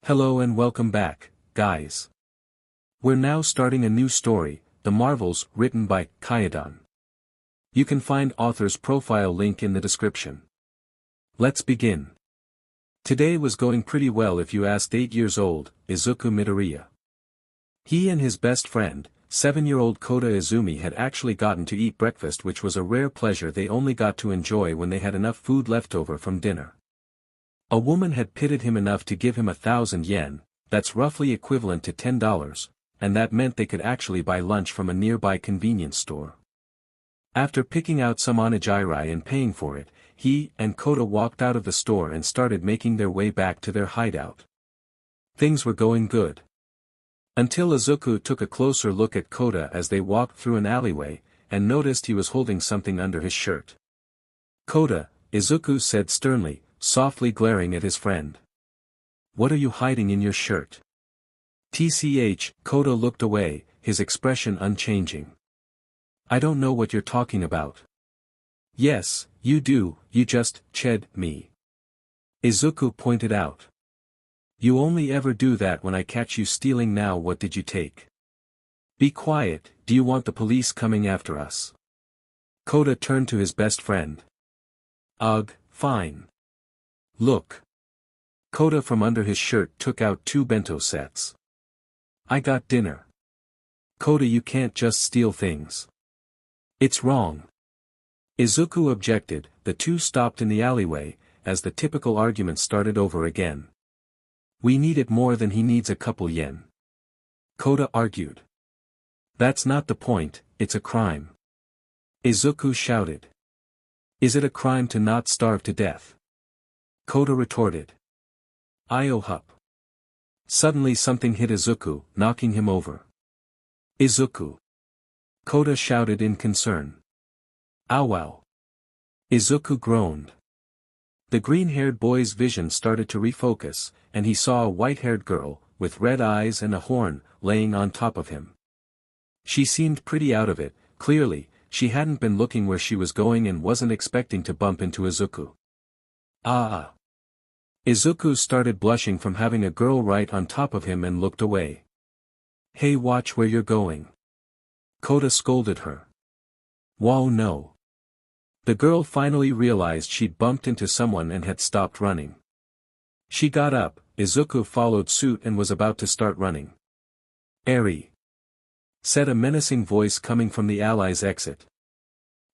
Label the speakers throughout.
Speaker 1: Hello and welcome back, guys. We're now starting a new story, The Marvels, written by Kyodon. You can find author's profile link in the description. Let's begin. Today was going pretty well if you asked 8 years old, Izuku Midoriya. He and his best friend, 7-year-old Kota Izumi had actually gotten to eat breakfast, which was a rare pleasure they only got to enjoy when they had enough food left over from dinner. A woman had pitied him enough to give him 1,000 yen, that's roughly equivalent to $10, and that meant they could actually buy lunch from a nearby convenience store. After picking out some onigiri and paying for it, he and Kota walked out of the store and started making their way back to their hideout. Things were going good. Until Izuku took a closer look at Kota as they walked through an alleyway, and noticed he was holding something under his shirt. "Kota," Izuku said sternly, softly glaring at his friend. "What are you hiding in your shirt?" "Tch," Kota looked away, his expression unchanging. "I don't know what you're talking about." "Yes, you do, you just chid me," Izuku pointed out. "You only ever do that when I catch you stealing. Now what did you take?" "Be quiet, do you want the police coming after us?" Kota turned to his best friend. "Ugh, fine. Look." Kota from under his shirt took out 2 bento sets. "I got dinner." "Kota, you can't just steal things. It's wrong." Izuku objected. The two stopped in the alleyway, as the typical argument started over again. "We need it more than he needs a couple yen," Kota argued. "That's not the point, it's a crime," Izuku shouted. "Is it a crime to not starve to death?" Kota retorted. "Hup." Suddenly something hit Izuku, knocking him over. "Izuku!" Kota shouted in concern. "Ow!" Izuku groaned. The green-haired boy's vision started to refocus, and he saw a white-haired girl, with red eyes and a horn, laying on top of him. She seemed pretty out of it. Clearly, she hadn't been looking where she was going and wasn't expecting to bump into Izuku. "Ah!" Izuku started blushing from having a girl right on top of him and looked away. "Hey, watch where you're going," Kota scolded her. "Whoa, no." The girl finally realized she'd bumped into someone and had stopped running. She got up, Izuku followed suit and was about to start running. "Eri," said a menacing voice coming from the Allies' exit.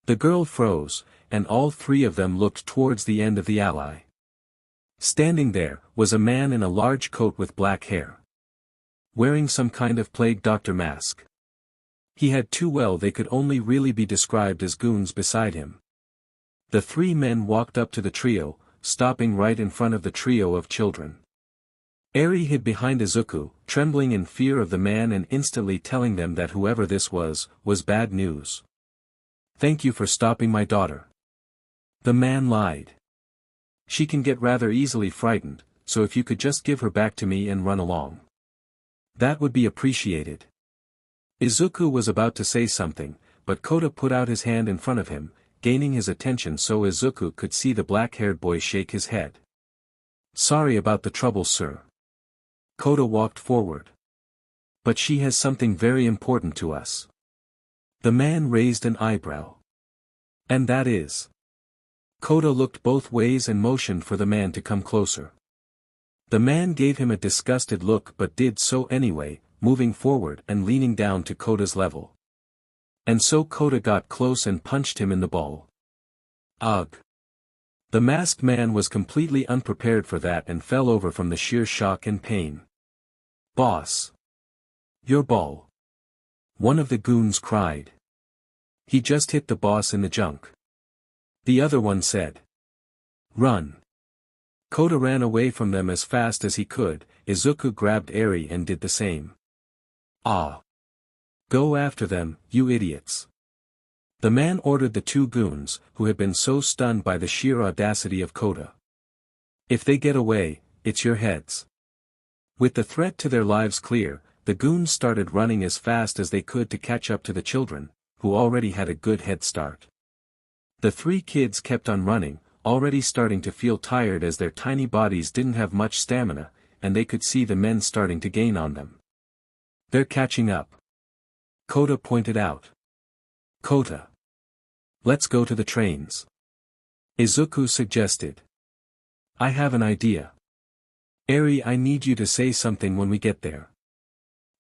Speaker 1: The girl froze, and all 3 of them looked towards the end of the Ally. Standing there, was a man in a large coat with black hair. Wearing some kind of plague doctor mask. He had 2 they could only really be described as goons beside him. The 3 men walked up to the trio, stopping right in front of the trio of children. Eri hid behind Izuku, trembling in fear of the man and instantly telling them that whoever this was bad news. "Thank you for stopping my daughter." The man lied. "She can get rather easily frightened, so if you could just give her back to me and run along, that would be appreciated." Izuku was about to say something, but Kota put out his hand in front of him, gaining his attention so Izuku could see the black-haired boy shake his head. "Sorry about the trouble, sir." Kota walked forward. "But she has something very important to us." The man raised an eyebrow. "And that is?" Kota looked both ways and motioned for the man to come closer. The man gave him a disgusted look but did so anyway, moving forward and leaning down to Kota's level. And so Kota got close and punched him in the ball. Ugh! The masked man was completely unprepared for that and fell over from the sheer shock and pain. "Boss! Your ball!" one of the goons cried. "He just hit the boss in the junk," the other one said. "Run!" Kota ran away from them as fast as he could. Izuku grabbed Eri and did the same. "Ah! Go after them, you idiots!" The man ordered the 2 goons, who had been so stunned by the sheer audacity of Kota. "If they get away, it's your heads." With the threat to their lives clear, the goons started running as fast as they could to catch up to the children, who already had a good head start. The 3 kids kept on running, already starting to feel tired as their tiny bodies didn't have much stamina, and they could see the men starting to gain on them. They're catching up. Kota pointed out. Kota. Let's go to the trains. Izuku suggested. I have an idea. Eri, I need you to say something when we get there.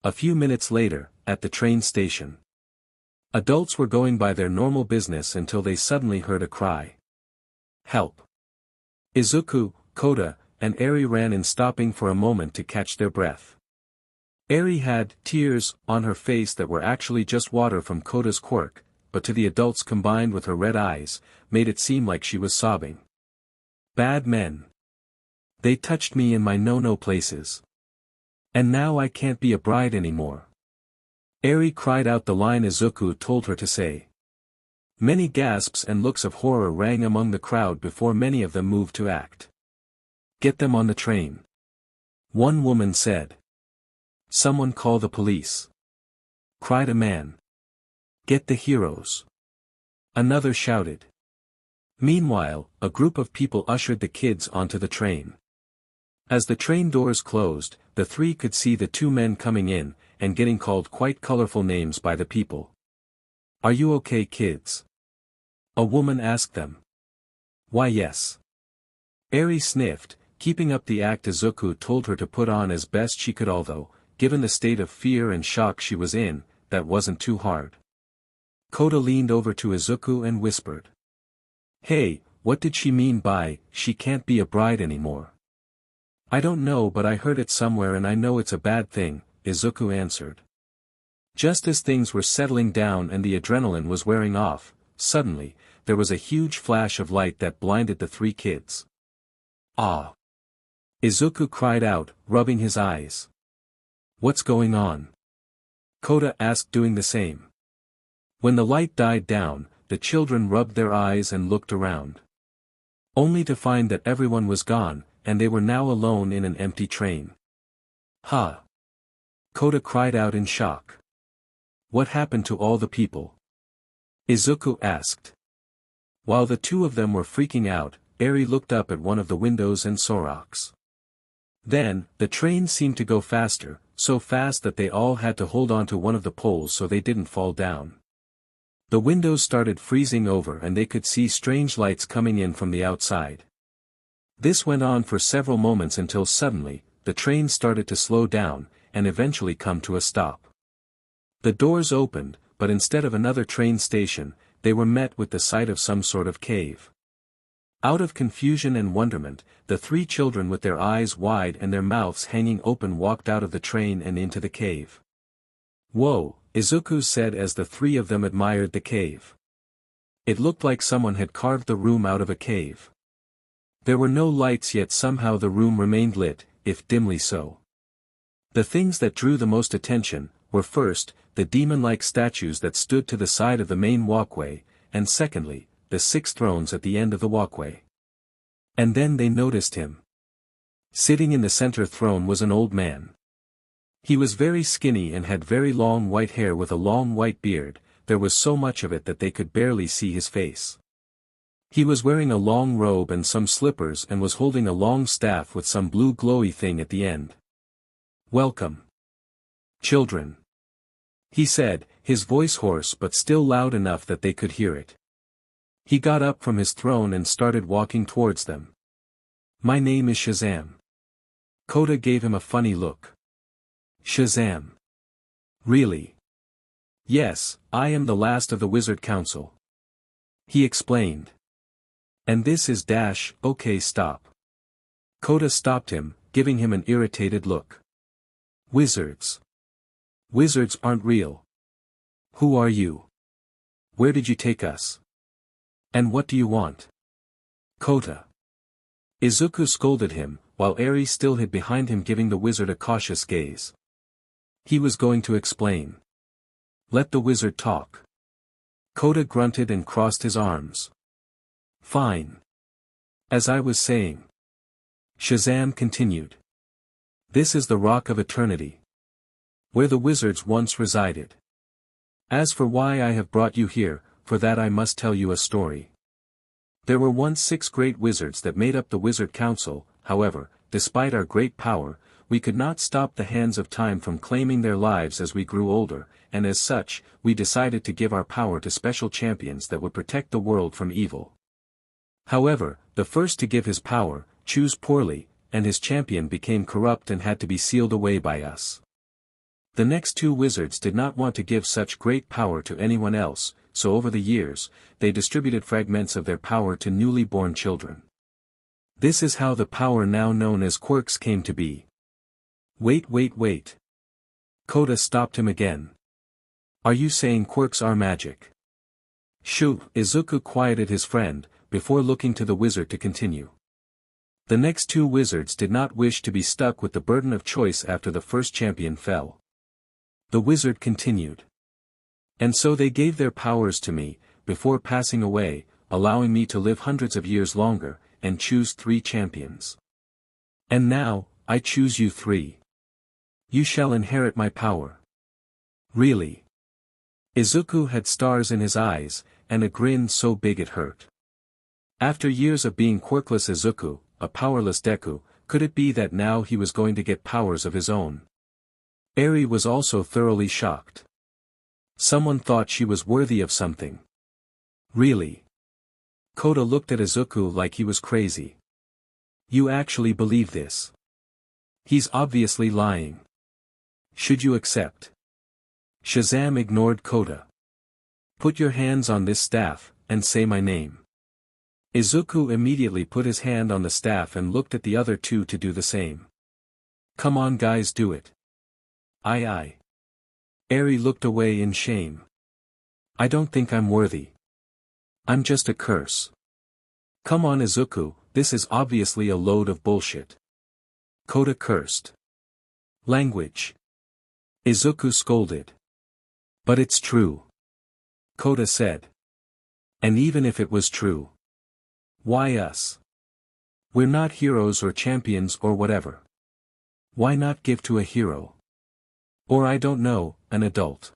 Speaker 1: A few minutes later, at the train station. Adults were going by their normal business until they suddenly heard a cry. Help! Izuku, Kota, and Eri ran in, stopping for a moment to catch their breath. Eri had tears on her face that were actually just water from Kota's quirk, but to the adults combined with her red eyes, made it seem like she was sobbing. Bad men. They touched me in my no-no places. And now I can't be a bride anymore. Eri cried out the line Izuku told her to say. Many gasps and looks of horror rang among the crowd before many of them moved to act. Get them on the train. One woman said. Someone call the police. Cried a man. Get the heroes. Another shouted. Meanwhile, a group of people ushered the kids onto the train. As the train doors closed, the three could see the two men coming in, and getting called quite colorful names by the people. Are you okay, kids? A woman asked them. Why, yes. Eri sniffed, keeping up the act Izuku told her to put on as best she could, although, given the state of fear and shock she was in, that wasn't too hard. Kota leaned over to Izuku and whispered. Hey, what did she mean by, she can't be a bride anymore? I don't know, but I heard it somewhere and I know it's a bad thing, Izuku answered. Just as things were settling down and the adrenaline was wearing off, suddenly, there was a huge flash of light that blinded the three kids. Ah! Izuku cried out, rubbing his eyes. What's going on? Kota asked, doing the same. When the light died down, the children rubbed their eyes and looked around. Only to find that everyone was gone, and they were now alone in an empty train. Ha! Kota cried out in shock. What happened to all the people? Izuku asked. While the two of them were freaking out, Eri looked up at one of the windows and saw rocks. Then, the train seemed to go faster, so fast that they all had to hold on to one of the poles so they didn't fall down. The windows started freezing over and they could see strange lights coming in from the outside. This went on for several moments until suddenly, the train started to slow down, and eventually come to a stop. The doors opened, but instead of another train station, they were met with the sight of some sort of cave. Out of confusion and wonderment, the three children with their eyes wide and their mouths hanging open walked out of the train and into the cave. Whoa, Izuku said as the three of them admired the cave. It looked like someone had carved the room out of a cave. There were no lights, yet somehow the room remained lit, if dimly so. The things that drew the most attention were first, the demon-like statues that stood to the side of the main walkway, and secondly, the 6 thrones at the end of the walkway. And then they noticed him. Sitting in the center throne was an old man. He was very skinny and had very long white hair with a long white beard. There was so much of it that they could barely see his face. He was wearing a long robe and some slippers and was holding a long staff with some blue glowy thing at the end. Welcome, children, he said, his voice hoarse but still loud enough that they could hear it. He got up from his throne and started walking towards them. My name is Shazam. Kota gave him a funny look. Shazam. Really? Yes, I am the last of the Wizard Council. He explained. And this is Dash. Okay, stop. Kota stopped him, giving him an irritated look. Wizards. Wizards aren't real. Who are you? Where did you take us? And what do you want? Kota. Izuku scolded him, while Eri still hid behind him, giving the wizard a cautious gaze. He was going to explain. Let the wizard talk. Kota grunted and crossed his arms. Fine. As I was saying. Shazam continued. This is the Rock of Eternity. Where the wizards once resided. As for why I have brought you here, for that I must tell you a story. There were once 6 great wizards that made up the Wizard Council. However, despite our great power, we could not stop the hands of time from claiming their lives as we grew older, and as such, we decided to give our power to special champions that would protect the world from evil. However, the first to give his power, chose poorly, and his champion became corrupt and had to be sealed away by us. The next two wizards did not want to give such great power to anyone else, so over the years, they distributed fragments of their power to newly born children. This is how the power now known as quirks came to be. Wait. Kota stopped him again. Are you saying quirks are magic? Shoo, Izuku quieted his friend, before looking to the wizard to continue. The next two wizards did not wish to be stuck with the burden of choice after the first champion fell. The wizard continued. And so they gave their powers to me, before passing away, allowing me to live hundreds of years longer, and choose 3 champions. And now, I choose you 3. You shall inherit my power. Really? Izuku had stars in his eyes, and a grin so big it hurt. After years of being quirkless Izuku, a powerless Deku, could it be that now he was going to get powers of his own? Eri was also thoroughly shocked. Someone thought she was worthy of something. Really? Kota looked at Izuku like he was crazy. You actually believe this? He's obviously lying. Should you accept? Shazam ignored Kota. Put your hands on this staff, and say my name. Izuku immediately put his hand on the staff and looked at the other two to do the same. Come on guys, do it. Aye. Eri looked away in shame. I don't think I'm worthy. I'm just a curse. Come on Izuku, this is obviously a load of bullshit. Kota cursed. Language. Izuku scolded. But it's true. Kota said. And even if it was true. Why us? We're not heroes or champions or whatever. Why not give to a hero? Or I don't know, an adult.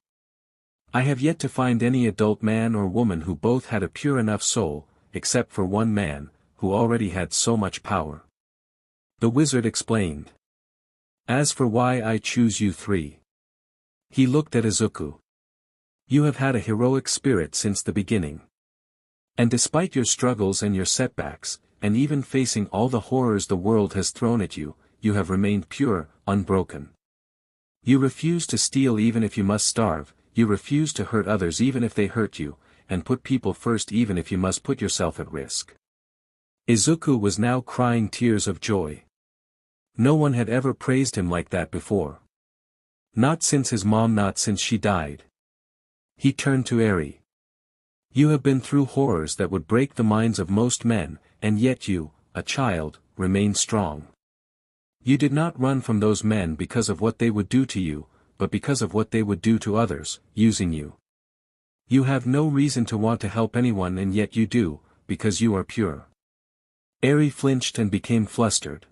Speaker 1: I have yet to find any adult man or woman who both had a pure enough soul, except for one man, who already had so much power. The wizard explained. As for why I choose you 3. He looked at Izuku. You have had a heroic spirit since the beginning. And despite your struggles and your setbacks, and even facing all the horrors the world has thrown at you, you have remained pure, unbroken. You refuse to steal even if you must starve, you refuse to hurt others even if they hurt you, and put people first even if you must put yourself at risk. Izuku was now crying tears of joy. No one had ever praised him like that before. Not since his mom, not since she died. He turned to Eri. You have been through horrors that would break the minds of most men, and yet you, a child, remain strong. You did not run from those men because of what they would do to you, but because of what they would do to others, using you. You have no reason to want to help anyone and yet you do, because you are pure. Eri flinched and became flustered.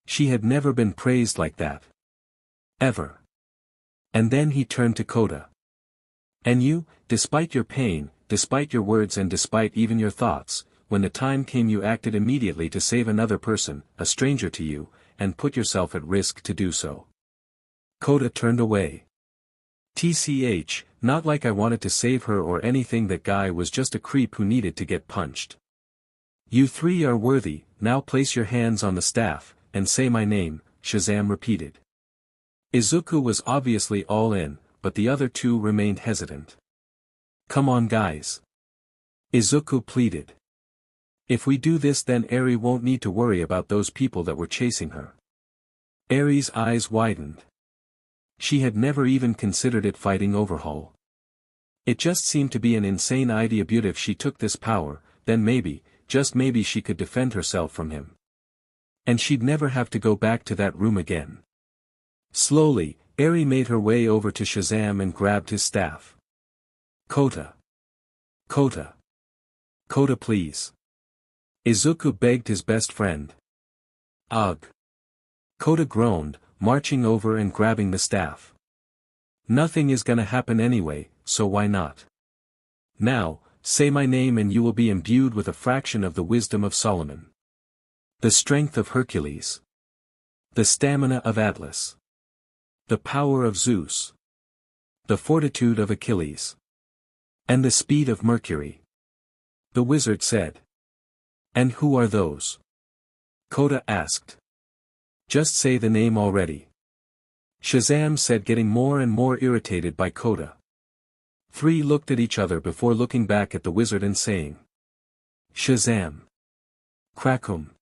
Speaker 1: She had never been praised like that. Ever. And then he turned to Kota. And you, despite your pain, despite your words and despite even your thoughts, when the time came you acted immediately to save another person, a stranger to you, and put yourself at risk to do so. Kota turned away. TCH, not like I wanted to save her or anything, that guy was just a creep who needed to get punched. You 3 are worthy, now place your hands on the staff, and say my name, Shazam repeated. Izuku was obviously all in, but the other 2 remained hesitant. Come on guys. Izuku pleaded. If we do this then Eri won't need to worry about those people that were chasing her. Eri's eyes widened. She had never even considered it fighting Overhaul. It just seemed to be an insane idea, but if she took this power, then maybe, just maybe she could defend herself from him. And she'd never have to go back to that room again. Slowly, Eri made her way over to Shazam and grabbed his staff. Kota. Kota. Kota please. Izuku begged his best friend. Ugh. Kota groaned, marching over and grabbing the staff. Nothing is gonna happen anyway, so why not? Now, say my name and you will be imbued with a fraction of the wisdom of Solomon. The strength of Hercules. The stamina of Atlas. The power of Zeus. The fortitude of Achilles. And the speed of Mercury. The wizard said. And who are those? Kota asked. Just say the name already. Shazam said, getting more and more irritated by Kota. Three looked at each other before looking back at the wizard and saying. Shazam. Crackum.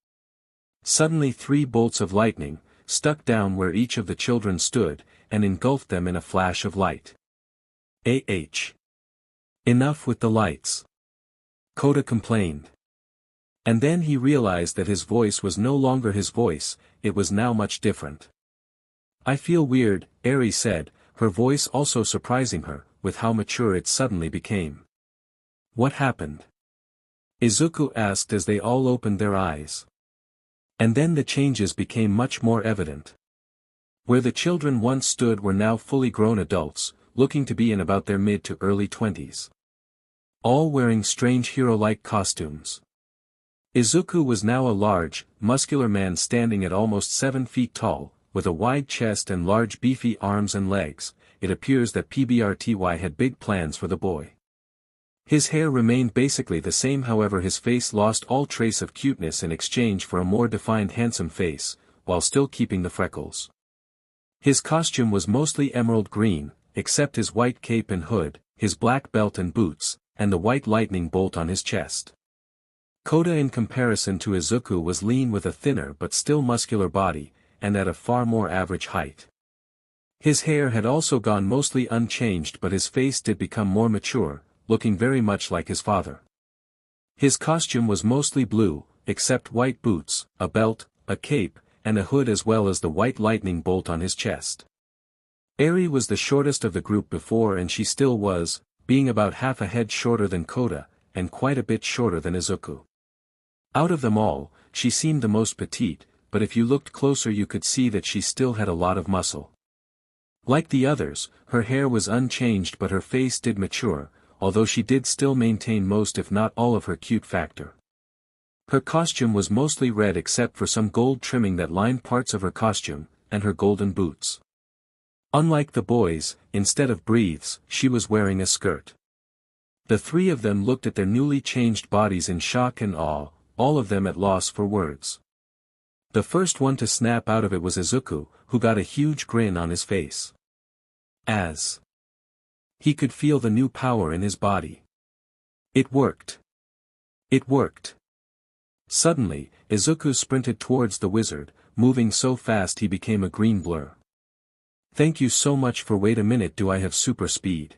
Speaker 1: Suddenly 3 bolts of lightning, stuck down where each of the children stood, and engulfed them in a flash of light. Enough with the lights. Kota complained. And then he realized that his voice was no longer his voice, it was now much different. I feel weird, Eri said, her voice also surprising her, with how mature it suddenly became. What happened? Izuku asked as they all opened their eyes. And then the changes became much more evident. Where the children once stood were now fully grown adults, looking to be in about their mid to early 20s. All wearing strange hero-like costumes. Izuku was now a large, muscular man standing at almost 7 feet tall, with a wide chest and large beefy arms and legs. It appears that PBRTY had big plans for the boy. His hair remained basically the same, however his face lost all trace of cuteness in exchange for a more defined handsome face, while still keeping the freckles. His costume was mostly emerald green, except his white cape and hood, his black belt and boots, and the white lightning bolt on his chest. Kota in comparison to Izuku was lean with a thinner but still muscular body, and at a far more average height. His hair had also gone mostly unchanged, but his face did become more mature, looking very much like his father. His costume was mostly blue, except white boots, a belt, a cape, and a hood as well as the white lightning bolt on his chest. Eri was the shortest of the group before and she still was, being about half a head shorter than Kota, and quite a bit shorter than Izuku. Out of them all, she seemed the most petite, but if you looked closer you could see that she still had a lot of muscle. Like the others, her hair was unchanged but her face did mature, although she did still maintain most if not all of her cute factor. Her costume was mostly red except for some gold trimming that lined parts of her costume, and her golden boots. Unlike the boys, instead of briefs, she was wearing a skirt. The 3 of them looked at their newly changed bodies in shock and awe, all of them at loss for words. The first one to snap out of it was Izuku, who got a huge grin on his face. As he could feel the new power in his body. It worked. It worked. Suddenly, Izuku sprinted towards the wizard, moving so fast he became a green blur. Thank you so much for wait a minute, do I have super speed?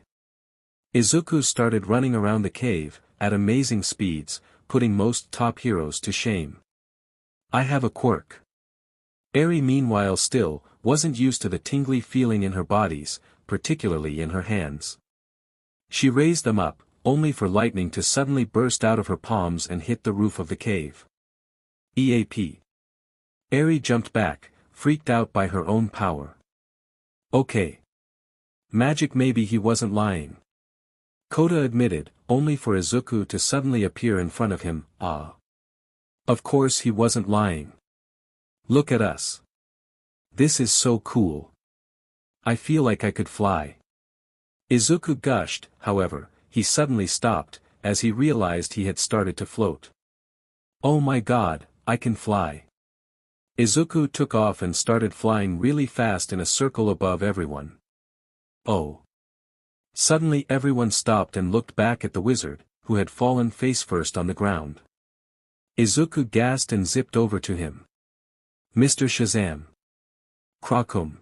Speaker 1: Izuku started running around the cave, at amazing speeds, putting most top heroes to shame. I have a quirk. Eri meanwhile still, wasn't used to the tingly feeling in her bodies, particularly in her hands. She raised them up, only for lightning to suddenly burst out of her palms and hit the roof of the cave. EAP. Eri jumped back, freaked out by her own power. Okay. Magic, maybe he wasn't lying. Kota admitted, only for Izuku to suddenly appear in front of him. Ah. Of course he wasn't lying. Look at us. This is so cool. I feel like I could fly. Izuku gushed, however, he suddenly stopped, as he realized he had started to float. Oh my god, I can fly. Izuku took off and started flying really fast in a circle above everyone. Oh. Suddenly everyone stopped and looked back at the wizard, who had fallen face first on the ground. Izuku gasped and zipped over to him. Mr. Shazam. Crackum.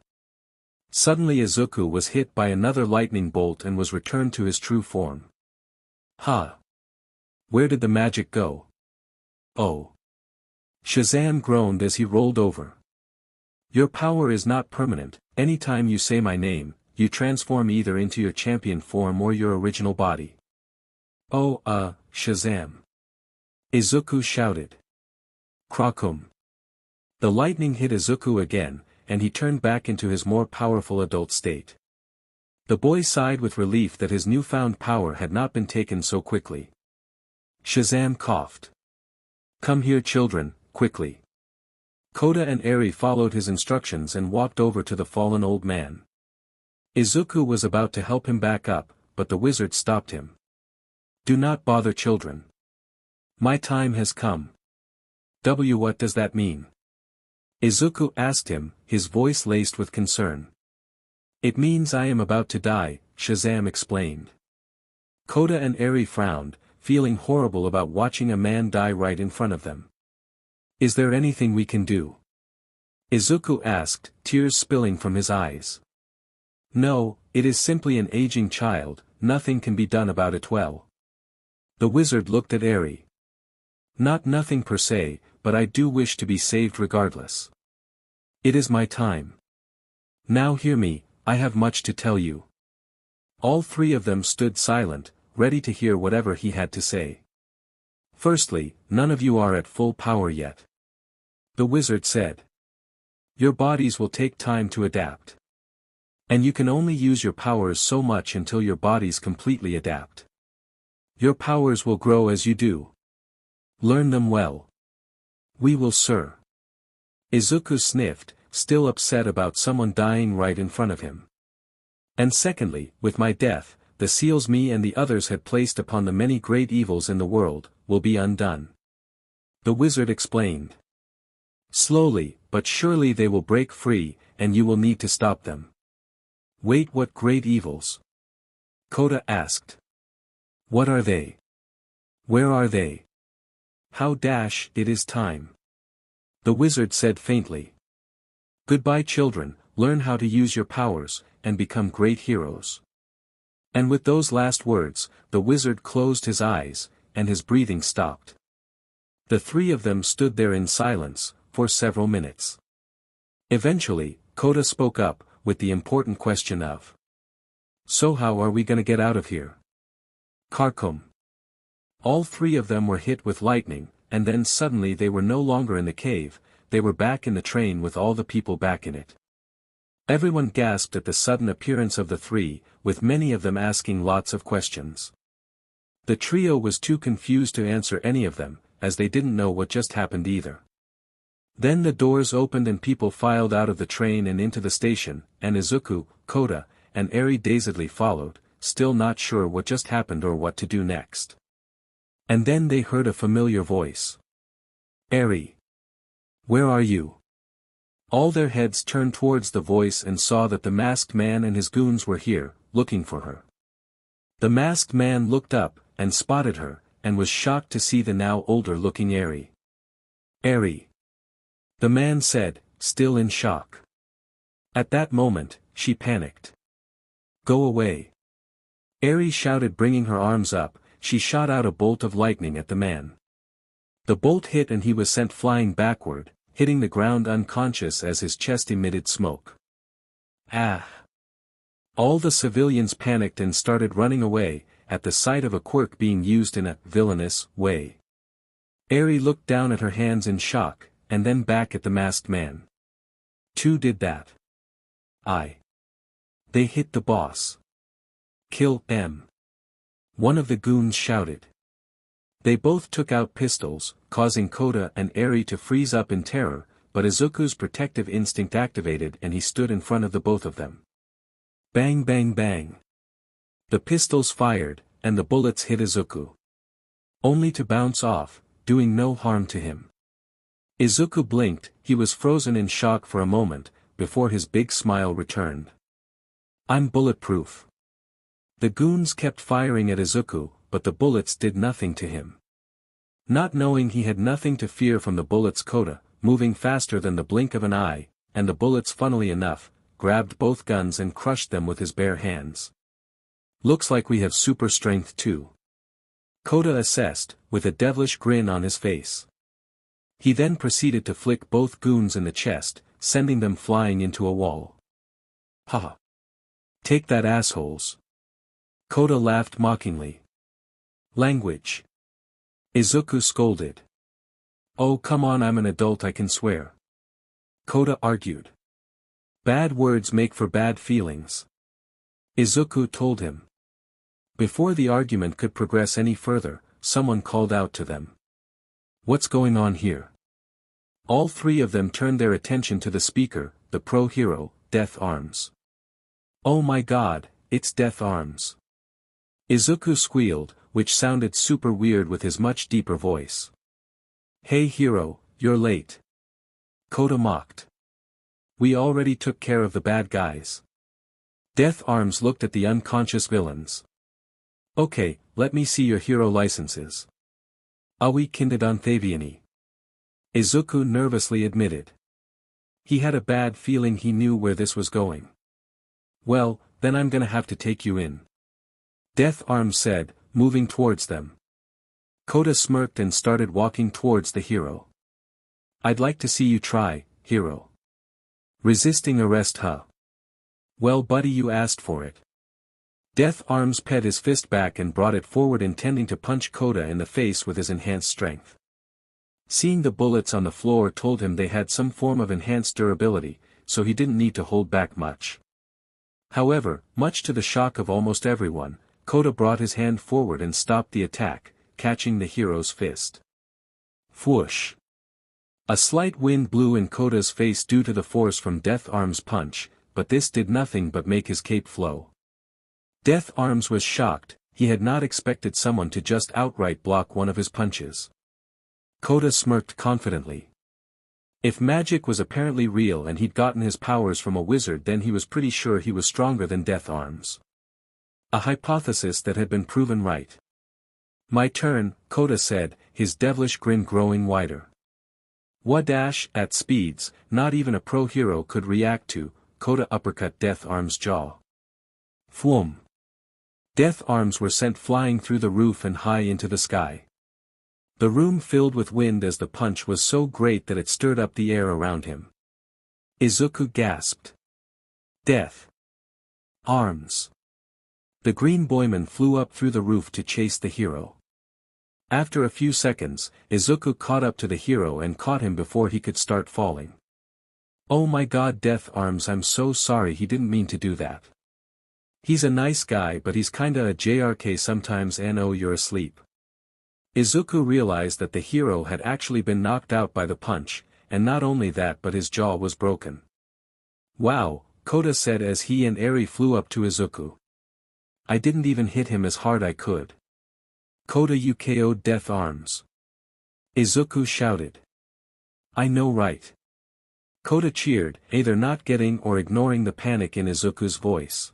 Speaker 1: Suddenly Izuku was hit by another lightning bolt and was returned to his true form. Ha! Where did the magic go? Oh! Shazam groaned as he rolled over. Your power is not permanent, anytime you say my name, you transform either into your champion form or your original body. Oh, Shazam! Izuku shouted. Crackum. The lightning hit Izuku again, and he turned back into his more powerful adult state. The boy sighed with relief that his newfound power had not been taken so quickly. Shazam coughed. Come here children, quickly. Kota and Eri followed his instructions and walked over to the fallen old man. Izuku was about to help him back up, but the wizard stopped him. "Do not bother children. My time has come." What does that mean? Izuku asked him, his voice laced with concern. "It means I am about to die," Shazam explained. Kota and Eri frowned, feeling horrible about watching a man die right in front of them. "Is there anything we can do?" Izuku asked, tears spilling from his eyes. "No, it is simply an aging child, nothing can be done about it well." The wizard looked at Eri. Nothing per se, but I do wish to be saved regardless. It is my time. Now hear me, I have much to tell you." All three of them stood silent, ready to hear whatever he had to say. "Firstly, none of you are at full power yet," the wizard said. "Your bodies will take time to adapt. And you can only use your powers so much until your bodies completely adapt. Your powers will grow as you do. Learn them well." "We will, sir." Izuku sniffed, still upset about someone dying right in front of him. "And secondly, with my death, the seals me and the others had placed upon the many great evils in the world, will be undone," the wizard explained. "Slowly, but surely they will break free, and you will need to stop them." "Wait, what great evils?" Kota asked. "What are they? Where are they? How it is time," the wizard said faintly. "Goodbye children, learn how to use your powers, and become great heroes." And with those last words, the wizard closed his eyes, and his breathing stopped. The three of them stood there in silence, for several minutes. Eventually, Kota spoke up, with the important question of, "So how are we gonna get out of here?" Karkum. All three of them were hit with lightning, and then suddenly they were no longer in the cave, they were back in the train with all the people back in it. Everyone gasped at the sudden appearance of the three, with many of them asking lots of questions. The trio was too confused to answer any of them, as they didn't know what just happened either. Then the doors opened and people filed out of the train and into the station, and Izuku, Kota, and Eri dazedly followed, still not sure what just happened or what to do next. And then they heard a familiar voice. "Eri. Where are you?" All their heads turned towards the voice and saw that the masked man and his goons were here, looking for her. The masked man looked up, and spotted her, and was shocked to see the now older-looking Eri. "Eri," the man said, still in shock. At that moment, she panicked. "Go away." Eri shouted, bringing her arms up, she shot out a bolt of lightning at the man. The bolt hit and he was sent flying backward, hitting the ground unconscious as his chest emitted smoke. "Ah!" All the civilians panicked and started running away, at the sight of a quirk being used in a villainous way. Eri looked down at her hands in shock, and then back at the masked man. "Two did that. They hit the boss. Kill them." One of the goons shouted. They both took out pistols, causing Kota and Eri to freeze up in terror, but Izuku's protective instinct activated and he stood in front of the both of them. Bang bang bang. The pistols fired, and the bullets hit Izuku. Only to bounce off, doing no harm to him. Izuku blinked, he was frozen in shock for a moment, before his big smile returned. "I'm bulletproof." The goons kept firing at Izuku, but the bullets did nothing to him. Not knowing he had nothing to fear from the bullets, Kota, moving faster than the blink of an eye, and the bullets funnily enough, grabbed both guns and crushed them with his bare hands. "Looks like we have super strength too," Kota assessed, with a devilish grin on his face. He then proceeded to flick both goons in the chest, sending them flying into a wall. "Haha! Take that, assholes!" Kota laughed mockingly. "Language!" Izuku scolded. "Oh come on, I'm an adult, I can swear," Kota argued. "Bad words make for bad feelings," Izuku told him. Before the argument could progress any further, someone called out to them. "What's going on here?" All three of them turned their attention to the speaker, the pro-hero, Death Arms. "Oh my god, it's Death Arms." Izuku squealed, which sounded super weird with his much deeper voice. "Hey hero, you're late." Kota mocked. "We already took care of the bad guys." Death Arms looked at the unconscious villains. "Okay, let me see your hero licenses." "Awi Kindadanthaviani." Izuku nervously admitted. He had a bad feeling he knew where this was going. "Well, then I'm gonna have to take you in," Death Arms said, moving towards them. Kota smirked and started walking towards the hero. "I'd like to see you try, hero. Resisting arrest, huh? Well buddy, you asked for it." Death Arms pet his fist back and brought it forward, intending to punch Kota in the face with his enhanced strength. Seeing the bullets on the floor told him they had some form of enhanced durability, so he didn't need to hold back much. However, much to the shock of almost everyone, Kota brought his hand forward and stopped the attack, catching the hero's fist. Whoosh! A slight wind blew in Kota's face due to the force from Death Arms' punch, but this did nothing but make his cape flow. Death Arms was shocked, he had not expected someone to just outright block one of his punches. Kota smirked confidently. If magic was apparently real and he'd gotten his powers from a wizard, then he was pretty sure he was stronger than Death Arms. A hypothesis that had been proven right. "My turn," Kota said, his devilish grin growing wider. Wadash, at speeds, not even a pro-hero could react to, Kota uppercut Death Arms' jaw. Thwum! Death Arms were sent flying through the roof and high into the sky. The room filled with wind as the punch was so great that it stirred up the air around him. Izuku gasped. "Death Arms!" The green boyman flew up through the roof to chase the hero. After a few seconds, Izuku caught up to the hero and caught him before he could start falling. "Oh my god, Death Arms, I'm so sorry, he didn't mean to do that. He's a nice guy, but he's kinda a JRK sometimes. No, you're asleep." Izuku realized that the hero had actually been knocked out by the punch, and not only that but his jaw was broken. "Wow," Kota said as he and Eri flew up to Izuku. "I didn't even hit him as hard I could." "Kota, you KO'd Death Arms." Izuku shouted. "I know, right?" Kota cheered, either not getting or ignoring the panic in Izuku's voice.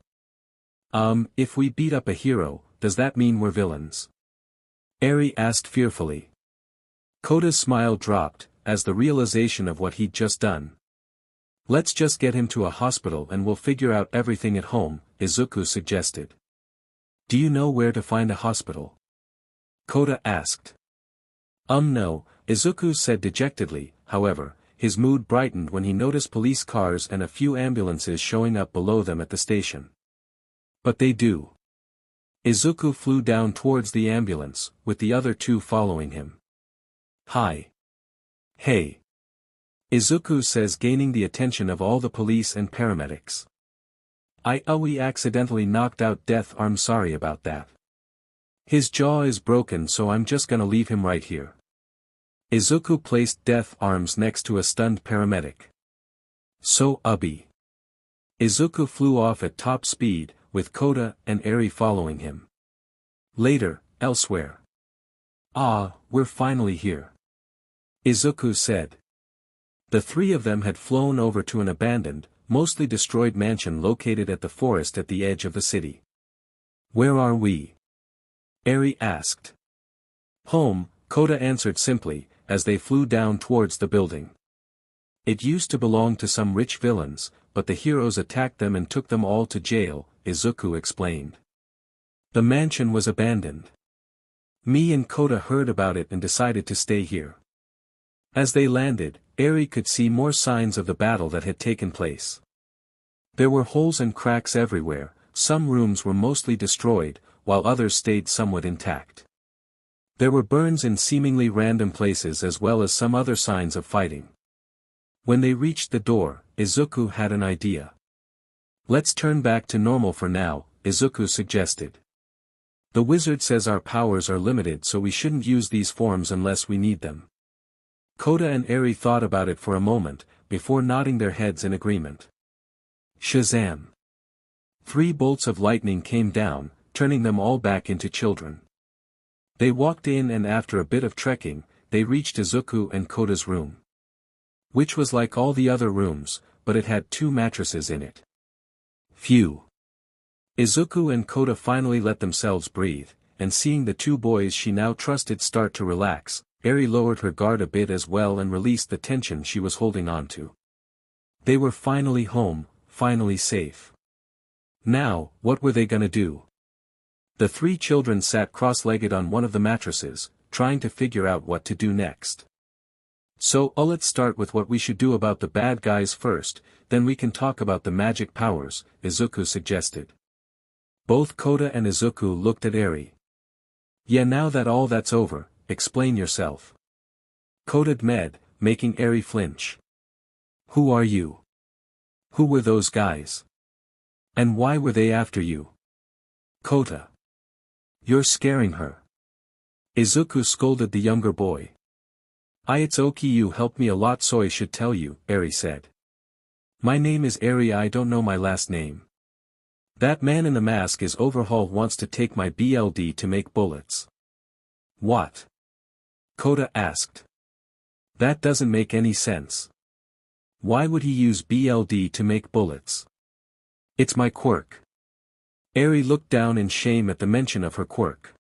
Speaker 1: If we beat up a hero, does that mean we're villains?" Eri asked fearfully. Kota's smile dropped, as the realization of what he'd just done. "Let's just get him to a hospital and we'll figure out everything at home," Izuku suggested. "Do you know where to find a hospital?" Kota asked. No," Izuku said dejectedly. However, his mood brightened when he noticed police cars and a few ambulances showing up below them at the station. "But they do." Izuku flew down towards the ambulance, with the other two following him. "Hi. Hey." Izuku says, gaining the attention of all the police and paramedics. We accidentally knocked out Death Arms, sorry about that. His jaw is broken, so I'm just gonna leave him right here." Izuku placed Death Arms next to a stunned paramedic. "So, Ubby." Izuku flew off at top speed, with Kota and Eri following him. Later, elsewhere. We're finally here," Izuku said. The three of them had flown over to an abandoned, mostly destroyed mansion located at the forest at the edge of the city. "Where are we?" Eri asked. "Home," Kota answered simply, as they flew down towards the building. "It used to belong to some rich villains, but the heroes attacked them and took them all to jail," Izuku explained. "The mansion was abandoned. Me and Kota heard about it and decided to stay here." As they landed, Eri could see more signs of the battle that had taken place. There were holes and cracks everywhere, some rooms were mostly destroyed, while others stayed somewhat intact. There were burns in seemingly random places as well as some other signs of fighting. When they reached the door, Izuku had an idea. "Let's turn back to normal for now," Izuku suggested. "The wizard says our powers are limited, so we shouldn't use these forms unless we need them." Kota and Eri thought about it for a moment, before nodding their heads in agreement. Shazam! 3 bolts of lightning came down, turning them all back into children. They walked in and after a bit of trekking, they reached Izuku and Kota's room. Which was like all the other rooms, but it had 2 mattresses in it. Phew! Izuku and Kota finally let themselves breathe, and seeing the 2 boys she now trusted start to relax, Eri lowered her guard a bit as well and released the tension she was holding onto. They were finally home, finally safe. Now, what were they gonna do? The 3 children sat cross-legged on one of the mattresses, trying to figure out what to do next. So, let's start with what we should do about the bad guys first, then we can talk about the magic powers, Izuku suggested. Both Kota and Izuku looked at Eri. Yeah, now that all that's over, explain yourself. Kota med, making Eri flinch. Who are you? Who were those guys? And why were they after you? Kota. You're scaring her. Izuku scolded the younger boy. It's okay, you helped me a lot, so I should tell you, Eri said. My name is Eri, I don't know my last name. That man in the mask is Overhaul, wants to take my BLD to make bullets. What? Kota asked. That doesn't make any sense. Why would he use BLD to make bullets? It's my quirk. Eri looked down in shame at the mention of her quirk.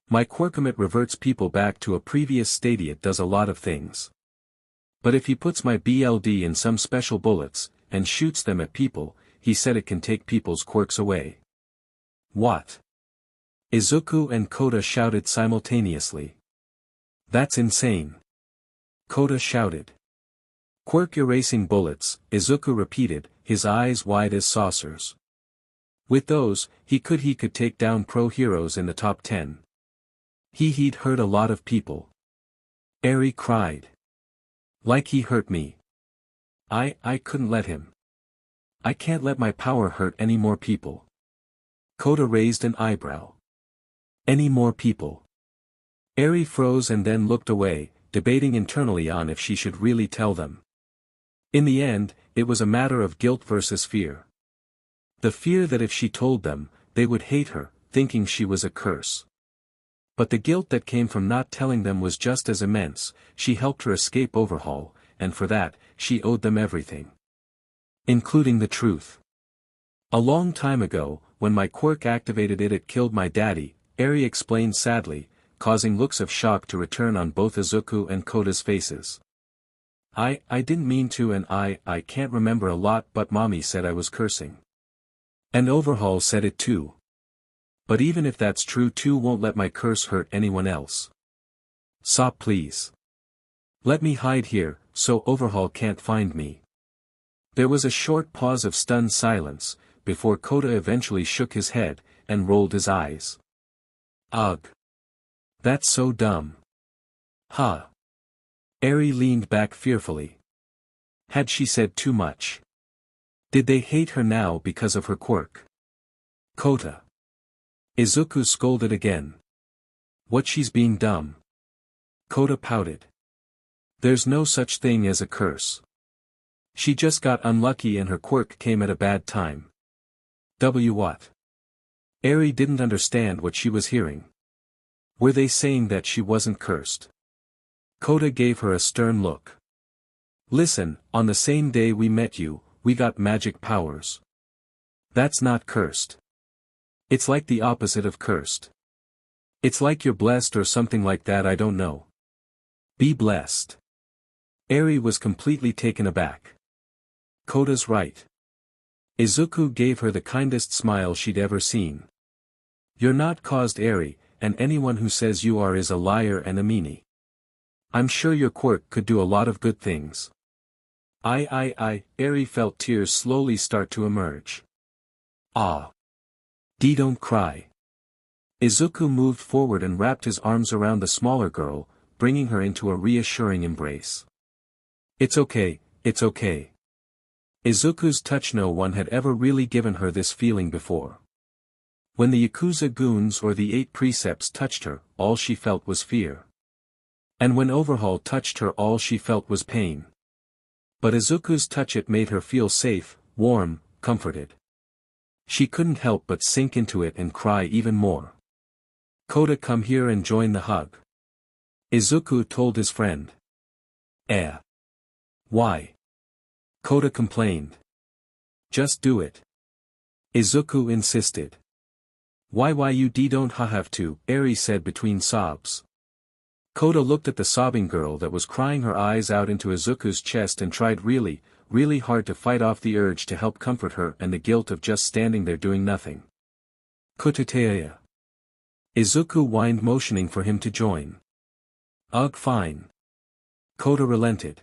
Speaker 1: My quirkament reverts people back to a previous state. It does a lot of things. But if he puts my BLD in some special bullets, and shoots them at people, he said it can take people's quirks away. What? Izuku and Kota shouted simultaneously. That's insane. Kota shouted. Quirk erasing bullets, Izuku repeated, his eyes wide as saucers. With those, he could take down pro heroes in the top 10. He'd hurt a lot of people. Eri cried. Like he hurt me. I couldn't let him. I can't let my power hurt any more people. Kota raised an eyebrow. Any more people? Eri froze and then looked away, debating internally on if she should really tell them. In the end, it was a matter of guilt versus fear. The fear that if she told them, they would hate her, thinking she was a curse. But the guilt that came from not telling them was just as immense. She helped her escape Overhaul, and for that, she owed them everything. Including the truth. A long time ago, when my quirk activated it killed my daddy, Eri explained sadly, causing looks of shock to return on both Izuku and Kota's faces. I didn't mean to, and I can't remember a lot, but mommy said I was cursing. And Overhaul said it too. But even if that's true too, won't let my curse hurt anyone else. Stop please. Let me hide here, so Overhaul can't find me. There was a short pause of stunned silence, before Kota eventually shook his head, and rolled his eyes. Ugh. That's so dumb. Huh. Eri leaned back fearfully. Had she said too much? Did they hate her now because of her quirk? Kota. Izuku scolded again. What, she's being dumb? Kota pouted. There's no such thing as a curse. She just got unlucky and her quirk came at a bad time. What? Eri didn't understand what she was hearing. Were they saying that she wasn't cursed? Kota gave her a stern look. Listen, on the same day we met you, we got magic powers. That's not cursed. It's like the opposite of cursed. It's like you're blessed or something like that, I don't know. Be blessed. Eri was completely taken aback. Kota's right. Izuku gave her the kindest smile she'd ever seen. You're not caused, Eri, and anyone who says you are is a liar and a meanie. I'm sure your quirk could do a lot of good things. Eri felt tears slowly start to emerge. Ah. Don't cry. Izuku moved forward and wrapped his arms around the smaller girl, bringing her into a reassuring embrace. It's okay, it's okay. Izuku's touch, no one had ever really given her this feeling before. When the Yakuza goons or the 8 precepts touched her, all she felt was fear. And when Overhaul touched her all she felt was pain. But Izuku's touch it made her feel safe, warm, comforted. She couldn't help but sink into it and cry even more. Kota, come here and join the hug. Izuku told his friend. Why? Kota complained. Just do it. Izuku insisted. Why you don't have to, Eri said between sobs. Kota looked at the sobbing girl that was crying her eyes out into Izuku's chest and tried really hard to fight off the urge to help comfort her and the guilt of just standing there doing nothing. Kotateya. Izuku whined, motioning for him to join. Ugh, fine. Kota relented.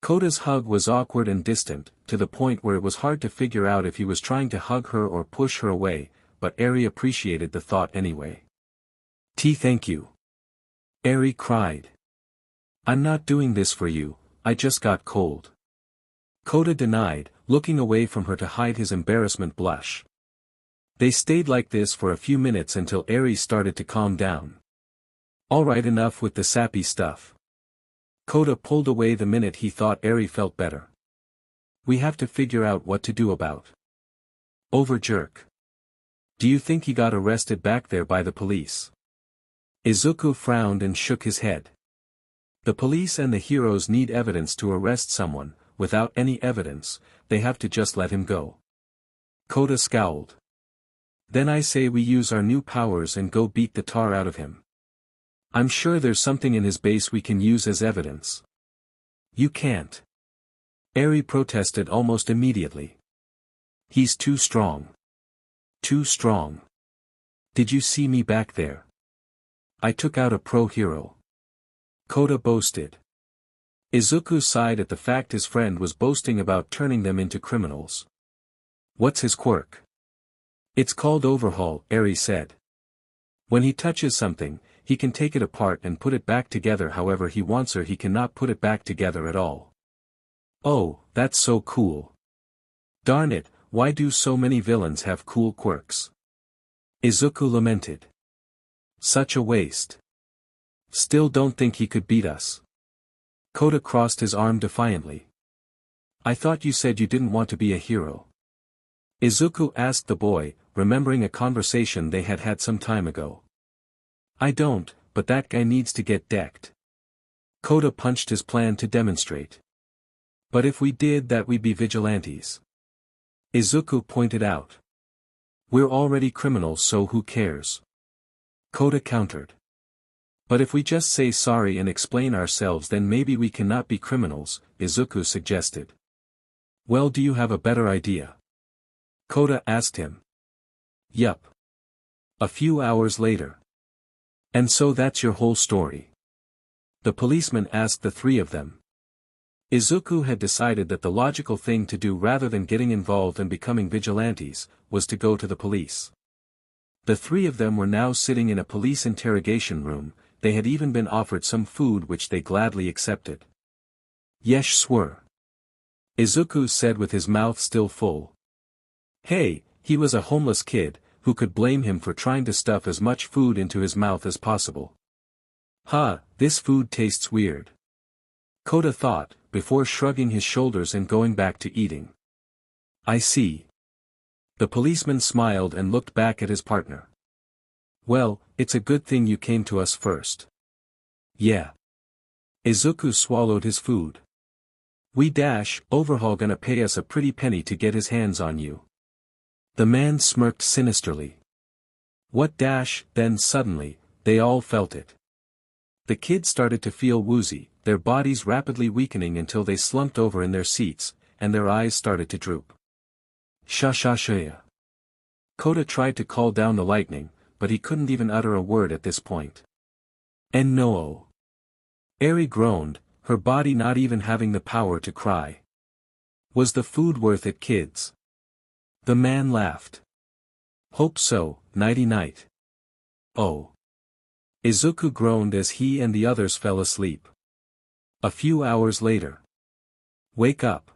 Speaker 1: Kota's hug was awkward and distant, to the point where it was hard to figure out if he was trying to hug her or push her away, but Eri appreciated the thought anyway. Thank you. Eri cried. I'm not doing this for you, I just got cold. Kota denied, looking away from her to hide his embarrassment blush. They stayed like this for a few minutes until Eri started to calm down. Alright, enough with the sappy stuff. Kota pulled away the minute he thought Eri felt better. We have to figure out what to do about Overjerk. Do you think he got arrested back there by the police? Izuku frowned and shook his head. The police and the heroes need evidence to arrest someone. Without any evidence, they have to just let him go. Kota scowled. Then I say we use our new powers and go beat the tar out of him. I'm sure there's something in his base we can use as evidence. You can't. Eri protested almost immediately. He's too strong. Too strong. Did you see me back there? I took out a pro hero. Kota boasted. Izuku sighed at the fact his friend was boasting about turning them into criminals. What's his quirk? It's called Overhaul, Eri said. When he touches something, he can take it apart and put it back together however he wants, or he cannot put it back together at all. Oh, that's so cool. Darn it, why do so many villains have cool quirks? Izuku lamented. Such a waste. Still don't think he could beat us. Kota crossed his arm defiantly. I thought you said you didn't want to be a hero. Izuku asked the boy, remembering a conversation they had had some time ago. I don't, but that guy needs to get decked. Kota punched his plan to demonstrate. But if we did that we'd be vigilantes. Izuku pointed out. We're already criminals, so who cares? Kota countered. But if we just say sorry and explain ourselves, then maybe we cannot be criminals, Izuku suggested. Well, do you have a better idea? Kota asked him. Yup. A few hours later. And so that's your whole story? The policeman asked the three of them. Izuku had decided that the logical thing to do rather than getting involved and becoming vigilantes, was to go to the police. The three of them were now sitting in a police interrogation room. They had even been offered some food which they gladly accepted. Yesh swore. Izuku said with his mouth still full. Hey, he was a homeless kid, who could blame him for trying to stuff as much food into his mouth as possible? This food tastes weird. Kota thought, before shrugging his shoulders and going back to eating. I see. The policeman smiled and looked back at his partner. Well, it's a good thing you came to us first. Yeah. Izuku swallowed his food. Overhaul gonna pay us a pretty penny to get his hands on you. The man smirked sinisterly. What? Then suddenly, they all felt it. The kids started to feel woozy, their bodies rapidly weakening until they slumped over in their seats, and their eyes started to droop. Shashashaya. Kota tried to call down the lightning, but he couldn't even utter a word at this point. En no. Eri groaned, her body not even having the power to cry. Was the food worth it, kids? The man laughed. Hope so, nighty-night. Oh. Izuku groaned as he and the others fell asleep. A few hours later. Wake up.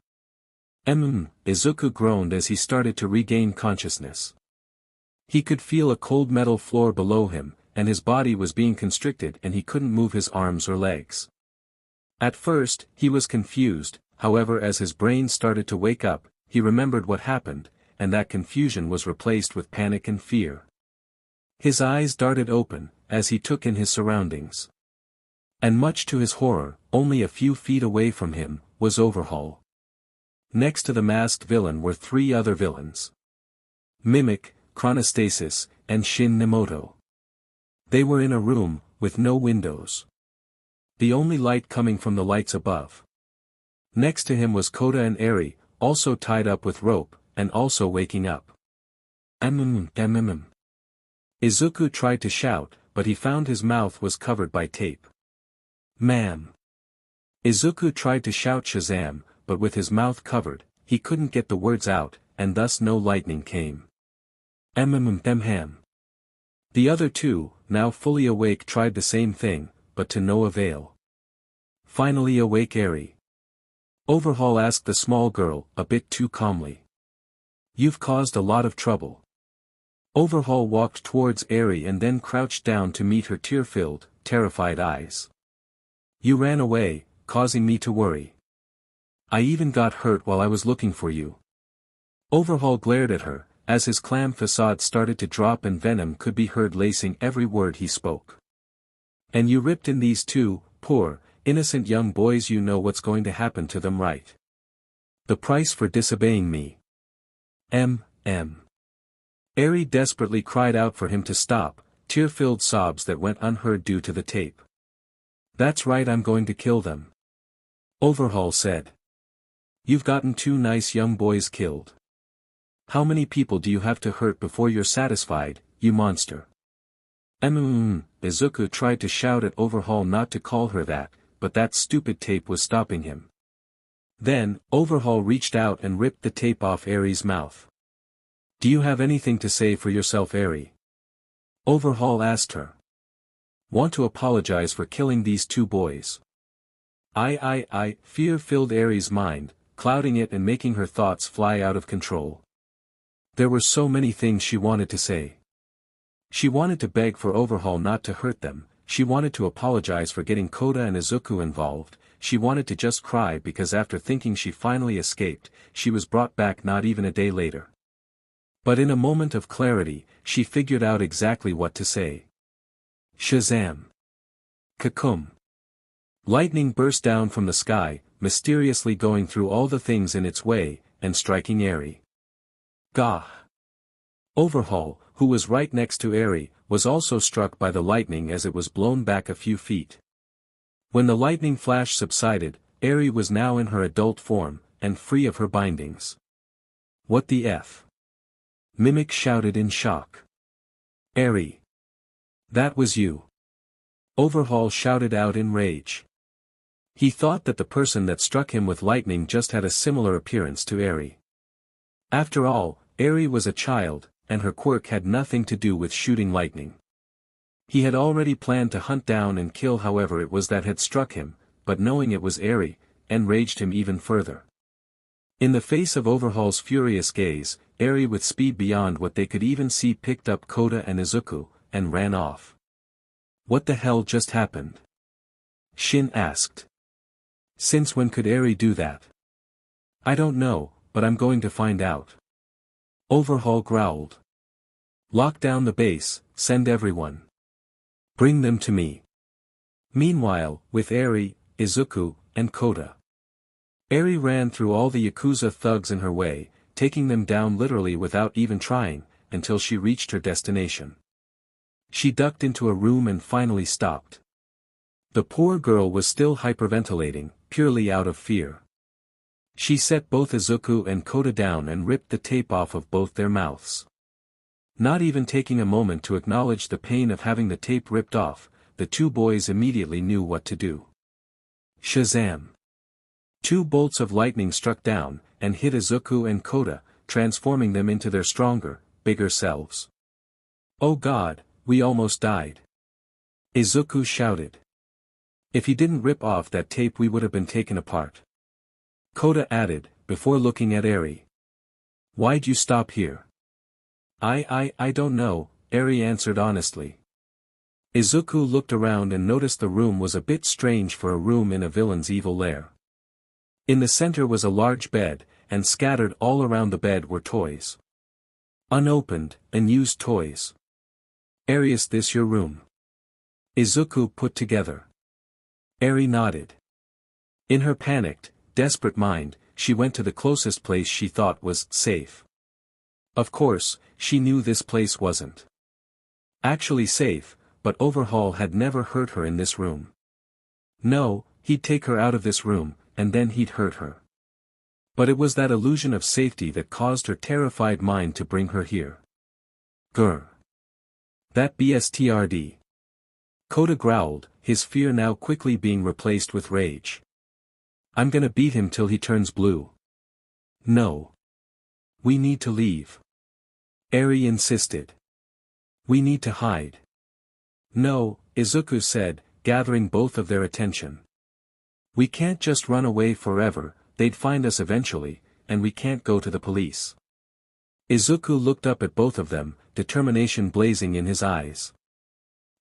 Speaker 1: Izuku groaned as he started to regain consciousness. He could feel a cold metal floor below him, and his body was being constricted and he couldn't move his arms or legs. At first, he was confused, however as his brain started to wake up, he remembered what happened, and that confusion was replaced with panic and fear. His eyes darted open, as he took in his surroundings. And much to his horror, only a few feet away from him, was Overhaul. Next to the masked villain were 3 other villains. Mimic, Chronostasis, and Shin Nemoto. They were in a room, with no windows. The only light coming from the lights above. Next to him was Kota and Eri, also tied up with rope, and also waking up. Izuku tried to shout, but he found his mouth was covered by tape. Ma'am. Izuku tried to shout Shazam, but with his mouth covered, he couldn't get the words out, and thus no lightning came. The other 2, now fully awake, tried the same thing, but to no avail. Finally awake Eri. Overhaul asked the small girl, a bit too calmly. You've caused a lot of trouble. Overhaul walked towards Eri and then crouched down to meet her tear-filled, terrified eyes. You ran away, causing me to worry. I even got hurt while I was looking for you. Overhaul glared at her, as his clam facade started to drop and venom could be heard lacing every word he spoke. And you ripped in these 2, poor, innocent young boys. You know what's going to happen to them, right? The price for disobeying me. Eri desperately cried out for him to stop, tear-filled sobs that went unheard due to the tape. That's right, I'm going to kill them. Overhaul said. You've gotten 2 nice young boys killed. How many people do you have to hurt before you're satisfied, you monster? Izuku tried to shout at Overhaul not to call her that, but that stupid tape was stopping him. Then, Overhaul reached out and ripped the tape off Eri's mouth. Do you have anything to say for yourself, Eri? Overhaul asked her. Want to apologize for killing these 2 boys? Fear filled Eri's mind, clouding it and making her thoughts fly out of control. There were so many things she wanted to say. She wanted to beg for Overhaul not to hurt them, she wanted to apologize for getting Kota and Izuku involved, she wanted to just cry because after thinking she finally escaped, she was brought back not even a day later. But in a moment of clarity, she figured out exactly what to say. Shazam! Kakum! Lightning burst down from the sky, mysteriously going through all the things in its way, and striking Eri. Gah! Overhaul, who was right next to Eri, was also struck by the lightning as it was blown back a few feet. When the lightning flash subsided, Eri was now in her adult form, and free of her bindings. What the F? Mimic shouted in shock. Eri! That was you! Overhaul shouted out in rage. He thought that the person that struck him with lightning just had a similar appearance to Eri. After all, Eri was a child, and her quirk had nothing to do with shooting lightning. He had already planned to hunt down and kill whoever it was that had struck him, but knowing it was Eri, enraged him even further. In the face of Overhaul's furious gaze, Eri with speed beyond what they could even see picked up Kota and Izuku, and ran off. What the hell just happened? Shin asked. Since when could Eri do that? I don't know, but I'm going to find out. Overhaul growled. Lock down the base, send everyone. Bring them to me. Meanwhile, with Eri, Izuku, and Kota. Eri ran through all the Yakuza thugs in her way, taking them down literally without even trying, until she reached her destination. She ducked into a room and finally stopped. The poor girl was still hyperventilating, purely out of fear. She set both Izuku and Kota down and ripped the tape off of both their mouths. Not even taking a moment to acknowledge the pain of having the tape ripped off, the 2 boys immediately knew what to do. Shazam! 2 bolts of lightning struck down, and hit Izuku and Kota, transforming them into their stronger, bigger selves. Oh God, we almost died. Izuku shouted. If he didn't rip off that tape we would have been taken apart. Kota added, before looking at Eri. Why'd you stop here? I don't know, Eri answered honestly. Izuku looked around and noticed the room was a bit strange for a room in a villain's evil lair. In the center was a large bed, and scattered all around the bed were toys. Unopened, unused toys. Is this your room? Izuku put together. Eri nodded. In her panicked, desperate mind, she went to the closest place she thought was safe. Of course, she knew this place wasn't actually safe, but Overhaul had never hurt her in this room. No, he'd take her out of this room, and then he'd hurt her. But it was that illusion of safety that caused her terrified mind to bring her here. Grr. That bstrd. Kota growled, his fear now quickly being replaced with rage. I'm gonna beat him till he turns blue. No. We need to leave. Eri insisted. We need to hide. No, Izuku said, gathering both of their attention. We can't just run away forever, they'd find us eventually, and we can't go to the police. Izuku looked up at both of them, determination blazing in his eyes.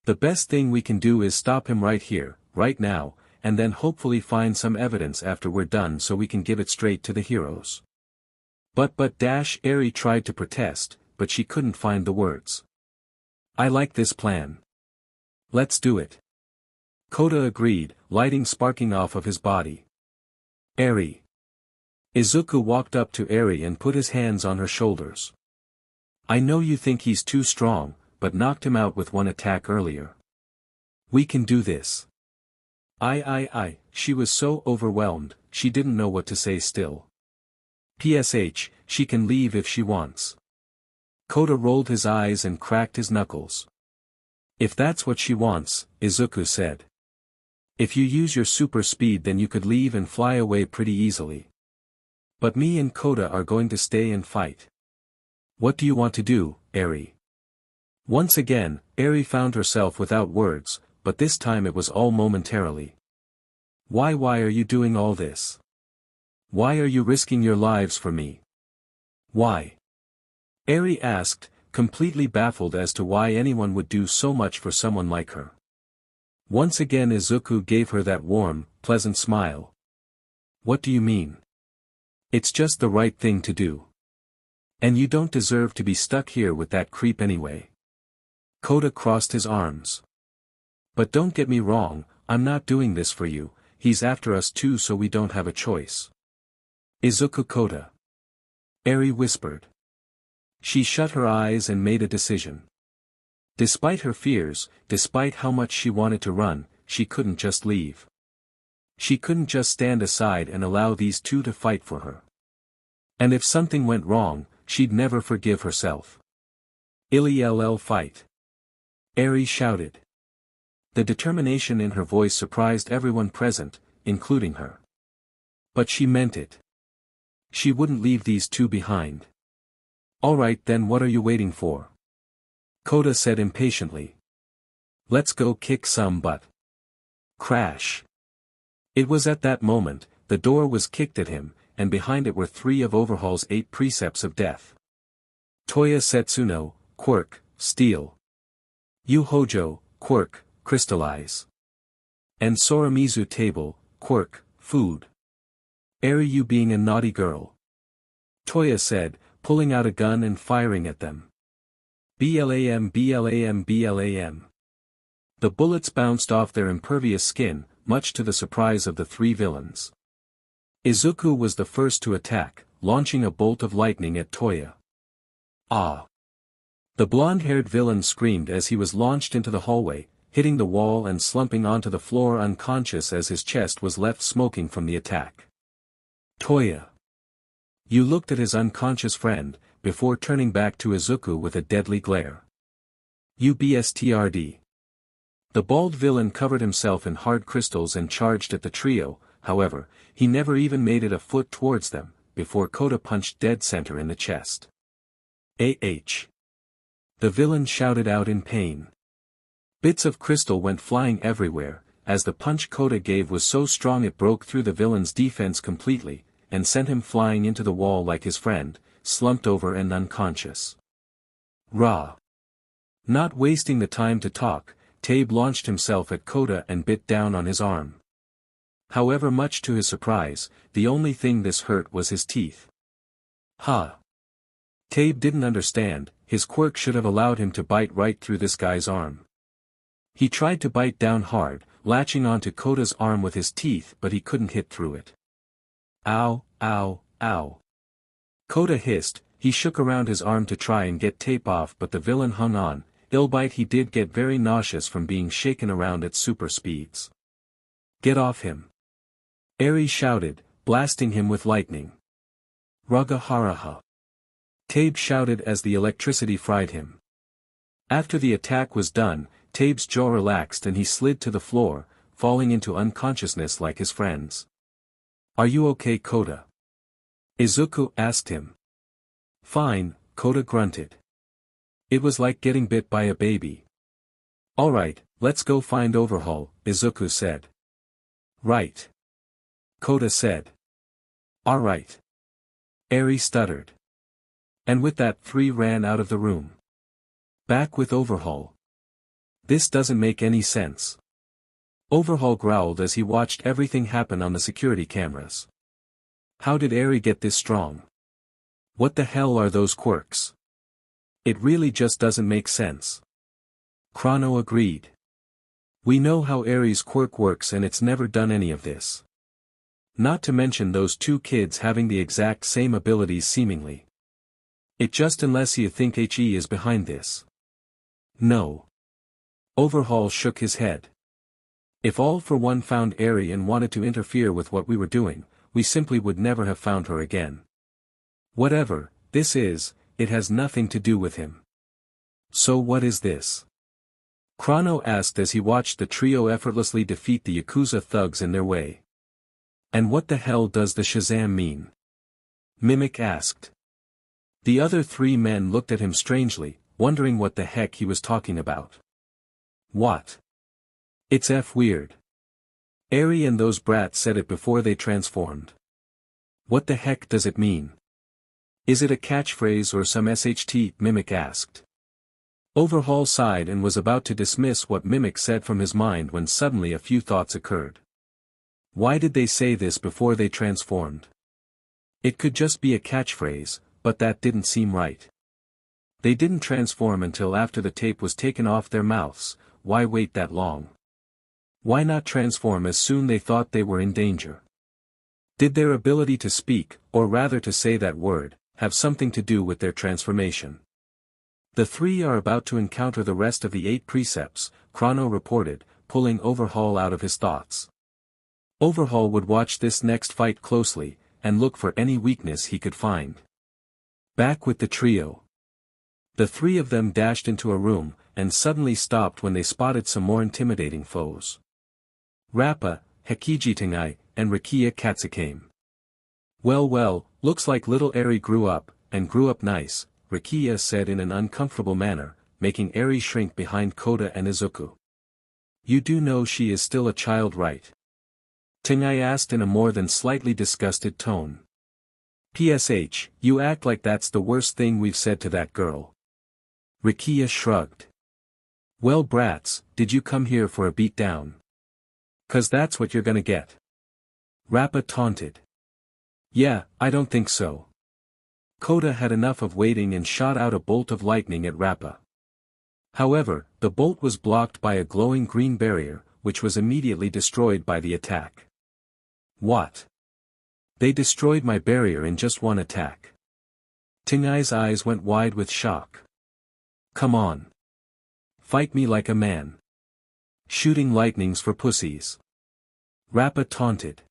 Speaker 1: The best thing we can do is stop him right here, right now, and then hopefully find some evidence after we're done so we can give it straight to the heroes. But Eri tried to protest, but she couldn't find the words. I like this plan. Let's do it. Kota agreed, lighting sparking off of his body. Eri. Izuku walked up to Eri and put his hands on her shoulders. I know you think he's too strong, but knocked him out with one attack earlier. We can do this. She was so overwhelmed, she didn't know what to say still. She can leave if she wants. Kota rolled his eyes and cracked his knuckles. If that's what she wants, Izuku said. If you use your super speed then you could leave and fly away pretty easily. But me and Kota are going to stay and fight. What do you want to do, Eri? Once again, Eri found herself without words, but this time it was all momentarily. Why are you doing all this? Why are you risking your lives for me? Why? Eri asked, completely baffled as to why anyone would do so much for someone like her. Once again Izuku gave her that warm, pleasant smile. What do you mean? It's just the right thing to do. And you don't deserve to be stuck here with that creep anyway. Kota crossed his arms. But don't get me wrong, I'm not doing this for you, he's after us too so we don't have a choice. Izuku Kota. Eri whispered. She shut her eyes and made a decision. Despite her fears, despite how much she wanted to run, she couldn't just leave. She couldn't just stand aside and allow these two to fight for her. And if something went wrong, she'd never forgive herself. Ill fight. Eri shouted. The determination in her voice surprised everyone present, including her. But she meant it. She wouldn't leave these two behind. Alright then, what are you waiting for? Kota said impatiently. Let's go kick some butt. Crash. It was at that moment, the door was kicked at him, and behind it were 3 of Overhaul's 8 precepts of death. Toya Setsuno, quirk, steal. Yu Hojo, quirk, crystallize. And Soramizu table, quirk, food. Eri, you being a naughty girl. Toya said, pulling out a gun and firing at them. Blam. The bullets bounced off their impervious skin, much to the surprise of the 3 villains. Izuku was the first to attack, launching a bolt of lightning at Toya. Ah! The blonde-haired villain screamed as he was launched into the hallway, hitting the wall and slumping onto the floor unconscious as his chest was left smoking from the attack. Toya! You looked at his unconscious friend, before turning back to Izuku with a deadly glare. UBSTRD. The bald villain covered himself in hard crystals and charged at the trio, however, he never even made it a foot towards them, before Kota punched dead center in the chest. The villain shouted out in pain. Bits of crystal went flying everywhere, as the punch Kota gave was so strong it broke through the villain's defense completely, and sent him flying into the wall like his friend, slumped over and unconscious. Rah! Not wasting the time to talk, Tabe launched himself at Kota and bit down on his arm. However, much to his surprise, the only thing this hurt was his teeth. Ha! Tabe didn't understand, his quirk should have allowed him to bite right through this guy's arm. He tried to bite down hard, latching onto Kota's arm with his teeth, but he couldn't hit through it. Ow, ow, ow. Kota hissed. He shook around his arm to try and get tape off, but the villain hung on. Illbite, he did get very nauseous from being shaken around at super speeds. Get off him! Eri shouted, blasting him with lightning. Raga haraha! Tabe shouted as the electricity fried him. After the attack was done, Tabe's jaw relaxed and he slid to the floor, falling into unconsciousness like his friends. Are you okay, Kota? Izuku asked him. Fine, Kota grunted. It was like getting bit by a baby. Alright, let's go find Overhaul, Izuku said. Right. Kota said. Alright. Eri stuttered. And with that, three ran out of the room. Back with Overhaul. This doesn't make any sense. Overhaul growled as he watched everything happen on the security cameras. How did Eri get this strong? What the hell are those quirks? It really just doesn't make sense. Chrono agreed. We know how Eri's quirk works and it's never done any of this. Not to mention those two kids having the exact same abilities seemingly. It just unless you think HE is behind this. No. Overhaul shook his head. If All for One found Eri and wanted to interfere with what we were doing, we simply would never have found her again. Whatever this is, it has nothing to do with him. So what is this? Chrono asked as he watched the trio effortlessly defeat the Yakuza thugs in their way. And what the hell does the Shazam mean? Mimic asked. The other three men looked at him strangely, wondering what the heck he was talking about. What? It's weird. Eri and those brats said it before they transformed. What the heck does it mean? Is it a catchphrase or some SHT? Mimic asked. Overhaul sighed and was about to dismiss what Mimic said from his mind when suddenly a few thoughts occurred. Why did they say this before they transformed? It could just be a catchphrase, but that didn't seem right. They didn't transform until after the tape was taken off their mouths. Why wait that long? Why not transform as soon they thought they were in danger? Did their ability to speak, or rather to say that word, have something to do with their transformation? The three are about to encounter the rest of the 8 precepts, Chrono reported, pulling Overhaul out of his thoughts. Overhaul would watch this next fight closely, and look for any weakness he could find. Back with the trio. The three of them dashed into a room, and suddenly stopped when they spotted some more intimidating foes. Rappa, Hekijitingai, and Rikiya Katsukame. Well, looks like little Eri grew up nice, Rikiya said in an uncomfortable manner, making Eri shrink behind Kota and Izuku. You do know she is still a child, right? Tingai asked in a more than slightly disgusted tone. PSH, you act like that's the worst thing we've said to that girl. Rikiya shrugged. Well, brats, did you come here for a beatdown? 'Cause that's what you're gonna get. Rappa taunted. Yeah, I don't think so. Kota had enough of waiting and shot out a bolt of lightning at Rappa. However, the bolt was blocked by a glowing green barrier, which was immediately destroyed by the attack. What? They destroyed my barrier in just one attack. Tingai's eyes went wide with shock. Come on. Fight me like a man. Shooting lightnings for pussies. Rappa taunted.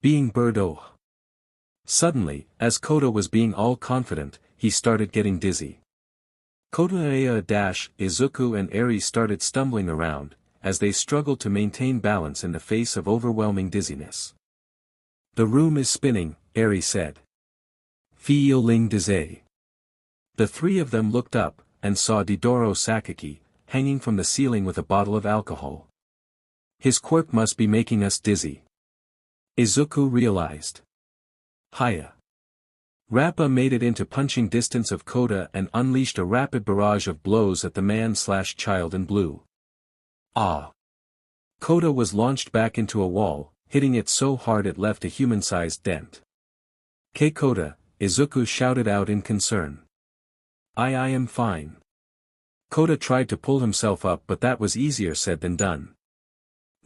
Speaker 1: Being birdo. Suddenly, as Kota was being all confident, he started getting dizzy. Kota, Izuku and Eri started stumbling around, as they struggled to maintain balance in the face of overwhelming dizziness. The room is spinning, Eri said. Feeling dizzy. The three of them looked up, and saw Didoro Sakaki, hanging from the ceiling with a bottle of alcohol. His quirk must be making us dizzy. Izuku realized. Hiya. Rappa made it into punching distance of Kota and unleashed a rapid barrage of blows at the man/child in blue. Ah! Kota was launched back into a wall, hitting it so hard it left a human-sized dent. Kota, Izuku shouted out in concern. I am fine. Kota tried to pull himself up, but that was easier said than done.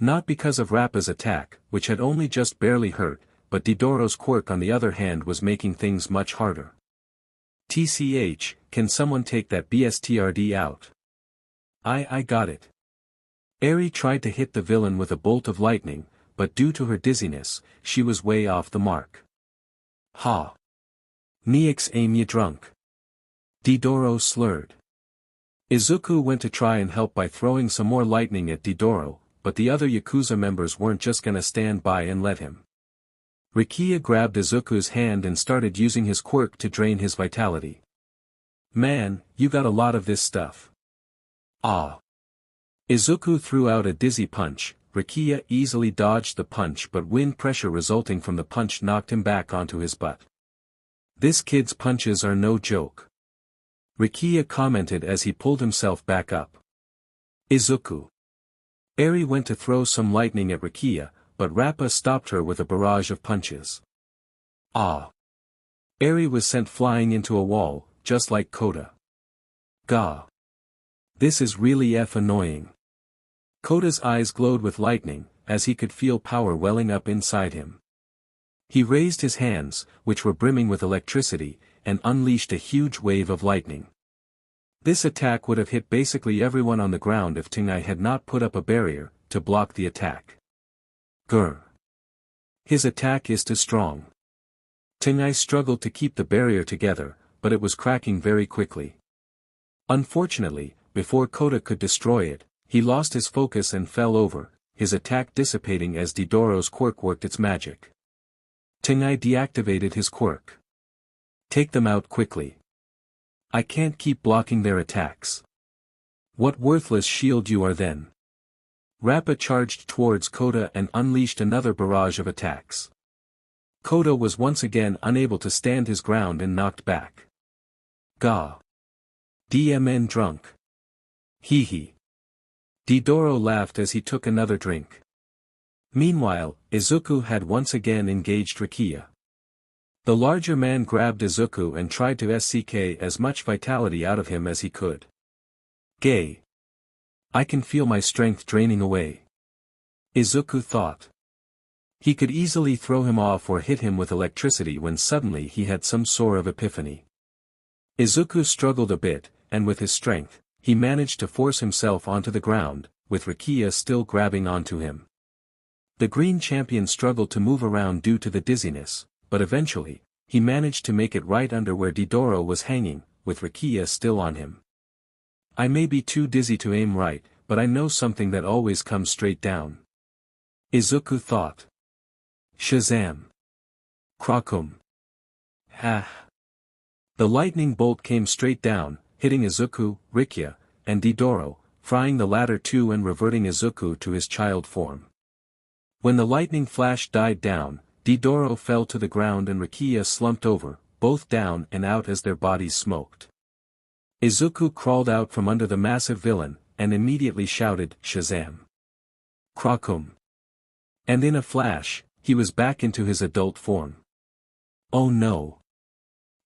Speaker 1: Not because of Rappa's attack, which had only just barely hurt, but Didoro's quirk on the other hand was making things much harder. TCH, can someone take that BSTRD out? I got it. Eri tried to hit the villain with a bolt of lightning, but due to her dizziness, she was way off the mark. Ha! Niix aim ya drunk. Didoro slurred. Izuku went to try and help by throwing some more lightning at Didoro, but the other Yakuza members weren't just gonna stand by and let him. Rikiya grabbed Izuku's hand and started using his quirk to drain his vitality. Man, you got a lot of this stuff. Ah! Izuku threw out a dizzy punch. Rikiya easily dodged the punch, but wind pressure resulting from the punch knocked him back onto his butt. This kid's punches are no joke. Rikiya commented as he pulled himself back up. Izuku. Eri went to throw some lightning at Rikiya, but Rappa stopped her with a barrage of punches. Ah! Eri was sent flying into a wall, just like Kota. Gah! This is really annoying. Kota's eyes glowed with lightning, as he could feel power welling up inside him. He raised his hands, which were brimming with electricity, and unleashed a huge wave of lightning. This attack would have hit basically everyone on the ground if Tengai had not put up a barrier, to block the attack. Grr. His attack is too strong. Tengai struggled to keep the barrier together, but it was cracking very quickly. Unfortunately, before Kota could destroy it, he lost his focus and fell over, his attack dissipating as Didoro's quirk worked its magic. Tengai deactivated his quirk. Take them out quickly. I can't keep blocking their attacks. What worthless shield you are then. Rappa charged towards Kota and unleashed another barrage of attacks. Kota was once again unable to stand his ground and knocked back. Gah! DMN drunk. Hee hee. Didoro laughed as he took another drink. Meanwhile, Izuku had once again engaged Rikiya. The larger man grabbed Izuku and tried to SCK as much vitality out of him as he could. Gay. I can feel my strength draining away. Izuku thought. He could easily throw him off or hit him with electricity when suddenly he had some sort of epiphany. Izuku struggled a bit, and with his strength, he managed to force himself onto the ground, with Rikiya still grabbing onto him. The green champion struggled to move around due to the dizziness, but eventually, he managed to make it right under where Didoro was hanging, with Rikiya still on him. I may be too dizzy to aim right, but I know something that always comes straight down. Izuku thought. Shazam. Krakum. Ha. The lightning bolt came straight down, hitting Izuku, Rikiya, and Didoro, frying the latter too and reverting Izuku to his child form. When the lightning flash died down, Didoro fell to the ground and Rikiya slumped over, both down and out as their bodies smoked. Izuku crawled out from under the massive villain, and immediately shouted, Shazam. Krakum. And in a flash, he was back into his adult form. Oh no.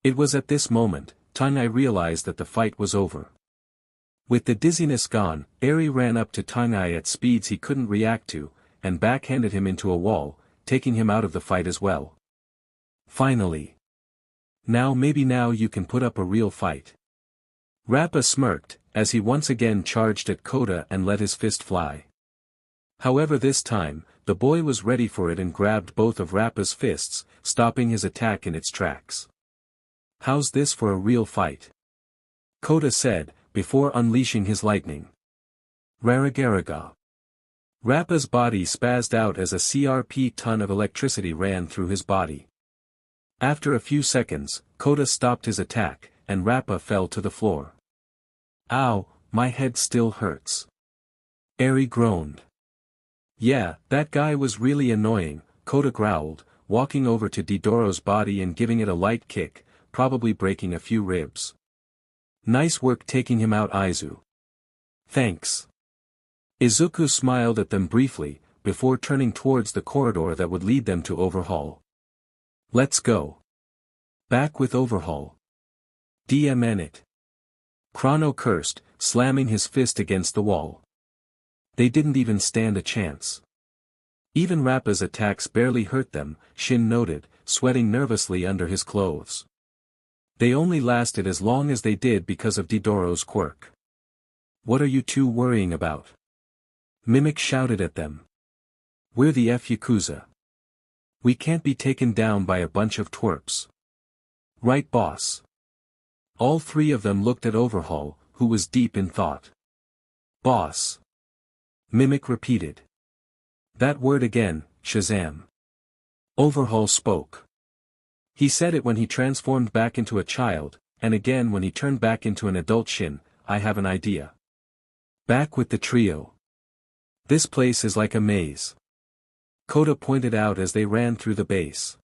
Speaker 1: It was at this moment, Tengai realized that the fight was over. With the dizziness gone, Eri ran up to Tengai at speeds he couldn't react to, and backhanded him into a wall, taking him out of the fight as well. Finally. Maybe now you can put up a real fight. Rappa smirked, as he once again charged at Kota and let his fist fly. However this time, the boy was ready for it and grabbed both of Rappa's fists, stopping his attack in its tracks. How's this for a real fight? Kota said, before unleashing his lightning. Raragaraga. Rappa's body spazzed out as a CRP ton of electricity ran through his body. After a few seconds, Kota stopped his attack, and Rappa fell to the floor. Ow, my head still hurts. Eri groaned. Yeah, that guy was really annoying, Kota growled, walking over to Didoro's body and giving it a light kick, probably breaking a few ribs. Nice work taking him out, Izu. Thanks. Izuku smiled at them briefly, before turning towards the corridor that would lead them to Overhaul. Let's go. Back with Overhaul. DMN it. Chrono cursed, slamming his fist against the wall. They didn't even stand a chance. Even Rappa's attacks barely hurt them, Shin noted, sweating nervously under his clothes. They only lasted as long as they did because of Didoro's quirk. What are you two worrying about? Mimic shouted at them. We're the Yakuza. We can't be taken down by a bunch of twerps. Right, boss? All three of them looked at Overhaul, who was deep in thought. Boss. Mimic repeated. That word again, Shazam. Overhaul spoke. He said it when he transformed back into a child, and again when he turned back into an adult. Shin, I have an idea. Back with the trio. This place is like a maze. Kota pointed out as they ran through the base.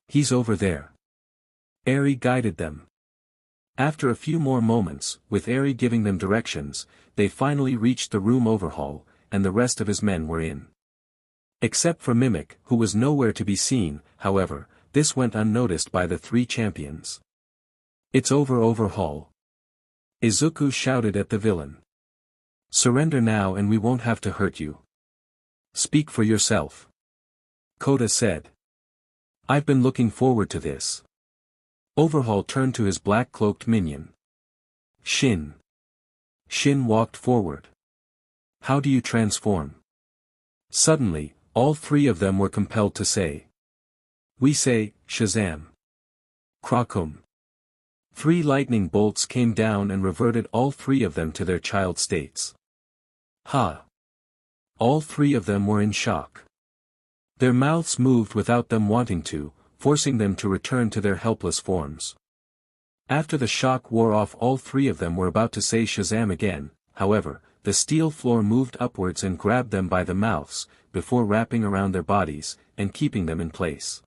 Speaker 1: He's over there. Eri guided them. After a few more moments, with Eri giving them directions, they finally reached the room Overhaul, and the rest of his men were in. Except for Mimic, who was nowhere to be seen, however, this went unnoticed by the three champions. It's over, Overhaul. Izuku shouted at the villain. Surrender now and we won't have to hurt you. Speak for yourself. Kota said. I've been looking forward to this. Overhaul turned to his black-cloaked minion. Shin. Shin walked forward. How do you transform? Suddenly, all three of them were compelled to say. We say, Shazam. Krakum. 3 lightning bolts came down and reverted all three of them to their child states. Ha! All three of them were in shock. Their mouths moved without them wanting to, forcing them to return to their helpless forms. After the shock wore off, all three of them were about to say Shazam again, however, the steel floor moved upwards and grabbed them by the mouths, before wrapping around their bodies, and keeping them in place.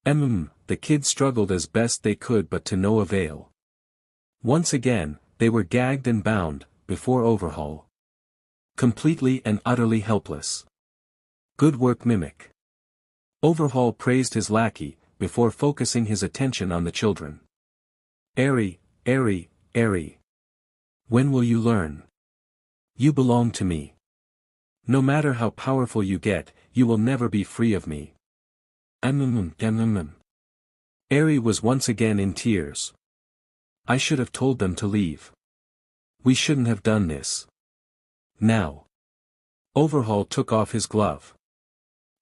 Speaker 1: The kids struggled as best they could but to no avail. Once again, they were gagged and bound, before Overhaul. Completely and utterly helpless. Good work, Mimic. Overhaul praised his lackey, before focusing his attention on the children. Eri. When will you learn? You belong to me. No matter how powerful you get, you will never be free of me. Eri was once again in tears. I should have told them to leave. We shouldn't have done this. Now. Overhaul took off his glove.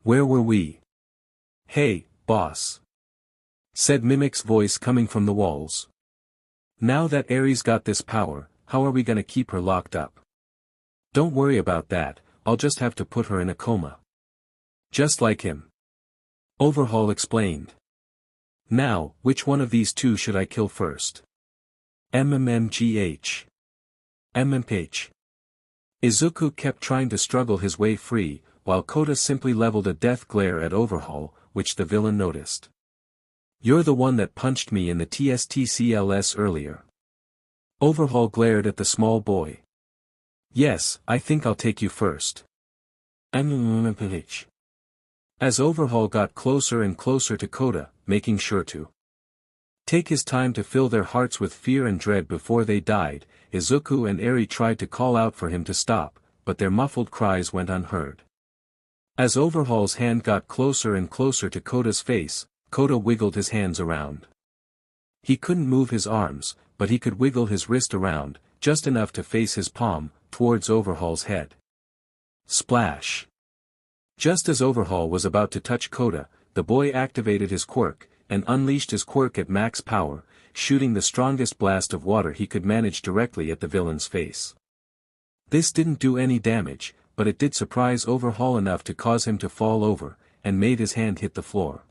Speaker 1: Where were we? Hey, boss. Said Mimic's voice coming from the walls. Now that Eri's got this power, how are we gonna keep her locked up? Don't worry about that, I'll just have to put her in a coma. Just like him. Overhaul explained. Now, which one of these two should I kill first? MMMGH. Izuku kept trying to struggle his way free, while Kota simply leveled a death glare at Overhaul, which the villain noticed. You're the one that punched me in the TSTCLS earlier. Overhaul glared at the small boy. Yes, I think I'll take you first. As Overhaul got closer and closer to Kota, making sure to take his time to fill their hearts with fear and dread before they died, Izuku and Eri tried to call out for him to stop, but their muffled cries went unheard. As Overhaul's hand got closer and closer to Kota's face, Kota wiggled his hands around. He couldn't move his arms, but he could wiggle his wrist around, just enough to face his palm, towards Overhaul's head. Splash! Just as Overhaul was about to touch Kota, the boy activated his quirk, and unleashed his quirk at max power, shooting the strongest blast of water he could manage directly at the villain's face. This didn't do any damage, but it did surprise Overhaul enough to cause him to fall over, and made his hand hit the floor.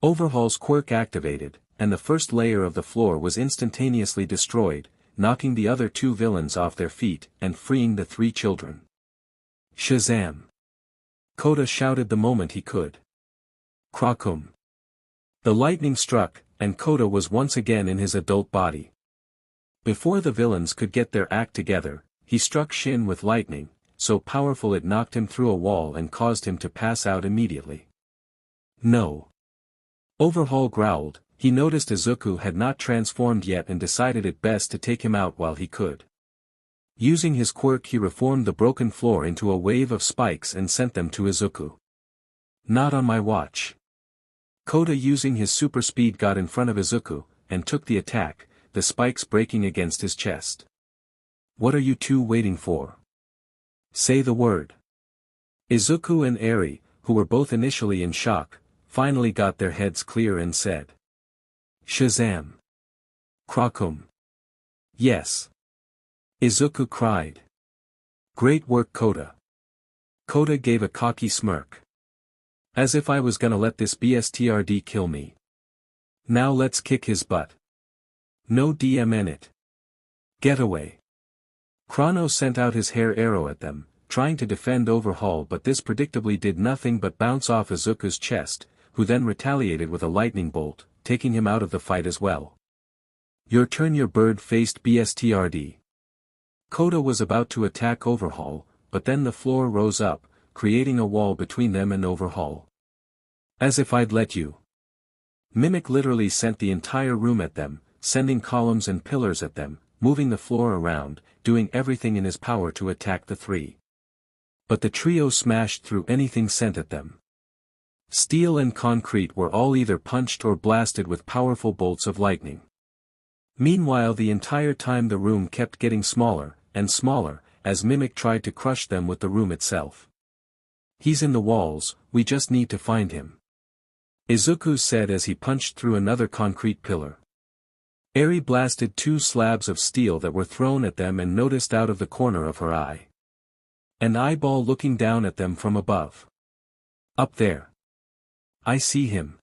Speaker 1: Overhaul's quirk activated, and the first layer of the floor was instantaneously destroyed, knocking the other two villains off their feet and freeing the three children. Shazam! Kota shouted the moment he could. Krakum! The lightning struck, and Kota was once again in his adult body. Before the villains could get their act together, he struck Shin with lightning, so powerful it knocked him through a wall and caused him to pass out immediately. No. Overhaul growled. He noticed Izuku had not transformed yet and decided it best to take him out while he could. Using his quirk he reformed the broken floor into a wave of spikes and sent them to Izuku. Not on my watch. Kota using his super speed got in front of Izuku, and took the attack, the spikes breaking against his chest. What are you two waiting for? Say the word. Izuku and Eri, who were both initially in shock, finally got their heads clear and said. Shazam. Krakum. Yes. Izuku cried. Great work Kota. Kota gave a cocky smirk. As if I was gonna let this bstrd kill me. Now let's kick his butt. No DMN it. Get away. Chrono sent out his hair arrow at them, trying to defend Overhaul, but this predictably did nothing but bounce off Izuku's chest, who then retaliated with a lightning bolt, taking him out of the fight as well. Your turn your bird-faced bstrd. Kota was about to attack Overhaul, but then the floor rose up, creating a wall between them and Overhaul. As if I'd let you. Mimic literally sent the entire room at them, sending columns and pillars at them, moving the floor around, doing everything in his power to attack the three. But the trio smashed through anything sent at them. Steel and concrete were all either punched or blasted with powerful bolts of lightning. Meanwhile the entire time the room kept getting smaller, and smaller, as Mimic tried to crush them with the room itself. He's in the walls, we just need to find him. Izuku said as he punched through another concrete pillar. Eri blasted 2 slabs of steel that were thrown at them and noticed out of the corner of her eye. An eyeball looking down at them from above. Up there. I see him.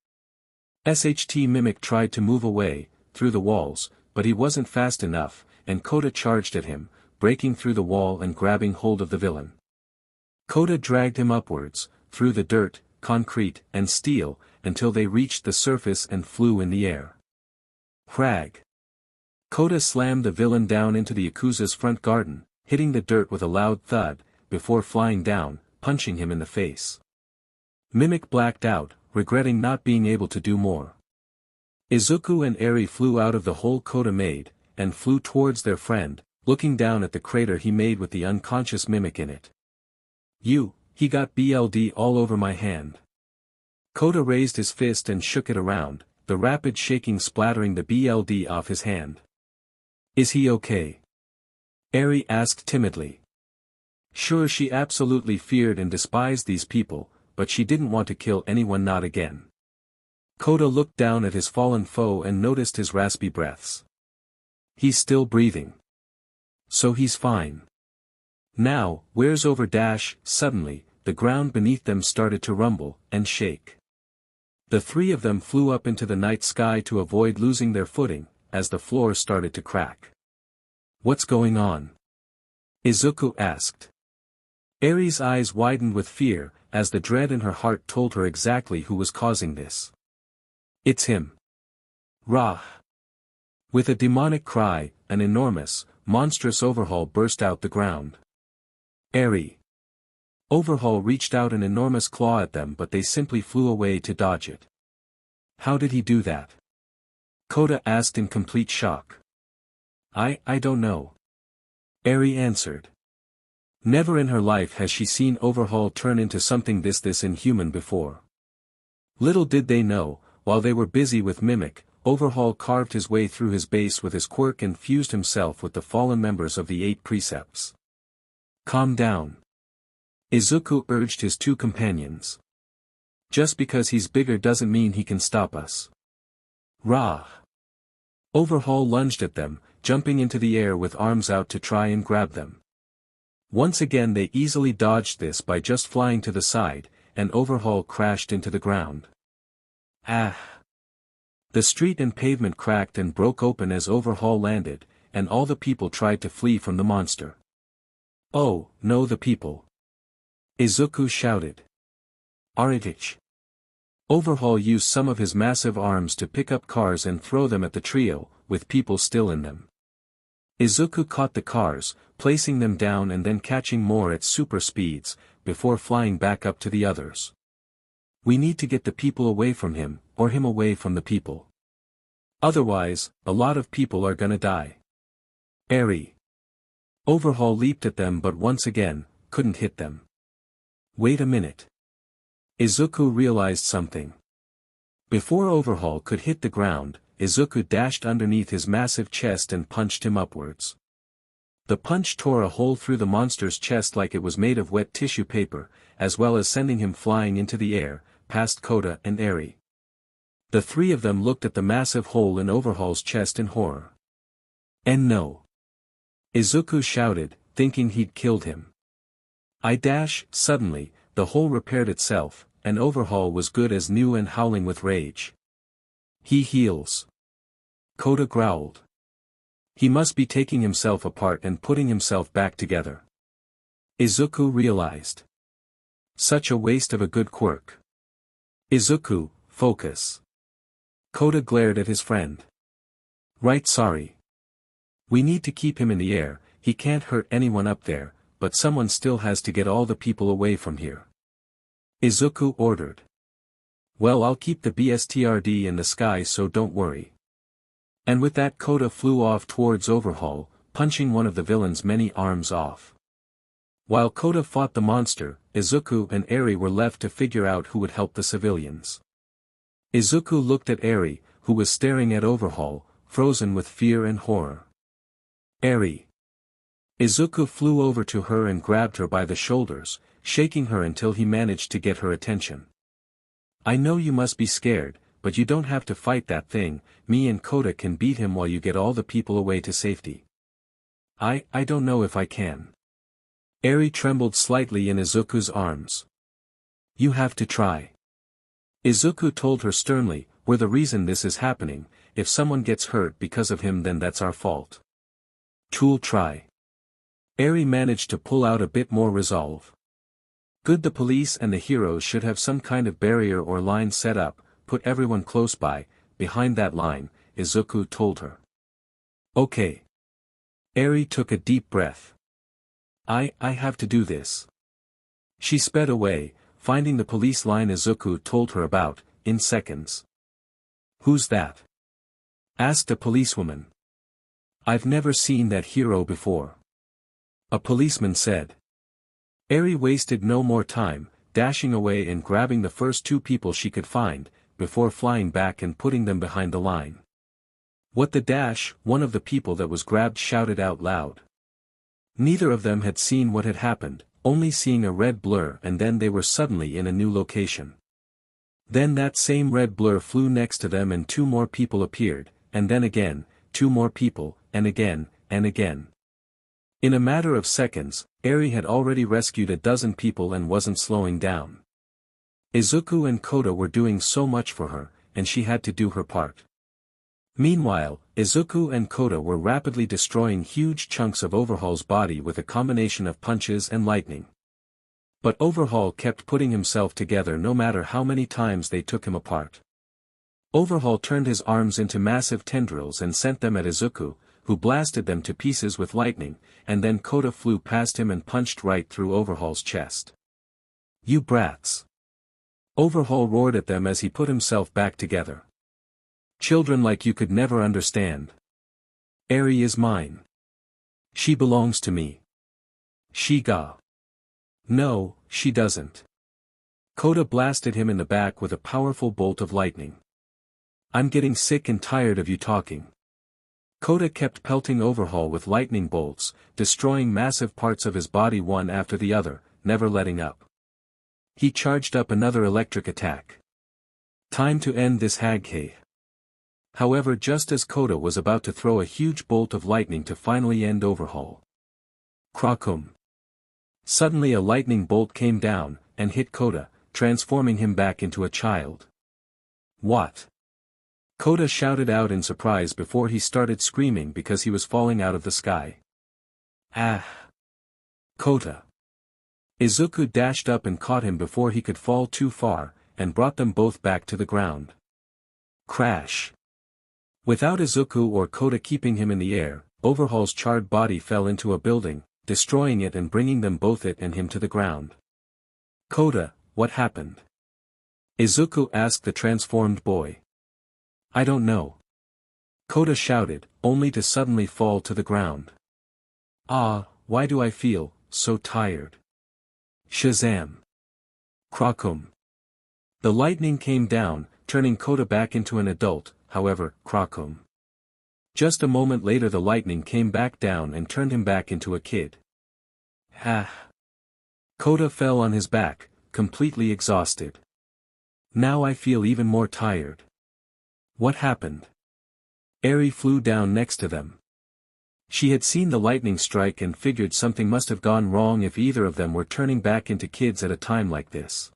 Speaker 1: SHT Mimic tried to move away, through the walls, but he wasn't fast enough, and Kota charged at him, breaking through the wall and grabbing hold of the villain. Kota dragged him upwards, through the dirt, concrete, and steel, until they reached the surface and flew in the air. Crag. Kota slammed the villain down into the Yakuza's front garden, hitting the dirt with a loud thud, before flying down, punching him in the face. Mimic blacked out, regretting not being able to do more. Izuku and Eri flew out of the hole Kota made, and flew towards their friend, looking down at the crater he made with the unconscious Mimic in it. He got BLD all over my hand. Kota raised his fist and shook it around, the rapid shaking splattering the BLD off his hand. Is he okay? Eri asked timidly. Sure, she absolutely feared and despised these people, but she didn't want to kill anyone, not again. Kota looked down at his fallen foe and noticed his raspy breaths. He's still breathing. So he's fine. Now, where's over dash? Suddenly, the ground beneath them started to rumble and shake. The three of them flew up into the night sky to avoid losing their footing, as the floor started to crack. What's going on? Izuku asked. Eri's eyes widened with fear, as the dread in her heart told her exactly who was causing this. It's him. Rah! With a demonic cry, an enormous, monstrous Overhaul burst out the ground. Eri. Overhaul reached out an enormous claw at them, but they simply flew away to dodge it. How did he do that? Kota asked in complete shock. I don't know. Eri answered. Never in her life has she seen Overhaul turn into something this inhuman before. Little did they know, while they were busy with Mimic, Overhaul carved his way through his base with his quirk and fused himself with the fallen members of the 8 precepts. Calm down. Izuku urged his 2 companions. Just because he's bigger doesn't mean he can stop us. Rah! Overhaul lunged at them, jumping into the air with arms out to try and grab them. Once again they easily dodged this by just flying to the side, and Overhaul crashed into the ground. Ah! The street and pavement cracked and broke open as Overhaul landed, and all the people tried to flee from the monster. Oh, no, the people! Izuku shouted. Aritich! Overhaul used some of his massive arms to pick up cars and throw them at the trio, with people still in them. Izuku caught the cars, placing them down and then catching more at super speeds, before flying back up to the others. We need to get the people away from him, or him away from the people. Otherwise, a lot of people are gonna die. Eri. Overhaul leaped at them but once again, couldn't hit them. Wait a minute. Izuku realized something. Before Overhaul could hit the ground, Izuku dashed underneath his massive chest and punched him upwards. The punch tore a hole through the monster's chest like it was made of wet tissue paper, as well as sending him flying into the air, past Kota and Eri. The three of them looked at the massive hole in Overhaul's chest in horror. And no. Izuku shouted, thinking he'd killed him. Suddenly, the hole repaired itself, and Overhaul was good as new and howling with rage. He heals. Kota growled. He must be taking himself apart and putting himself back together. Izuku realized. Such a waste of a good quirk. Izuku, focus. Kota glared at his friend. Right, sorry. We need to keep him in the air, he can't hurt anyone up there, but someone still has to get all the people away from here. Izuku ordered. Well, I'll keep the BSTRD in the sky, so don't worry. And with that, Kota flew off towards Overhaul, punching one of the villain's many arms off. While Kota fought the monster, Izuku and Eri were left to figure out who would help the civilians. Izuku looked at Eri, who was staring at Overhaul, frozen with fear and horror. Eri. Izuku flew over to her and grabbed her by the shoulders, shaking her until he managed to get her attention. I know you must be scared, but you don't have to fight that thing, me and Kota can beat him while you get all the people away to safety. I don't know if I can. Eri trembled slightly in Izuku's arms. You have to try. Izuku told her sternly, we're the reason this is happening, if someone gets hurt because of him then that's our fault. Tool try. Eri managed to pull out a bit more resolve. Good, the police and the heroes should have some kind of barrier or line set up, put everyone close by, behind that line, Izuku told her. Okay. Eri took a deep breath. I have to do this. She sped away, finding the police line Izuku told her about, in seconds. Who's that? Asked a policewoman. I've never seen that hero before. A policeman said. Eri wasted no more time, dashing away and grabbing the first two people she could find, before flying back and putting them behind the line. What the dash, one of the people that was grabbed shouted out loud. Neither of them had seen what had happened, only seeing a red blur, and then they were suddenly in a new location. Then that same red blur flew next to them and two more people appeared, and then again, two more people, and again, and again. In a matter of seconds, Eri had already rescued a dozen people and wasn't slowing down. Izuku and Kota were doing so much for her, and she had to do her part. Meanwhile, Izuku and Kota were rapidly destroying huge chunks of Overhaul's body with a combination of punches and lightning. But Overhaul kept putting himself together no matter how many times they took him apart. Overhaul turned his arms into massive tendrils and sent them at Izuku, who blasted them to pieces with lightning, and then Kota flew past him and punched right through Overhaul's chest. You brats! Overhaul roared at them as he put himself back together. Children like you could never understand. Eri is mine. She belongs to me. No, she doesn't. Kota blasted him in the back with a powerful bolt of lightning. I'm getting sick and tired of you talking. Kota kept pelting Overhaul with lightning bolts, destroying massive parts of his body one after the other, never letting up. He charged up another electric attack. Time to end this hagkay. However, just as Kota was about to throw a huge bolt of lightning to finally end Overhaul. Krakum. Suddenly a lightning bolt came down, and hit Kota, transforming him back into a child. What? Kota shouted out in surprise before he started screaming because he was falling out of the sky. Ah! Kota! Izuku dashed up and caught him before he could fall too far, and brought them both back to the ground. Crash! Without Izuku or Kota keeping him in the air, Overhaul's charred body fell into a building, destroying it and bringing them both it and him to the ground. Kota, what happened? Izuku asked the transformed boy. I don't know. Kota shouted, only to suddenly fall to the ground. Ah, why do I feel so tired? Shazam. Krakum. The lightning came down, turning Kota back into an adult, however, Krakum. Just a moment later the lightning came back down and turned him back into a kid. Ha! Kota fell on his back, completely exhausted. Now I feel even more tired. What happened? Eri flew down next to them. She had seen the lightning strike and figured something must have gone wrong if either of them were turning back into kids at a time like this.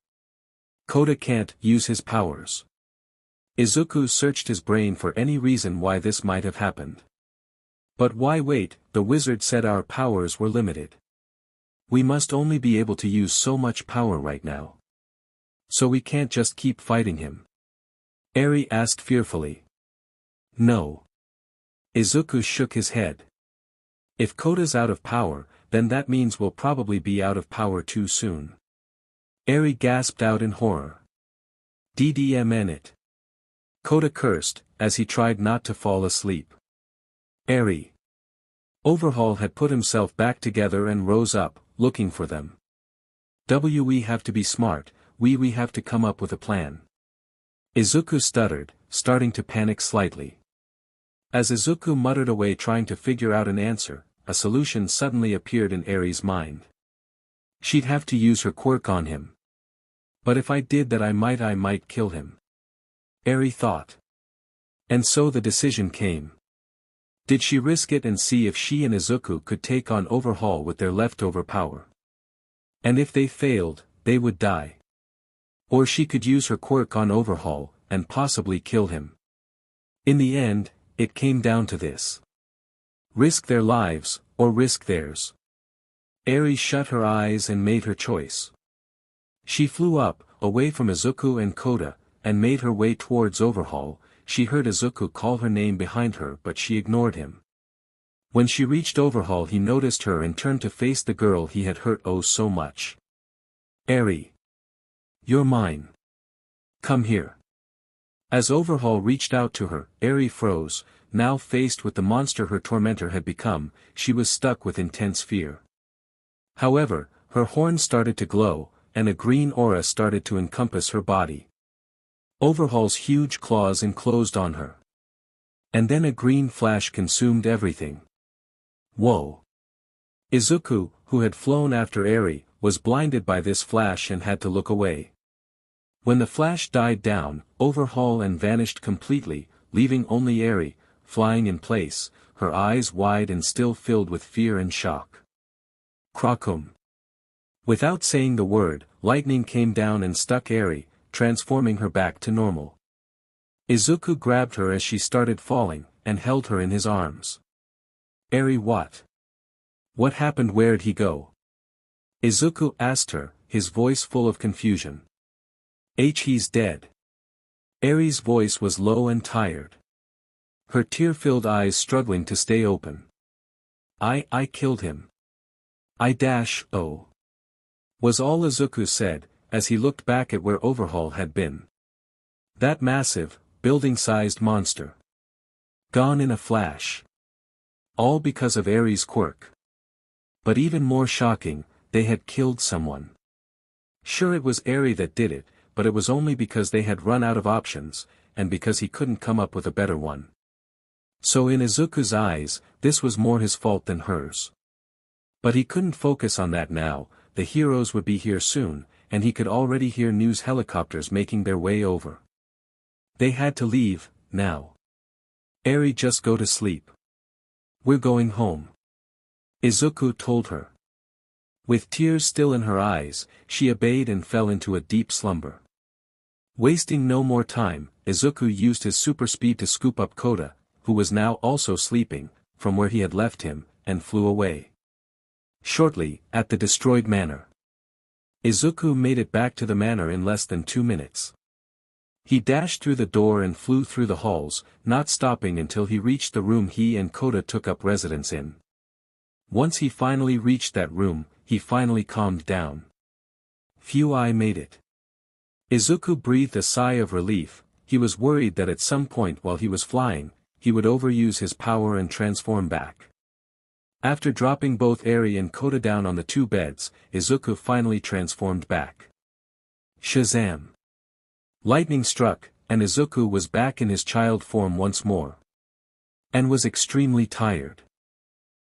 Speaker 1: Kota can't use his powers. Izuku searched his brain for any reason why this might have happened. But why wait? The wizard said our powers were limited. We must only be able to use so much power right now. So we can't just keep fighting him. Eri asked fearfully. No. Izuku shook his head. If Kota's out of power, then that means we'll probably be out of power too soon. Eri gasped out in horror. DDMN it. Kota cursed, as he tried not to fall asleep. Eri. Overhaul had put himself back together and rose up, looking for them. We have to be smart, we have to come up with a plan. Izuku stuttered, starting to panic slightly. As Izuku muttered away trying to figure out an answer, a solution suddenly appeared in Eri's mind. She'd have to use her quirk on him. But if I did that I might kill him. Eri thought. And so the decision came. Did she risk it and see if she and Izuku could take on Overhaul with their leftover power? And if they failed, they would die. Or she could use her quirk on Overhaul, and possibly kill him. In the end, it came down to this. Risk their lives, or risk theirs. Eri shut her eyes and made her choice. She flew up, away from Izuku and Kota, and made her way towards Overhaul. She heard Izuku call her name behind her but she ignored him. When she reached Overhaul he noticed her and turned to face the girl he had hurt oh so much. Eri. You're mine. Come here. As Overhaul reached out to her, Eri froze. Now faced with the monster her tormentor had become, she was stuck with intense fear. However, her horns started to glow, and a green aura started to encompass her body. Overhaul's huge claws enclosed on her. And then a green flash consumed everything. Whoa! Izuku, who had flown after Eri, was blinded by this flash and had to look away. When the flash died down, Overhaul and vanished completely, leaving only Eri, flying in place, her eyes wide and still filled with fear and shock. Krakum. Without saying the word, lightning came down and stuck Eri, transforming her back to normal. Izuku grabbed her as she started falling, and held her in his arms. Eri what? What happened? Where'd he go? Izuku asked her, his voice full of confusion. He's dead. Eri's voice was low and tired. Her tear-filled eyes struggling to stay open. I killed him. Oh. Was all Izuku said, as he looked back at where Overhaul had been. That massive, building-sized monster. Gone in a flash. All because of Eri's quirk. But even more shocking, they had killed someone. Sure it was Eri that did it, but it was only because they had run out of options, and because he couldn't come up with a better one. So in Izuku's eyes, this was more his fault than hers. But he couldn't focus on that now, the heroes would be here soon, and he could already hear news helicopters making their way over. They had to leave, now. Eri, just go to sleep. We're going home. Izuku told her. With tears still in her eyes, she obeyed and fell into a deep slumber. Wasting no more time, Izuku used his super speed to scoop up Kota, who was now also sleeping, from where he had left him, and flew away. Shortly, at the destroyed manor. Izuku made it back to the manor in less than 2 minutes. He dashed through the door and flew through the halls, not stopping until he reached the room he and Kota took up residence in. Once he finally reached that room, he finally calmed down. Phew, I made it. Izuku breathed a sigh of relief. He was worried that at some point while he was flying, he would overuse his power and transform back. After dropping both Eri and Kota down on the two beds, Izuku finally transformed back. Shazam! Lightning struck, and Izuku was back in his child form once more. And was extremely tired.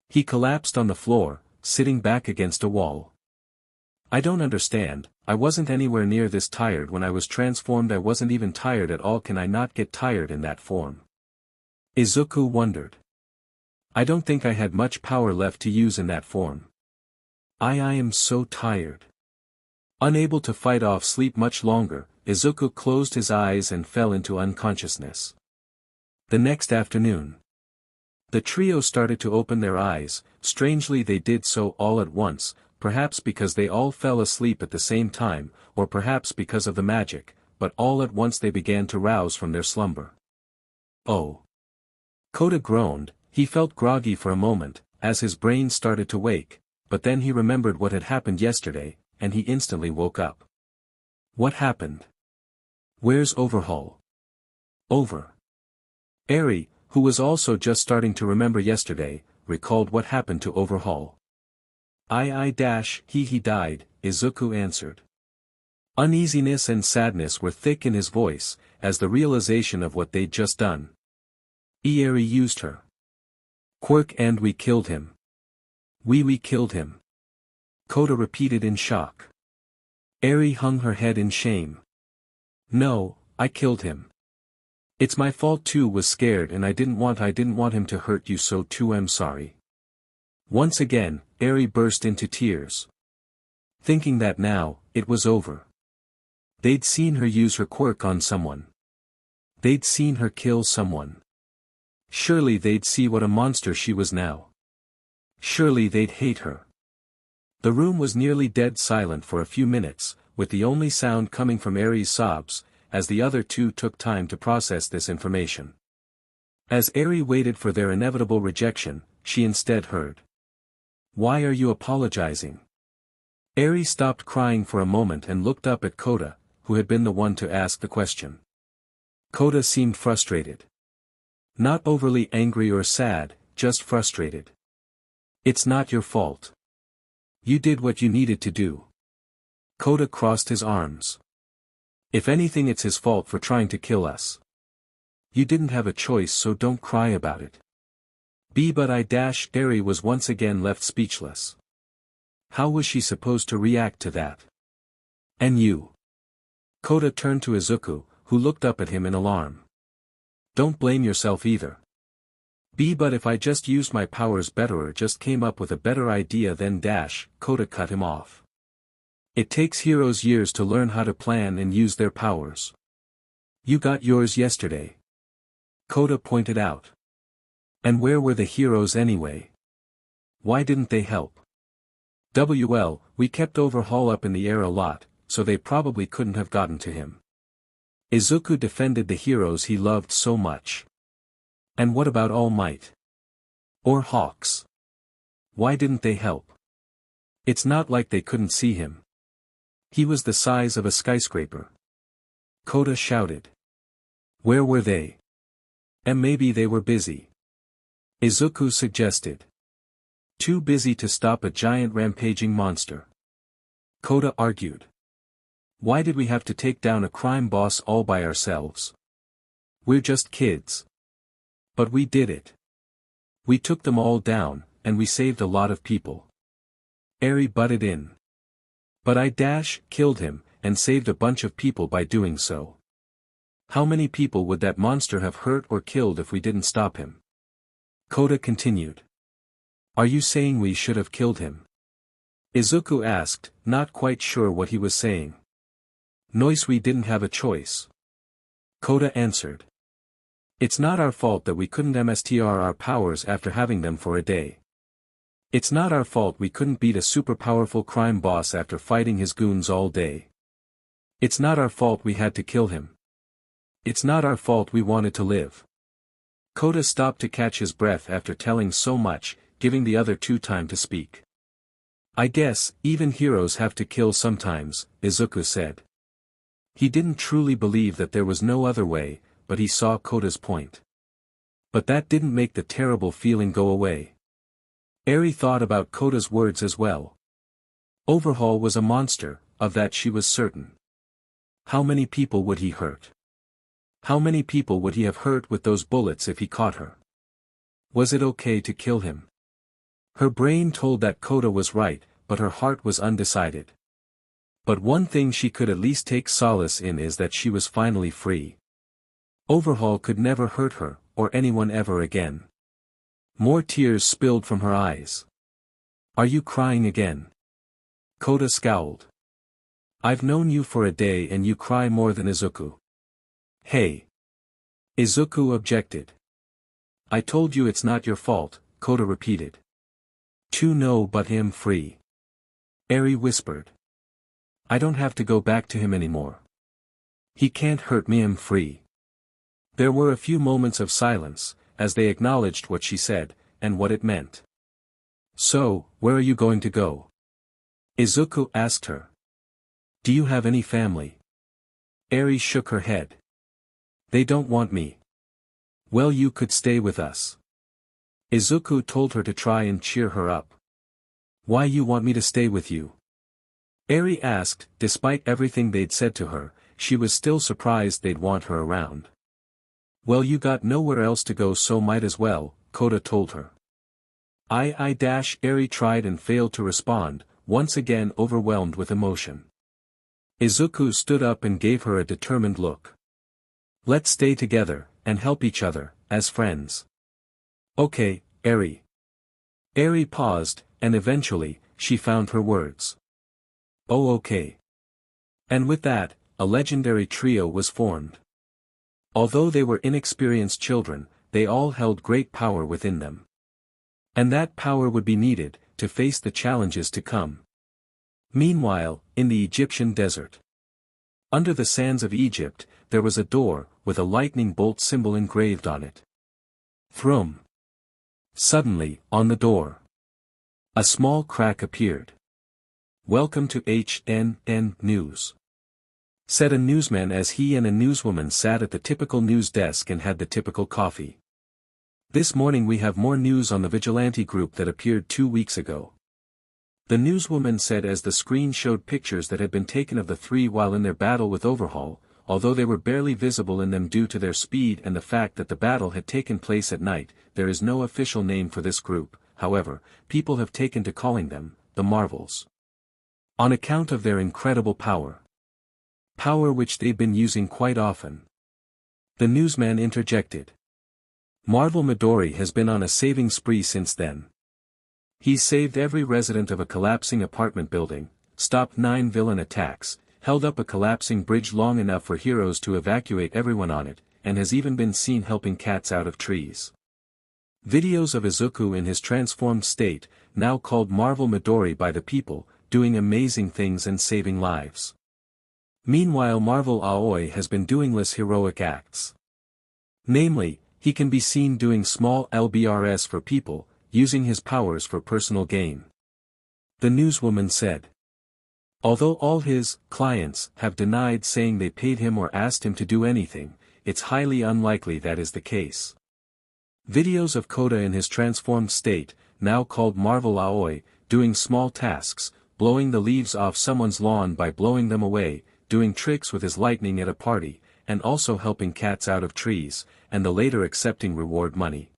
Speaker 1: He collapsed on the floor, sitting back against a wall. I don't understand, I wasn't anywhere near this tired when I was transformed. I wasn't even tired at all. Can I not get tired in that form? Izuku wondered. I don't think I had much power left to use in that form. I am so tired. Unable to fight off sleep much longer, Izuku closed his eyes and fell into unconsciousness. The next afternoon. The trio started to open their eyes. Strangely they did so all at once, perhaps because they all fell asleep at the same time, or perhaps because of the magic, but all at once they began to rouse from their slumber. Oh! Kota groaned. He felt groggy for a moment, as his brain started to wake, but then he remembered what had happened yesterday, and he instantly woke up. What happened? Where's Overhaul? Over. Eri, who was also just starting to remember yesterday, recalled what happened to Overhaul. He died, Izuku answered. Uneasiness and sadness were thick in his voice, as the realization of what they'd just done. Eri used her quirk and we killed him. We killed him. Kota repeated in shock. Eri hung her head in shame. No, I killed him. It's my fault too. Was scared and I didn't want him to hurt you, so too I'm sorry. Once again, Eri burst into tears. Thinking that now, it was over. They'd seen her use her quirk on someone. They'd seen her kill someone. Surely they'd see what a monster she was now. Surely they'd hate her. The room was nearly dead silent for a few minutes, with the only sound coming from Eri's sobs, as the other two took time to process this information. As Eri waited for their inevitable rejection, she instead heard. Why are you apologizing? Eri stopped crying for a moment and looked up at Kota, who had been the one to ask the question. Kota seemed frustrated. Not overly angry or sad, just frustrated. It's not your fault. You did what you needed to do. Kota crossed his arms. If anything, it's his fault for trying to kill us. You didn't have a choice, so don't cry about it. Eri was once again left speechless. How was she supposed to react to that? And you? Kota turned to Izuku, who looked up at him in alarm. Don't blame yourself either. But if I just used my powers better or just came up with a better idea then Kota cut him off. It takes heroes years to learn how to plan and use their powers. You got yours yesterday. Kota pointed out. And where were the heroes anyway? Why didn't they help? We kept Overhaul up in the air a lot, so they probably couldn't have gotten to him. Izuku defended the heroes he loved so much. And what about All Might? Or Hawks? Why didn't they help? It's not like they couldn't see him. He was the size of a skyscraper. Kota shouted. Where were they? And maybe they were busy. Izuku suggested. Too busy to stop a giant rampaging monster. Kota argued. Why did we have to take down a crime boss all by ourselves? We're just kids. But we did it. We took them all down, and we saved a lot of people. Eri butted in. But I killed him, and saved a bunch of people by doing so. How many people would that monster have hurt or killed if we didn't stop him? Kota continued. Are you saying we should have killed him? Izuku asked, not quite sure what he was saying. We didn't have a choice. Kota answered. It's not our fault that we couldn't mstr our powers after having them for a day. It's not our fault we couldn't beat a super powerful crime boss after fighting his goons all day. It's not our fault we had to kill him. It's not our fault we wanted to live. Kota stopped to catch his breath after telling so much, giving the other two time to speak. I guess, even heroes have to kill sometimes, Izuku said. He didn't truly believe that there was no other way, but he saw Kota's point. But that didn't make the terrible feeling go away. Eri thought about Kota's words as well. Overhaul was a monster, of that she was certain. How many people would he hurt? How many people would he have hurt with those bullets if he caught her? Was it okay to kill him? Her brain told that Kota was right, but her heart was undecided. But one thing she could at least take solace in is that she was finally free. Overhaul could never hurt her, or anyone ever again. More tears spilled from her eyes. Are you crying again? Kota scowled. I've known you for a day and you cry more than Izuku. Hey. Izuku objected. I told you it's not your fault, Kota repeated. To know but him free. Eri whispered. I don't have to go back to him anymore. He can't hurt me, I'm free. There were a few moments of silence, as they acknowledged what she said, and what it meant. So, where are you going to go? Izuku asked her. Do you have any family? Eri shook her head. They don't want me. Well, you could stay with us. Izuku told her to try and cheer her up. Why you want me to stay with you? Eri asked. Despite everything they'd said to her, she was still surprised they'd want her around. Well, you got nowhere else to go, so might as well, Kota told her. Eri tried and failed to respond, once again overwhelmed with emotion. Izuku stood up and gave her a determined look. Let's stay together, and help each other, as friends. Okay, Eri. Eri paused, and eventually, she found her words. Oh, okay. And with that, a legendary trio was formed. Although they were inexperienced children, they all held great power within them. And that power would be needed, to face the challenges to come. Meanwhile, in the Egyptian desert. Under the sands of Egypt, there was a door, with a lightning bolt symbol engraved on it. Thrum. Suddenly, on the door, a small crack appeared. Welcome to HNN News, said a newsman as he and a newswoman sat at the typical news desk and had the typical coffee. This morning we have more news on the Vigilante group that appeared 2 weeks ago. The newswoman said as the screen showed pictures that had been taken of the three while in their battle with Overhaul, although they were barely visible in them due to their speed and the fact that the battle had taken place at night. There is no official name for this group, however, people have taken to calling them, the Marvels. On account of their incredible power. Power which they've been using quite often. The newsman interjected. Marvel Midoriya has been on a saving spree since then. He's saved every resident of a collapsing apartment building, stopped 9 villain attacks, held up a collapsing bridge long enough for heroes to evacuate everyone on it, and has even been seen helping cats out of trees. Videos of Izuku in his transformed state, now called Marvel Midoriya by the people, doing amazing things and saving lives. Meanwhile, Marvel Aoi has been doing less heroic acts. Namely, he can be seen doing small LBRs for people, using his powers for personal gain. The newswoman said. Although all his clients have denied saying they paid him or asked him to do anything, it's highly unlikely that is the case. Videos of Kota in his transformed state, now called Marvel Aoi, doing small tasks, blowing the leaves off someone's lawn by blowing them away, doing tricks with his lightning at a party, and also helping cats out of trees, and the later accepting reward money.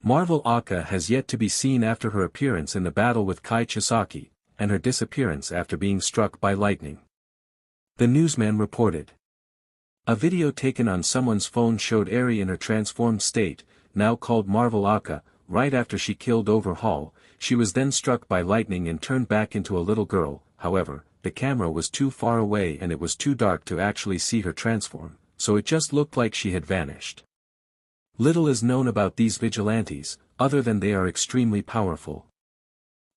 Speaker 1: Marvel Aka has yet to be seen after her appearance in the battle with Kai Chisaki, and her disappearance after being struck by lightning. The newsman reported. A video taken on someone's phone showed Eri in her transformed state, now called Marvel Aka, right after she killed Overhaul. She was then struck by lightning and turned back into a little girl. However, the camera was too far away and it was too dark to actually see her transform, so it just looked like she had vanished. Little is known about these vigilantes, other than they are extremely powerful.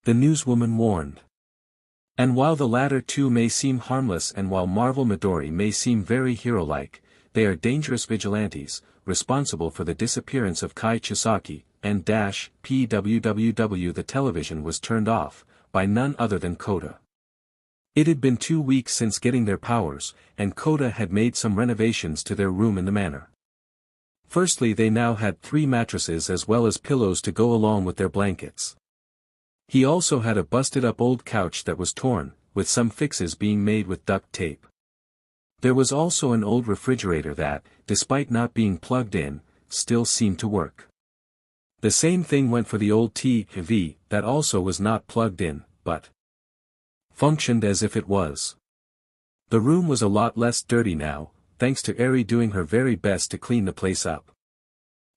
Speaker 1: The newswoman warned. And while the latter two may seem harmless and while Marvel Midoriya may seem very hero-like, they are dangerous vigilantes, responsible for the disappearance of Kai Chisaki, and PWWW. The television was turned off, by none other than Kota. It had been 2 weeks since getting their powers, and Kota had made some renovations to their room in the manor. Firstly, they now had 3 mattresses as well as pillows to go along with their blankets. He also had a busted-up old couch that was torn, with some fixes being made with duct tape. There was also an old refrigerator that, despite not being plugged in, still seemed to work. The same thing went for the old TV that also was not plugged in, but functioned as if it was. The room was a lot less dirty now, thanks to Eri doing her very best to clean the place up.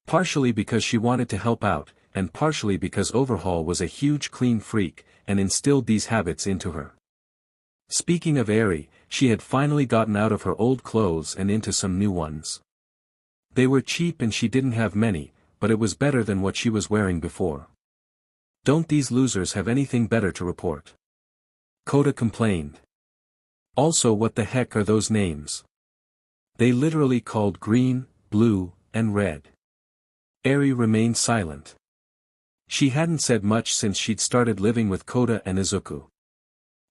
Speaker 1: Partially because she wanted to help out, and partially because Overhaul was a huge clean freak, and instilled these habits into her. Speaking of Eri, she had finally gotten out of her old clothes and into some new ones. They were cheap and she didn't have many, but it was better than what she was wearing before. Don't these losers have anything better to report? Kota complained. Also, what the heck are those names? They literally called green, blue, and red. Eri remained silent. She hadn't said much since she'd started living with Kota and Izuku.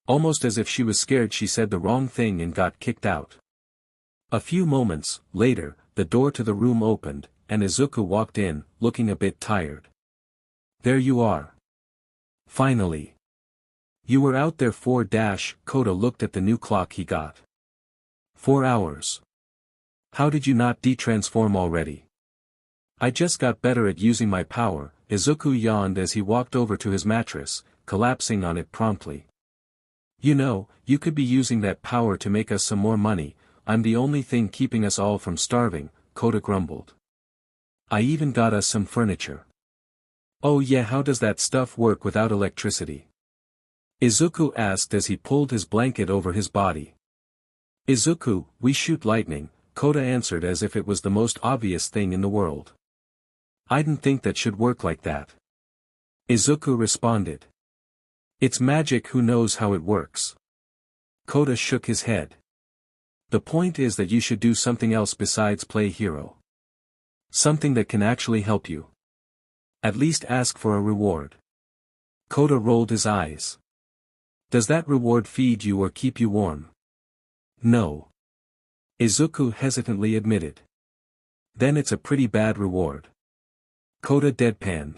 Speaker 1: Almost as if she was scared she said the wrong thing and got kicked out. A few moments later, the door to the room opened, and Izuku walked in, looking a bit tired. There you are. Finally. You were out there for Kota looked at the new clock he got. 4 hours. How did you not de-transform already? I just got better at using my power, Izuku yawned as he walked over to his mattress, collapsing on it promptly. You know, you could be using that power to make us some more money. I'm the only thing keeping us all from starving, Kota grumbled. I even got us some furniture. Oh yeah, how does that stuff work without electricity? Izuku asked as he pulled his blanket over his body. Izuku, we shoot lightning, Kota answered as if it was the most obvious thing in the world. I didn't think that should work like that. Izuku responded. It's magic, who knows how it works? Kota shook his head. The point is that you should do something else besides play hero. Something that can actually help you. At least ask for a reward. Kota rolled his eyes. Does that reward feed you or keep you warm? No. Izuku hesitantly admitted. Then it's a pretty bad reward. Kota deadpanned.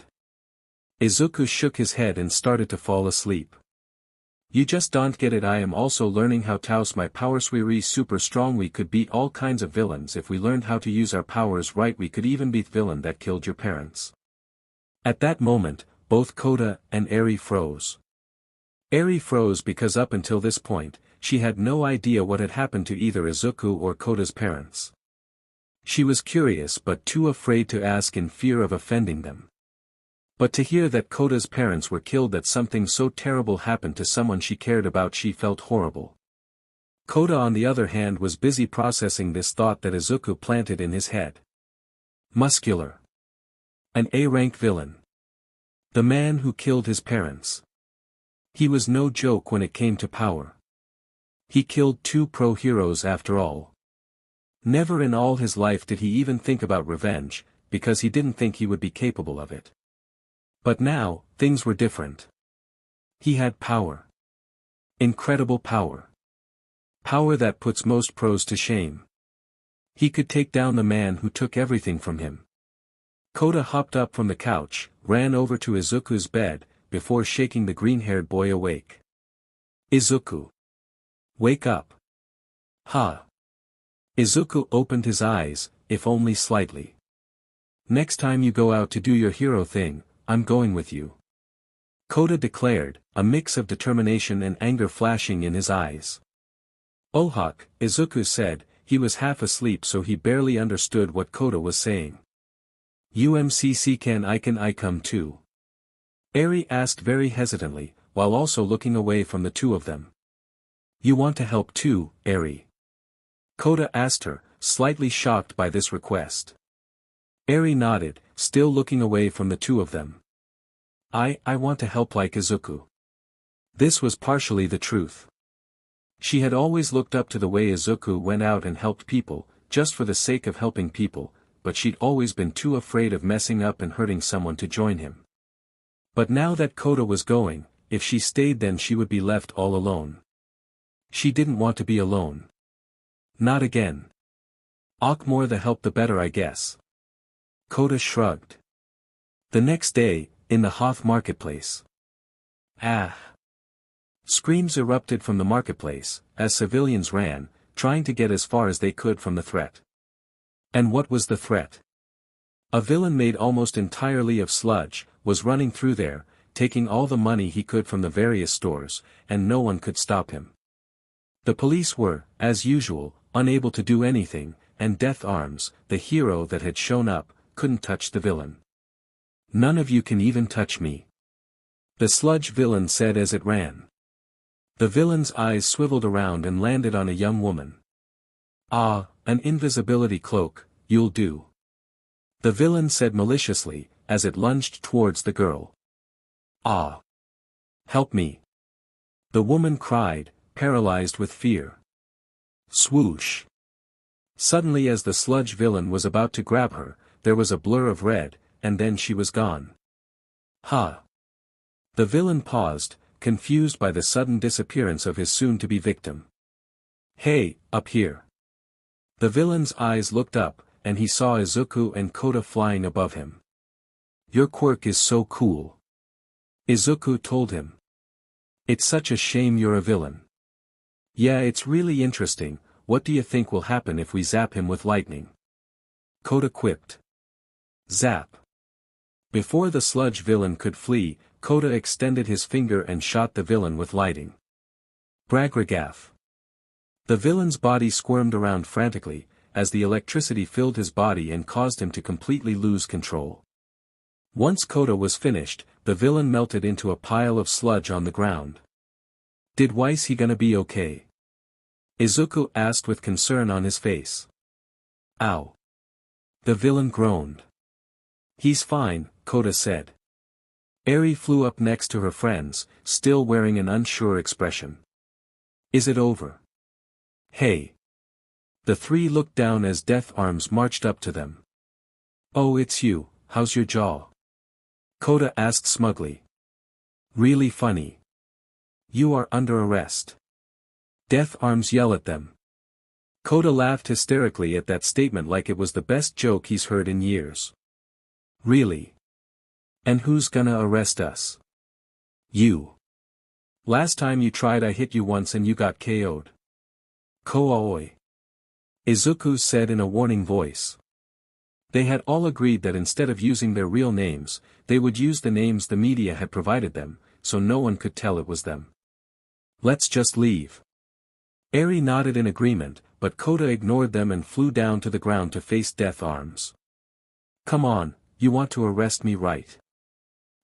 Speaker 1: Izuku shook his head and started to fall asleep. You just don't get it. I am also learning how to use my powers. We're super strong. We could beat all kinds of villains if we learned how to use our powers right. We could even beat villain that killed your parents. At that moment, both Kota and Eri froze. Eri froze because up until this point, she had no idea what had happened to either Izuku or Kota's parents. She was curious but too afraid to ask in fear of offending them. But to hear that Kota's parents were killed, that something so terrible happened to someone she cared about, she felt horrible. Kota on the other hand was busy processing this thought that Izuku planted in his head. Muscular. An A-rank villain. The man who killed his parents. He was no joke when it came to power. He killed 2 pro-heroes after all. Never in all his life did he even think about revenge, because he didn't think he would be capable of it. But now, things were different. He had power. Incredible power. Power that puts most pros to shame. He could take down the man who took everything from him. Kota hopped up from the couch, ran over to Izuku's bed, before shaking the green-haired boy awake. Izuku. Wake up. Ha. Izuku opened his eyes, if only slightly. Next time you go out to do your hero thing, I'm going with you. Kota declared, a mix of determination and anger flashing in his eyes. Ohak, Izuku said, he was half asleep so he barely understood what Kota was saying. UMCC, can I come too? Eri asked very hesitantly, while also looking away from the two of them. You want to help too, Eri? Kota asked her, slightly shocked by this request. Eri nodded, still looking away from the two of them. I want to help like Izuku. This was partially the truth. She had always looked up to the way Izuku went out and helped people, just for the sake of helping people, but she'd always been too afraid of messing up and hurting someone to join him. But now that Kota was going, if she stayed then she would be left all alone. She didn't want to be alone. Not again. More the help the better I guess. Kota shrugged. The next day, in the Hoth marketplace. Ah! Screams erupted from the marketplace, as civilians ran, trying to get as far as they could from the threat. And what was the threat? A villain made almost entirely of sludge, was running through there, taking all the money he could from the various stores, and no one could stop him. The police were, as usual, unable to do anything, and Death Arms, the hero that had shown up, couldn't touch the villain. None of you can even touch me. The sludge villain said as it ran. The villain's eyes swiveled around and landed on a young woman. Ah, an invisibility cloak, you'll do. The villain said maliciously, as it lunged towards the girl. Ah! Help me! The woman cried, paralyzed with fear. Swoosh! Suddenly as the sludge villain was about to grab her, there was a blur of red, and then she was gone. Ha! The villain paused, confused by the sudden disappearance of his soon-to-be victim. Hey, up here! The villain's eyes looked up, and he saw Izuku and Kota flying above him. Your quirk is so cool. Izuku told him. It's such a shame you're a villain. Yeah, it's really interesting. What do you think will happen if we zap him with lightning? Kota quipped. Zap. Before the sludge villain could flee, Kota extended his finger and shot the villain with lightning. Bragragaff. The villain's body squirmed around frantically, as the electricity filled his body and caused him to completely lose control. Once Kota was finished, the villain melted into a pile of sludge on the ground. Did Weiss he gonna be okay? Izuku asked with concern on his face. Ow! The villain groaned. He's fine, Kota said. Eri flew up next to her friends, still wearing an unsure expression. Is it over? Hey! The three looked down as Death Arms marched up to them. Oh, it's you, how's your jaw? Kota asked smugly. Really funny. You are under arrest. Death Arms yell at them. Kota laughed hysterically at that statement like it was the best joke he's heard in years. Really? And who's gonna arrest us? You. Last time you tried I hit you once and you got KO'd. Ko-oi. Izuku said in a warning voice. They had all agreed that instead of using their real names, they would use the names the media had provided them, so no one could tell it was them. Let's just leave. Eri nodded in agreement, but Kota ignored them and flew down to the ground to face Death Arms. Come on, you want to arrest me right?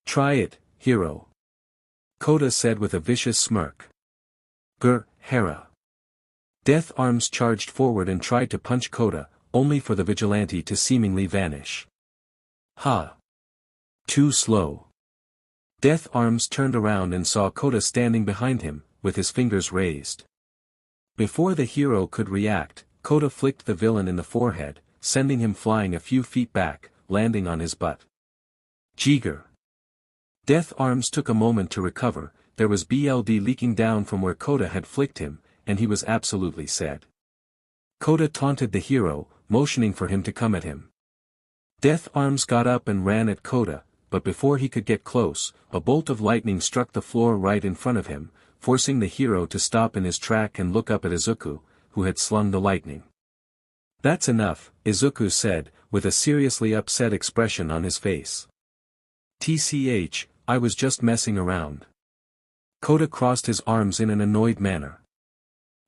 Speaker 1: Try it, hero. Kota said with a vicious smirk. Hera. Death Arms charged forward and tried to punch Kota, only for the vigilante to seemingly vanish. Ha! Too slow. Death Arms turned around and saw Kota standing behind him, with his fingers raised. Before the hero could react, Kota flicked the villain in the forehead, sending him flying a few feet back, landing on his butt. Jeeger. Death Arms took a moment to recover. There was blood leaking down from where Kota had flicked him, and he was absolutely sad. Kota taunted the hero, motioning for him to come at him. Death Arms got up and ran at Kota, but before he could get close, a bolt of lightning struck the floor right in front of him, forcing the hero to stop in his track and look up at Izuku, who had slung the lightning. That's enough, Izuku said, with a seriously upset expression on his face. TCH, I was just messing around. Kota crossed his arms in an annoyed manner.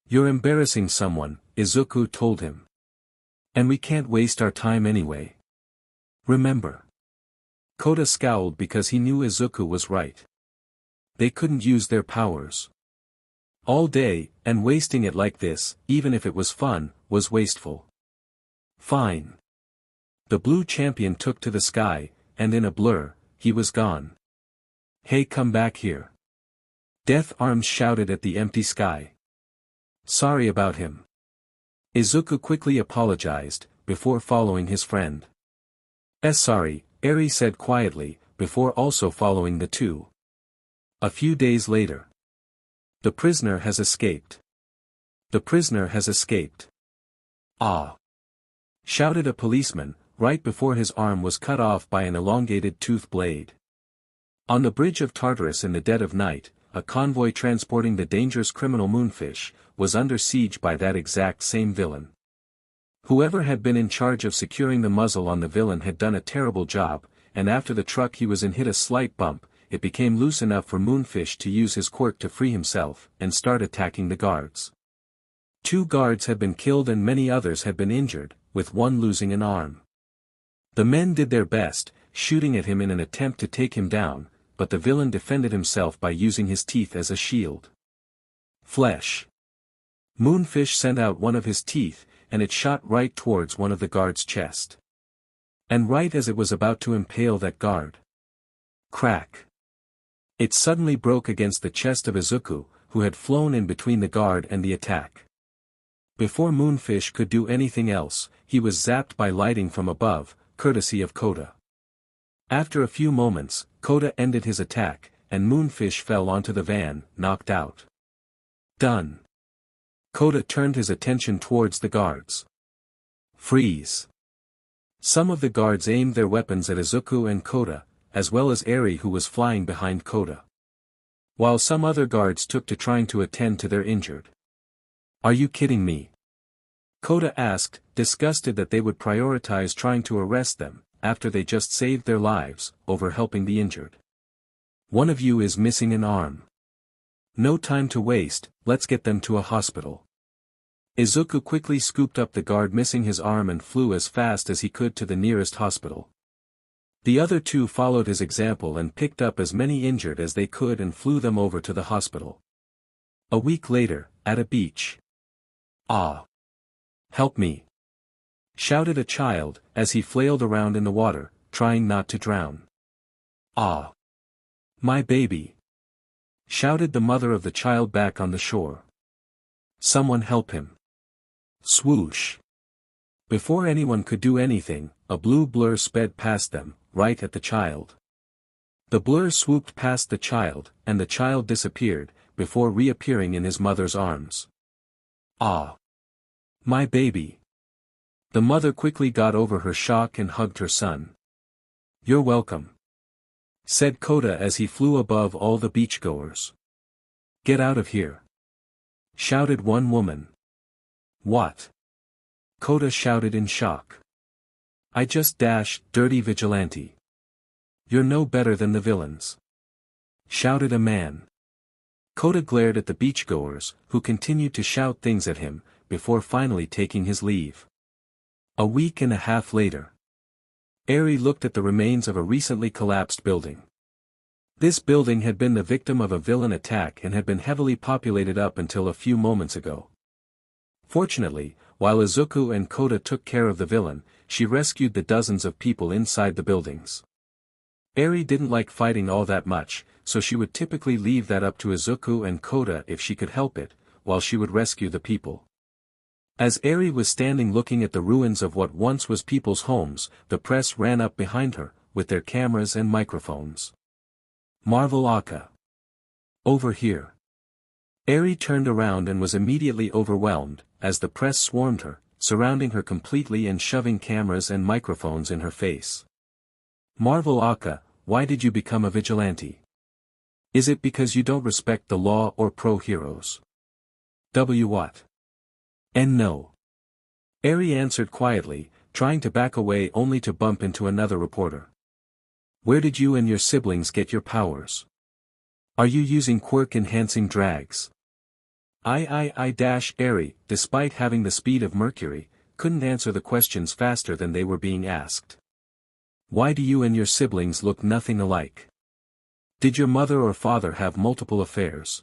Speaker 1: You're embarrassing someone, Izuku told him. And we can't waste our time anyway. Remember. Kota scowled because he knew Izuku was right. They couldn't use their powers all day, and wasting it like this, even if it was fun, was wasteful. Fine. The blue champion took to the sky, and in a blur, he was gone. Hey, come back here. Death Arms shouted at the empty sky. Sorry about him. Izuku quickly apologized, before following his friend. Sorry, Eri said quietly, before also following the two. A few days later. The prisoner has escaped. The prisoner has escaped. Ah! Shouted a policeman, right before his arm was cut off by an elongated tooth blade. On the bridge of Tartarus in the dead of night, a convoy transporting the dangerous criminal Moonfish, was under siege by that exact same villain. Whoever had been in charge of securing the muzzle on the villain had done a terrible job, and after the truck he was in hit a slight bump, it became loose enough for Moonfish to use his quirk to free himself, and start attacking the guards. 2 guards had been killed and many others had been injured, with one losing an arm. The men did their best, shooting at him in an attempt to take him down, but the villain defended himself by using his teeth as a shield. Flesh. Moonfish sent out one of his teeth, and it shot right towards one of the guards' chest. And right as it was about to impale that guard. Crack. It suddenly broke against the chest of Izuku, who had flown in between the guard and the attack. Before Moonfish could do anything else, he was zapped by lighting from above, courtesy of Kota. After a few moments, Kota ended his attack, and Moonfish fell onto the van, knocked out. Done. Kota turned his attention towards the guards. Freeze. Some of the guards aimed their weapons at Izuku and Kota, as well as Eri who was flying behind Kota. While some other guards took to trying to attend to their injured. Are you kidding me? Kota asked, disgusted that they would prioritize trying to arrest them, after they just saved their lives, over helping the injured. One of you is missing an arm. No time to waste, let's get them to a hospital. Izuku quickly scooped up the guard missing his arm and flew as fast as he could to the nearest hospital. The other 2 followed his example and picked up as many injured as they could and flew them over to the hospital. A week later, at a beach. Ah! Help me! Shouted a child, as he flailed around in the water, trying not to drown. Ah! My baby! Shouted the mother of the child back on the shore. Someone help him! Swoosh! Before anyone could do anything, a blue blur sped past them, right at the child. The blur swooped past the child, and the child disappeared, before reappearing in his mother's arms. Ah! My baby! The mother quickly got over her shock and hugged her son. You're welcome, said Kota as he flew above all the beachgoers. Get out of here! Shouted one woman. What? Kota shouted in shock. I just dirty vigilante. You're no better than the villains. Shouted a man. Kota glared at the beachgoers, who continued to shout things at him, before finally taking his leave. A week and a half later. Eri looked at the remains of a recently collapsed building. This building had been the victim of a villain attack and had been heavily populated up until a few moments ago. Fortunately, while Izuku and Kota took care of the villain, she rescued the dozens of people inside the buildings. Eri didn't like fighting all that much, so she would typically leave that up to Izuku and Kota if she could help it, while she would rescue the people. As Eri was standing looking at the ruins of what once was people's homes, the press ran up behind her, with their cameras and microphones. Marvel Aka. Over here. Eri turned around and was immediately overwhelmed, as the press swarmed her, surrounding her completely and shoving cameras and microphones in her face. Marvel Aka, why did you become a vigilante? Is it because you don't respect the law or pro-heroes? What? And no. Eri answered quietly, trying to back away only to bump into another reporter. Where did you and your siblings get your powers? Are you using quirk-enhancing drags? Eri, despite having the speed of Mercury, couldn't answer the questions faster than they were being asked. Why do you and your siblings look nothing alike? Did your mother or father have multiple affairs?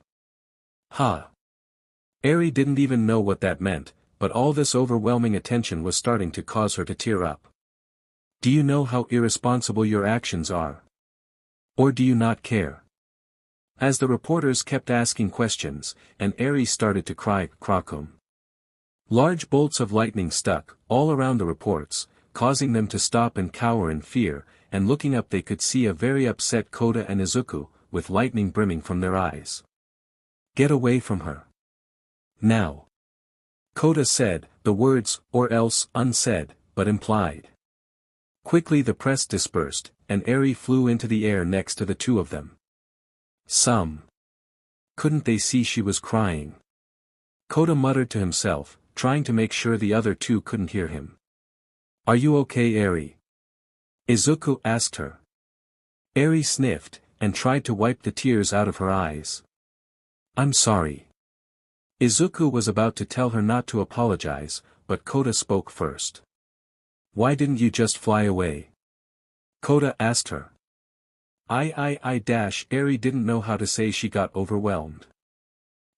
Speaker 1: Eri didn't even know what that meant, but all this overwhelming attention was starting to cause her to tear up. Do you know how irresponsible your actions are? Or do you not care? As the reporters kept asking questions, and Eri started to cry, Krakum. Large bolts of lightning stuck all around the reports, causing them to stop and cower in fear, and looking up they could see a very upset Kota and Izuku, with lightning brimming from their eyes. "Get away from her. Now." Kota said, the words, or else, unsaid, but implied. Quickly the press dispersed, and Eri flew into the air next to the two of them. Couldn't they see she was crying? Kota muttered to himself, trying to make sure the other two couldn't hear him. "Are you okay, Eri?" Izuku asked her. Eri sniffed, and tried to wipe the tears out of her eyes. "I'm sorry." Izuku was about to tell her not to apologize, but Kota spoke first. "Why didn't you just fly away?" Kota asked her. Eri didn't know how to say she got overwhelmed.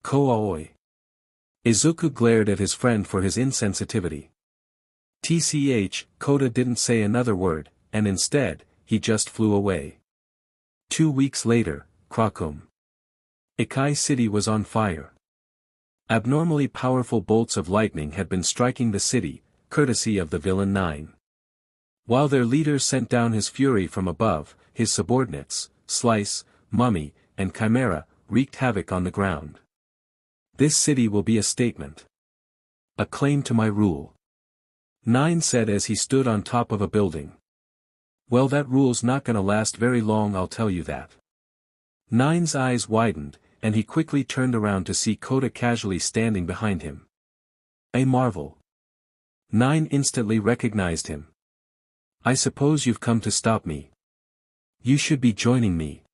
Speaker 1: Kooi. Izuku glared at his friend for his insensitivity. Kota didn't say another word, and instead, he just flew away. 2 weeks later, Krakum. Ikai City was on fire. Abnormally powerful bolts of lightning had been striking the city, courtesy of the villain Nine. While their leader sent down his fury from above, his subordinates, Slice, Mummy, and Chimera, wreaked havoc on the ground. "This city will be a statement. A claim to my rule," Nine said as he stood on top of a building. "Well, that rule's not gonna last very long, I'll tell you that." Nine's eyes widened, and he quickly turned around to see Kota casually standing behind him. A marvel. Nine instantly recognized him. "I suppose you've come to stop me. You should be joining me.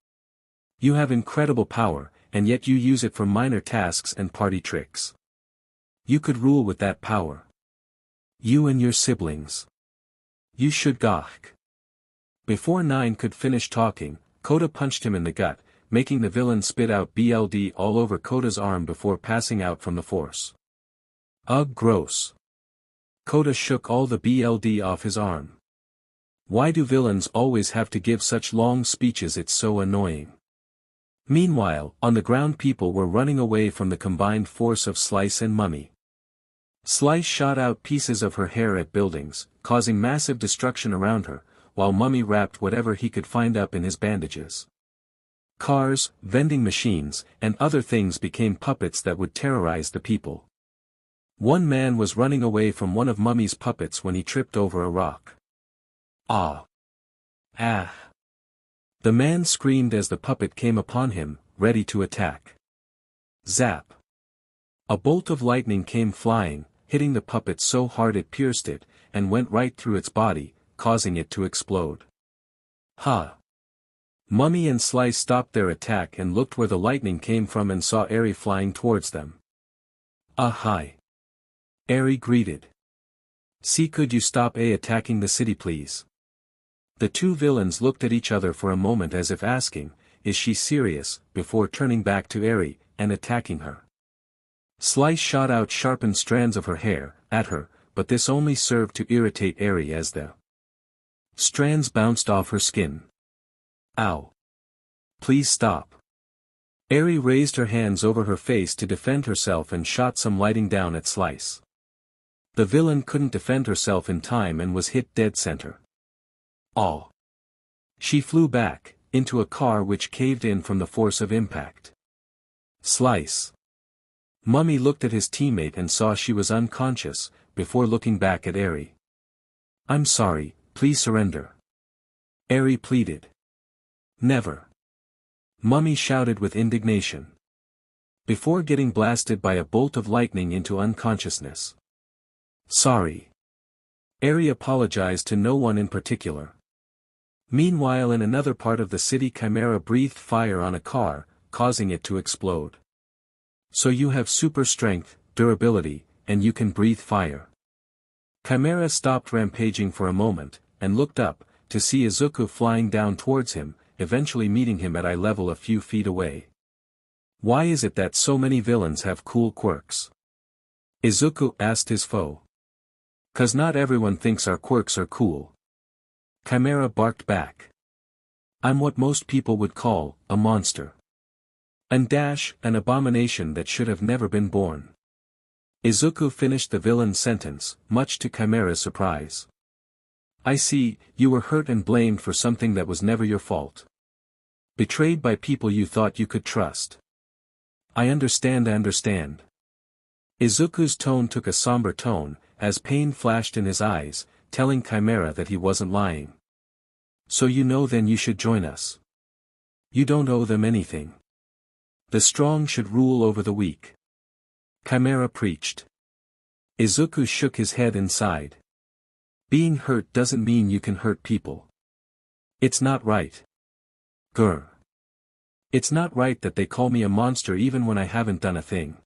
Speaker 1: You have incredible power, and yet you use it for minor tasks and party tricks. You could rule with that power. You and your siblings. You should gawk." Before Nine could finish talking, Kota punched him in the gut, making the villain spit out blood all over Kota's arm before passing out from the force. "Ugh, gross." Kota shook all the blood off his arm. Why do villains always have to give such long speeches? It's so annoying. Meanwhile, on the ground people were running away from the combined force of Slice and Mummy. Slice shot out pieces of her hair at buildings, causing massive destruction around her, while Mummy wrapped whatever he could find up in his bandages. Cars, vending machines, and other things became puppets that would terrorize the people. One man was running away from one of Mummy's puppets when he tripped over a rock. Ah! Ah! The man screamed as the puppet came upon him, ready to attack. Zap! A bolt of lightning came flying, hitting the puppet so hard it pierced it, and went right through its body, causing it to explode. Ha! Mummy and Slice stopped their attack and looked where the lightning came from and saw Eri flying towards them. "Ah, hi!" Eri greeted. "See, could you stop attacking the city, please?" The two villains looked at each other for a moment as if asking, "Is she serious?" before turning back to Eri, and attacking her. Slice shot out sharpened strands of her hair, at her, but this only served to irritate Eri as the strands bounced off her skin. "Ow! Please stop." Eri raised her hands over her face to defend herself and shot some lightning down at Slice. The villain couldn't defend herself in time and was hit dead center. Aw! She flew back, into a car which caved in from the force of impact. Slice. Mummy looked at his teammate and saw she was unconscious, before looking back at Eri. "I'm sorry, please surrender." Eri pleaded. "Never." Mummy shouted with indignation. Before getting blasted by a bolt of lightning into unconsciousness. "Sorry." Eri apologized to no one in particular. Meanwhile, in another part of the city, Chimera breathed fire on a car, causing it to explode. "So you have super strength, durability, and you can breathe fire." Chimera stopped rampaging for a moment, and looked up, to see Izuku flying down towards him, eventually meeting him at eye level a few feet away. "Why is it that so many villains have cool quirks?" Izuku asked his foe. "'Cause not everyone thinks our quirks are cool." Chimera barked back. "I'm what most people would call a monster. An abomination that should have never been born." Izuku finished the villain's sentence, much to Chimera's surprise. I see, you were hurt and blamed for something that was never your fault. Betrayed by people you thought you could trust. I understand. Izuku's tone took a somber tone, as pain flashed in his eyes, telling Chimera that he wasn't lying. So you know then you should join us. You don't owe them anything. The strong should rule over the weak. Chimera preached. Izuku shook his head and sighed. Being hurt doesn't mean you can hurt people. It's not right. Grr. It's not right that they call me a monster even when I haven't done a thing.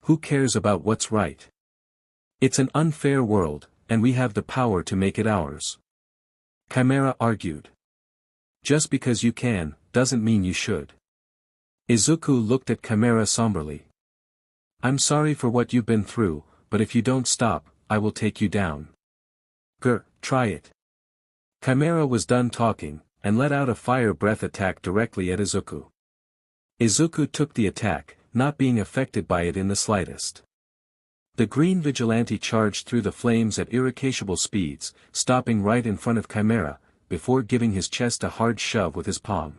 Speaker 1: Who cares about what's right? It's an unfair world, and we have the power to make it ours. Chimera argued. Just because you can, doesn't mean you should. Izuku looked at Chimera somberly. I'm sorry for what you've been through, but if you don't stop, I will take you down. Grr, try it. Chimera was done talking, and let out a fire breath attack directly at Izuku. Izuku took the attack, not being affected by it in the slightest. The green vigilante charged through the flames at irrecoverable speeds, stopping right in front of Chimera, before giving his chest a hard shove with his palm.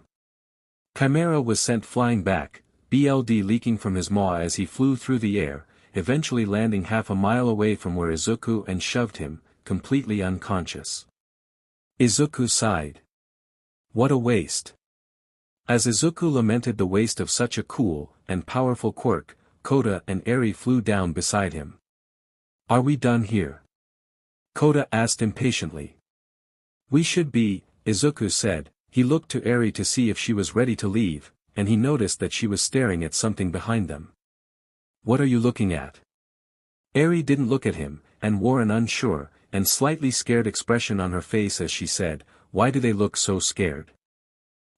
Speaker 1: Chimera was sent flying back, blood leaking from his maw as he flew through the air, eventually landing half a mile away from where Izuku and shoved him, completely unconscious. Izuku sighed. What a waste. As Izuku lamented the waste of such a cool and powerful quirk, Kota and Eri flew down beside him. Are we done here? Kota asked impatiently. We should be, Izuku said. He looked to Eri to see if she was ready to leave, and he noticed that she was staring at something behind them. What are you looking at? Eri didn't look at him, and wore an unsure, and slightly scared expression on her face as she said, Why do they look so scared?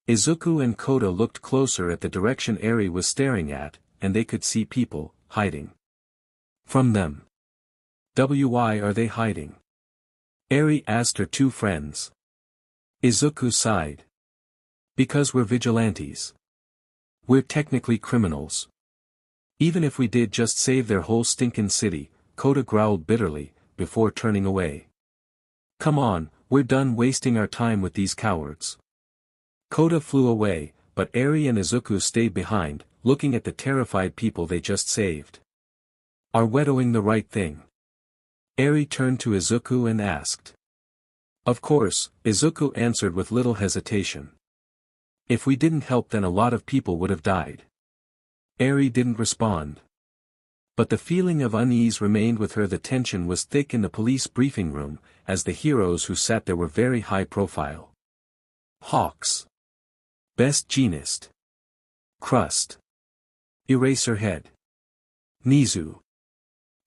Speaker 1: Izuku and Kota looked closer at the direction Eri was staring at, and they could see people, hiding. From them. Why are they hiding? Eri asked her two friends. Izuku sighed. Because we're vigilantes. We're technically criminals. Even if we did just save their whole stinkin' city, Kota growled bitterly, before turning away. Come on, we're done wasting our time with these cowards. Kota flew away, but Eri and Izuku stayed behind, looking at the terrified people they just saved. Are we doing the right thing? Eri turned to Izuku and asked. Of course, Izuku answered with little hesitation. If we didn't help then a lot of people would have died. Eri didn't respond. But the feeling of unease remained with her. The tension was thick in the police briefing room, as the heroes who sat there were very high profile. Hawks. Best Jeanist. Crust. Eraserhead. Nizu.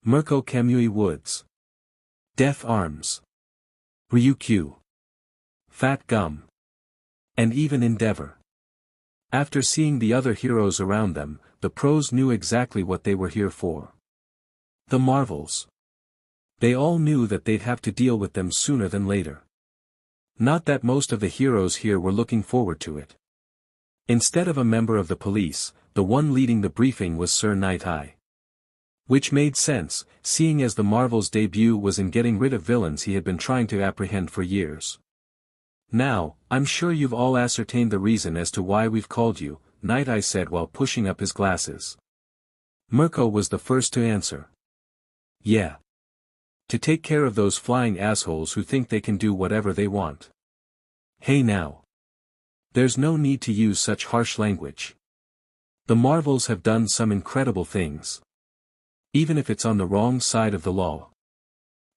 Speaker 1: Mirko Kamui Woods. Death Arms. Ryukyu. Fat Gum. And even Endeavor. After seeing the other heroes around them, the pros knew exactly what they were here for. The Marvels. They all knew that they'd have to deal with them sooner than later. Not that most of the heroes here were looking forward to it. Instead of a member of the police, the one leading the briefing was Sir Night-Eye. Which made sense, seeing as the Marvel's debut was in getting rid of villains he had been trying to apprehend for years. Now, I'm sure you've all ascertained the reason as to why we've called you, Night-Eye said while pushing up his glasses. Mirko was the first to answer. Yeah. To take care of those flying assholes who think they can do whatever they want. Hey now. There's no need to use such harsh language. The Marvels have done some incredible things. Even if it's on the wrong side of the law.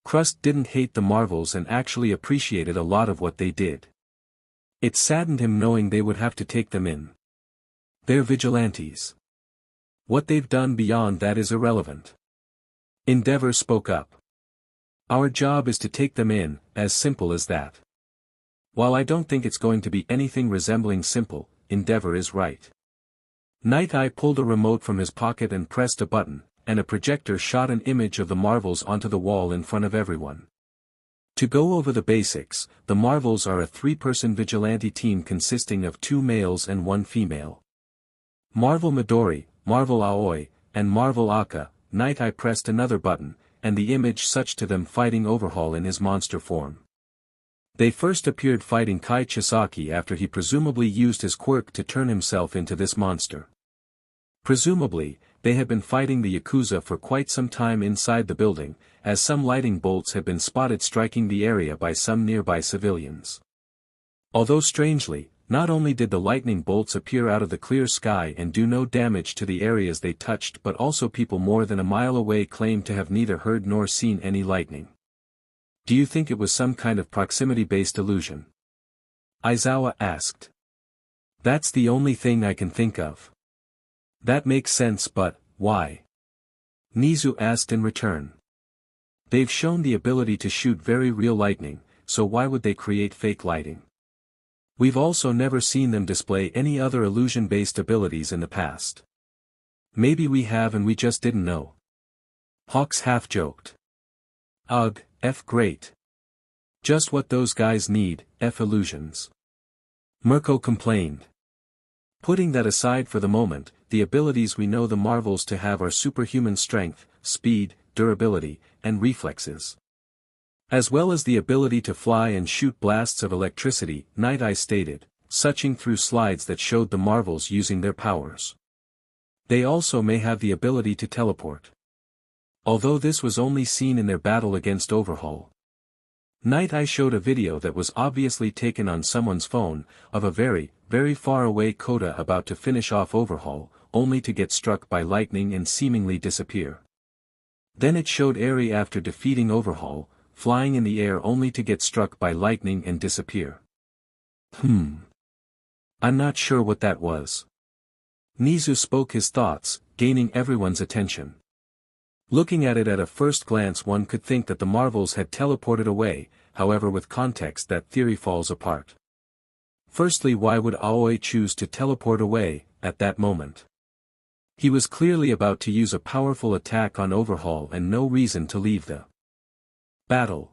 Speaker 1: Crust didn't hate the Marvels and actually appreciated a lot of what they did. It saddened him knowing they would have to take them in. They're vigilantes. What they've done beyond that is irrelevant. Endeavor spoke up. Our job is to take them in, as simple as that. While I don't think it's going to be anything resembling simple, Endeavor is right. Night-Eye pulled a remote from his pocket and pressed a button, and a projector shot an image of the Marvels onto the wall in front of everyone. To go over the basics, the Marvels are a 3-person vigilante team consisting of 2 males and 1 female. Marvel Midori, Marvel Aoi, and Marvel Aka, Night Eye pressed another button, and the image such to them fighting Overhaul in his monster form. They first appeared fighting Kai Chisaki after he presumably used his quirk to turn himself into this monster. Presumably, they had been fighting the Yakuza for quite some time inside the building, as some lightning bolts had been spotted striking the area by some nearby civilians. Although strangely, not only did the lightning bolts appear out of the clear sky and do no damage to the areas they touched, but also people more than a mile away claimed to have neither heard nor seen any lightning. Do you think it was some kind of proximity-based illusion? Aizawa asked. That's the only thing I can think of. That makes sense, but why? Nizu asked in return. They've shown the ability to shoot very real lightning, so why would they create fake lighting? We've also never seen them display any other illusion-based abilities in the past. Maybe we have and we just didn't know. Hawks half-joked. Ugh, great. Just what those guys need, illusions. Mirko complained. Putting that aside for the moment, the abilities we know the Marvels to have are superhuman strength, speed, durability, and reflexes. As well as the ability to fly and shoot blasts of electricity, Night Eye stated, suching through slides that showed the Marvels using their powers. They also may have the ability to teleport. Although this was only seen in their battle against Overhaul. Night Eye showed a video that was obviously taken on someone's phone, of a very, very far away Kota about to finish off Overhaul, only to get struck by lightning and seemingly disappear. Then it showed Eri after defeating Overhaul, flying in the air only to get struck by lightning and disappear. I'm not sure what that was. Nizu spoke his thoughts, gaining everyone's attention. Looking at it at a first glance one could think that the Marvels had teleported away, however with context that theory falls apart. Firstly, why would Aoi choose to teleport away, at that moment? He was clearly about to use a powerful attack on Overhaul and no reason to leave the battle.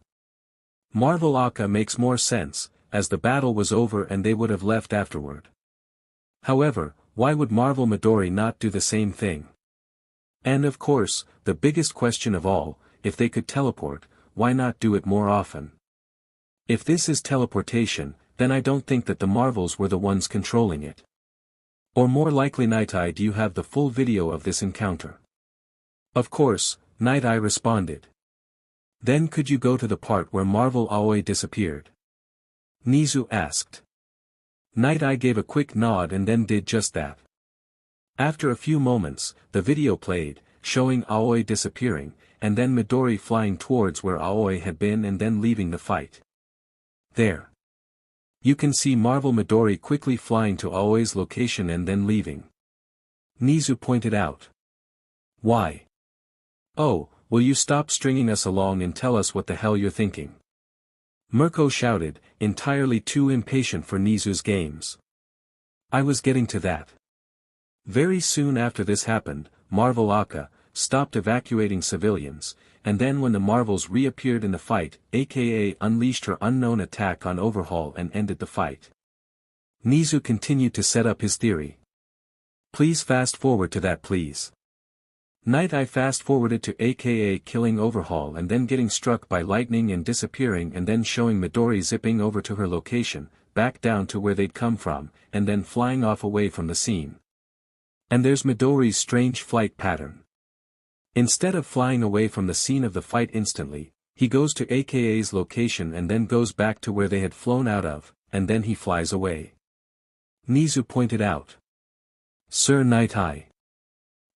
Speaker 1: Marvel Aka makes more sense, as the battle was over and they would have left afterward. However, why would Marvel Midori not do the same thing? And of course, the biggest question of all, if they could teleport, why not do it more often? If this is teleportation, then I don't think that the Marvels were the ones controlling it. Or more likely Night Eye, do you have the full video of this encounter? Of course, Night Eye responded. Then could you go to the part where Marvel Aoi disappeared? Nizu asked. Night Eye gave a quick nod and then did just that. After a few moments, the video played, showing Aoi disappearing, and then Midori flying towards where Aoi had been and then leaving the fight. There. You can see Marvel Midori quickly flying to Aoi's location and then leaving. Nizu pointed out. Why? Oh, will you stop stringing us along and tell us what the hell you're thinking? Mirko shouted, entirely too impatient for Nizu's games. I was getting to that. Very soon after this happened, Marvel Aka stopped evacuating civilians, and then when the Marvels reappeared in the fight, aka unleashed her unknown attack on Overhaul and ended the fight. Nizu continued to set up his theory. Please fast forward to that please. Night Eye fast forwarded to aka killing Overhaul and then getting struck by lightning and disappearing and then showing Midori zipping over to her location, back down to where they'd come from, and then flying off away from the scene. And there's Midori's strange flight pattern. Instead of flying away from the scene of the fight instantly, he goes to AKA's location and then goes back to where they had flown out of, and then he flies away. Nizu pointed out. Sir Night Eye.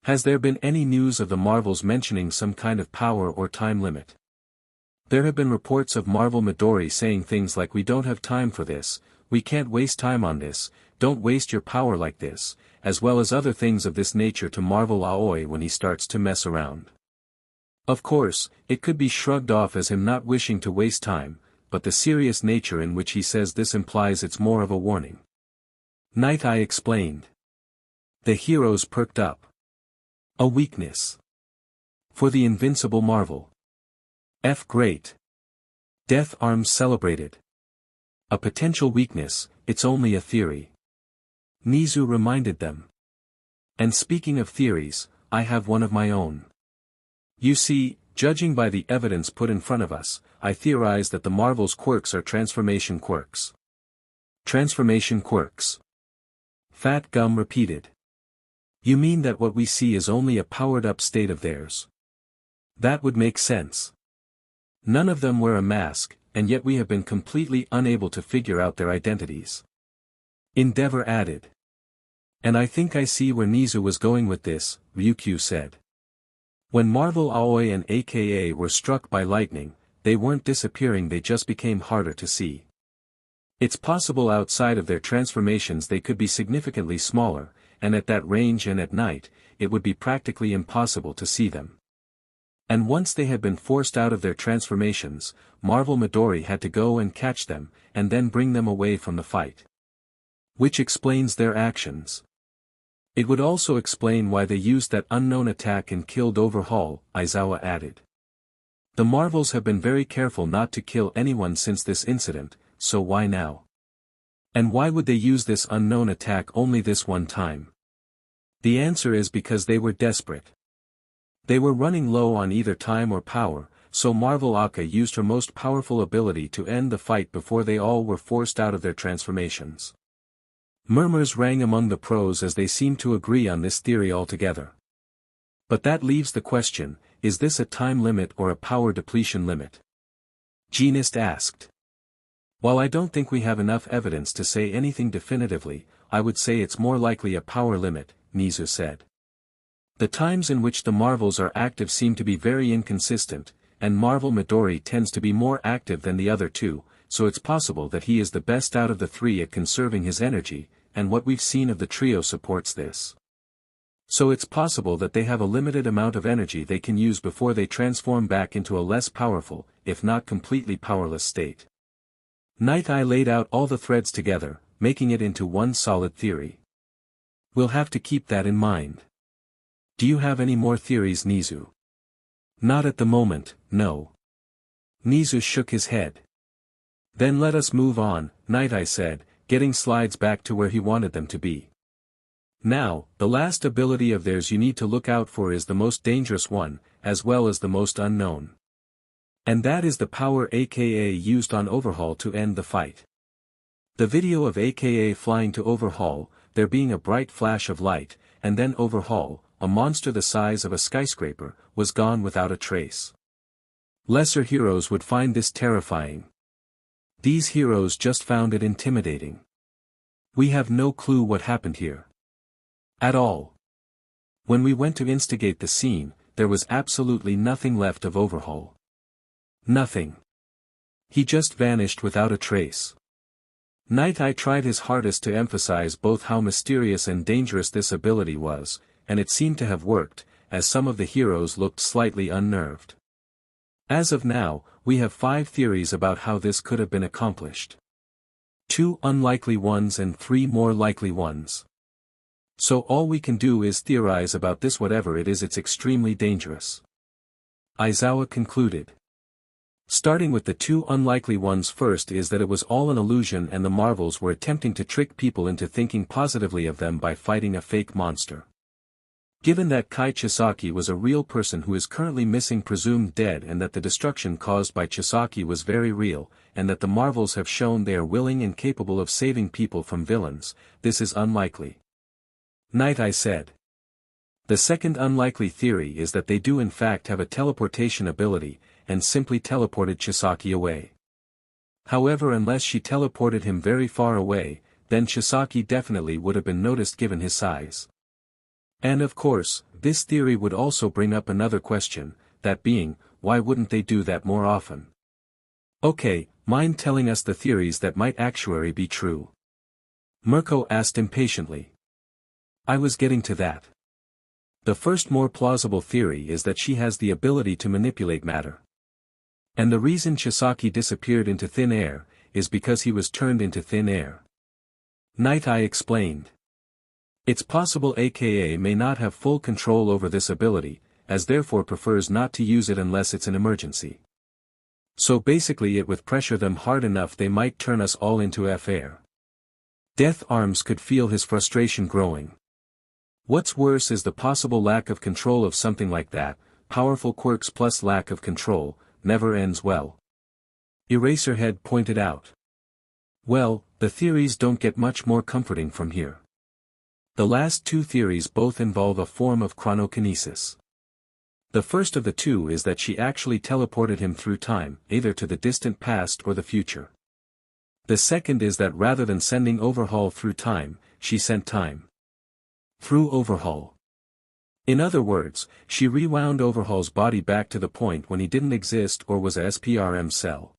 Speaker 1: Has there been any news of the Marvels mentioning some kind of power or time limit? There have been reports of Marvel Midori saying things like we don't have time for this, we can't waste time on this, don't waste your power like this, as well as other things of this nature to Marvel Aoi when he starts to mess around. Of course, it could be shrugged off as him not wishing to waste time, but the serious nature in which he says this implies it's more of a warning. Night Eye explained. The heroes perked up. A weakness. For the invincible Marvel. Great. Death Arms celebrated. A potential weakness, it's only a theory. Nizu reminded them. And speaking of theories, I have one of my own. You see, judging by the evidence put in front of us, I theorize that the Marvel's quirks are transformation quirks. Transformation quirks. Fat Gum repeated. You mean that what we see is only a powered-up state of theirs? That would make sense. None of them wear a mask, and yet we have been completely unable to figure out their identities. Endeavor added. And I think I see where Nizu was going with this, Ryukyu said. When Marvel Aoi and AKA were struck by lightning, they weren't disappearing, they just became harder to see. It's possible outside of their transformations they could be significantly smaller, and at that range and at night, it would be practically impossible to see them. And once they had been forced out of their transformations, Marvel Midori had to go and catch them, and then bring them away from the fight. Which explains their actions. It would also explain why they used that unknown attack and killed Overhaul, Aizawa added. The Marvels have been very careful not to kill anyone since this incident, so why now? And why would they use this unknown attack only this one time? The answer is because they were desperate. They were running low on either time or power, so Marvel Aka used her most powerful ability to end the fight before they all were forced out of their transformations. Murmurs rang among the pros as they seemed to agree on this theory altogether. But that leaves the question, is this a time limit or a power depletion limit? Genist asked. While I don't think we have enough evidence to say anything definitively, I would say it's more likely a power limit, Nizu said. The times in which the Marvels are active seem to be very inconsistent, and Marvel Midori tends to be more active than the other two, so it's possible that he is the best out of the three at conserving his energy, and what we've seen of the trio supports this. So it's possible that they have a limited amount of energy they can use before they transform back into a less powerful, if not completely powerless state. Night Eye laid out all the threads together, making it into one solid theory. We'll have to keep that in mind. Do you have any more theories, Nizu? Not at the moment, no. Nizu shook his head. Then let us move on, Night Eye said, getting slides back to where he wanted them to be. Now, the last ability of theirs you need to look out for is the most dangerous one, as well as the most unknown. And that is the power AKA used on Overhaul to end the fight. The video of AKA flying to Overhaul, there being a bright flash of light, and then Overhaul, a monster the size of a skyscraper, was gone without a trace. Lesser heroes would find this terrifying. These heroes just found it intimidating. We have no clue what happened here. At all. When we went to instigate the scene, there was absolutely nothing left of Overhaul. Nothing. He just vanished without a trace. Night Eye tried his hardest to emphasize both how mysterious and dangerous this ability was, and it seemed to have worked, as some of the heroes looked slightly unnerved. As of now, we have 5 theories about how this could have been accomplished. 2 unlikely ones and 3 more likely ones. So all we can do is theorize about this. Whatever it is, it's extremely dangerous. Aizawa concluded. Starting with the 2 unlikely ones first is that it was all an illusion and the Marvels were attempting to trick people into thinking positively of them by fighting a fake monster. Given that Kai Chisaki was a real person who is currently missing, presumed dead, and that the destruction caused by Chisaki was very real, and that the Marvels have shown they are willing and capable of saving people from villains, this is unlikely. Night Eye said. The second unlikely theory is that they do in fact have a teleportation ability, and simply teleported Chisaki away. However, unless she teleported him very far away, then Chisaki definitely would have been noticed given his size. And of course, this theory would also bring up another question, that being, why wouldn't they do that more often? Okay, mind telling us the theories that might actually be true? Mirko asked impatiently. I was getting to that. The first more plausible theory is that she has the ability to manipulate matter. And the reason Chisaki disappeared into thin air, is because he was turned into thin air. Night Eye explained. It's possible AKA may not have full control over this ability, as therefore prefers not to use it unless it's an emergency. So basically it would pressure them hard enough they might turn us all into F-air. Death Arms could feel his frustration growing. What's worse is the possible lack of control of something like that, powerful quirks plus lack of control, never ends well. Eraserhead pointed out. Well, the theories don't get much more comforting from here. The last two theories both involve a form of chronokinesis. The first of the two is that she actually teleported him through time, either to the distant past or the future. The second is that rather than sending Overhaul through time, she sent time through Overhaul. In other words, she rewound Overhaul's body back to the point when he didn't exist or was a SPRM cell.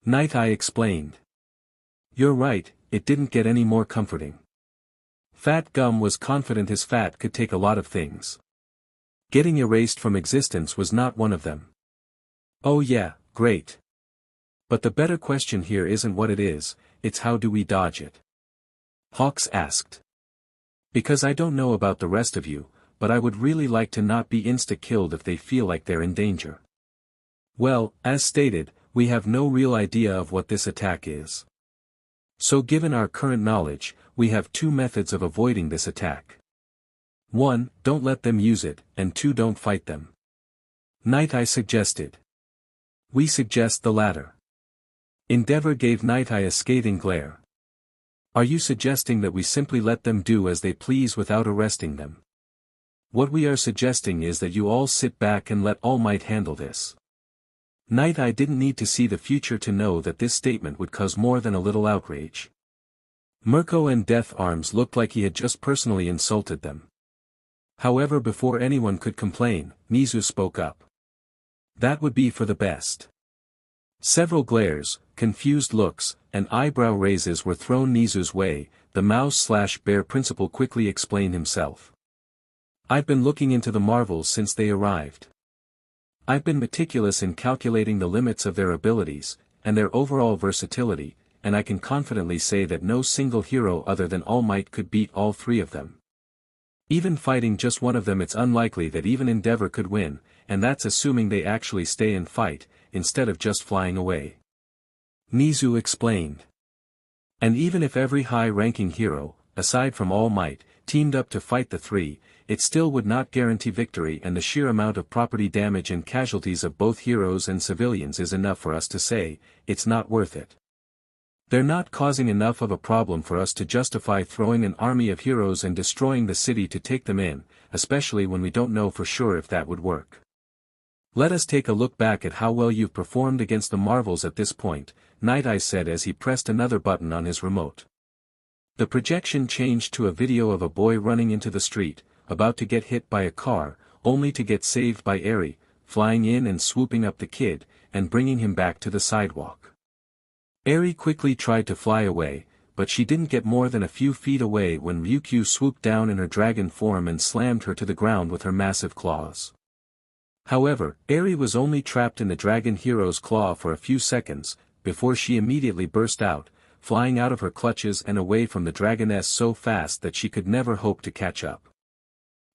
Speaker 1: Night Eye explained. You're right, it didn't get any more comforting. Fat Gum was confident his fat could take a lot of things. Getting erased from existence was not one of them. Oh yeah, great. But the better question here isn't what it is, it's how do we dodge it? Hawks asked. Because I don't know about the rest of you, but I would really like to not be insta-killed if they feel like they're in danger. Well, as stated, we have no real idea of what this attack is. So given our current knowledge, we have two methods of avoiding this attack. 1. Don't let them use it, and 2. Don't fight them. Night Eye suggested. We suggest the latter. Endeavor gave Night Eye a scathing glare. Are you suggesting that we simply let them do as they please without arresting them? What we are suggesting is that you all sit back and let All Might handle this. Night Eye didn't need to see the future to know that this statement would cause more than a little outrage. Mirko and Death Arms looked like he had just personally insulted them. However, before anyone could complain, Nizu spoke up. That would be for the best. Several glares, confused looks, and eyebrow raises were thrown Nizu's way. The mouse/bear principal quickly explained himself. I've been looking into the marvels since they arrived. I've been meticulous in calculating the limits of their abilities, and their overall versatility, and I can confidently say that no single hero other than All Might could beat all three of them. Even fighting just one of them, it's unlikely that even Endeavor could win, and that's assuming they actually stay and fight, instead of just flying away. Nizu explained. And even if every high-ranking hero, aside from All Might, teamed up to fight the three, it still would not guarantee victory, and the sheer amount of property damage and casualties of both heroes and civilians is enough for us to say, it's not worth it. They're not causing enough of a problem for us to justify throwing an army of heroes and destroying the city to take them in, especially when we don't know for sure if that would work. Let us take a look back at how well you've performed against the Marvels at this point, Night Eye said as he pressed another button on his remote. The projection changed to a video of a boy running into the street, about to get hit by a car, only to get saved by Eri, flying in and swooping up the kid, and bringing him back to the sidewalk. Eri quickly tried to fly away, but she didn't get more than a few feet away when Ryukyu swooped down in her dragon form and slammed her to the ground with her massive claws. However, Eri was only trapped in the dragon hero's claw for a few seconds, before she immediately burst out, flying out of her clutches and away from the dragoness so fast that she could never hope to catch up.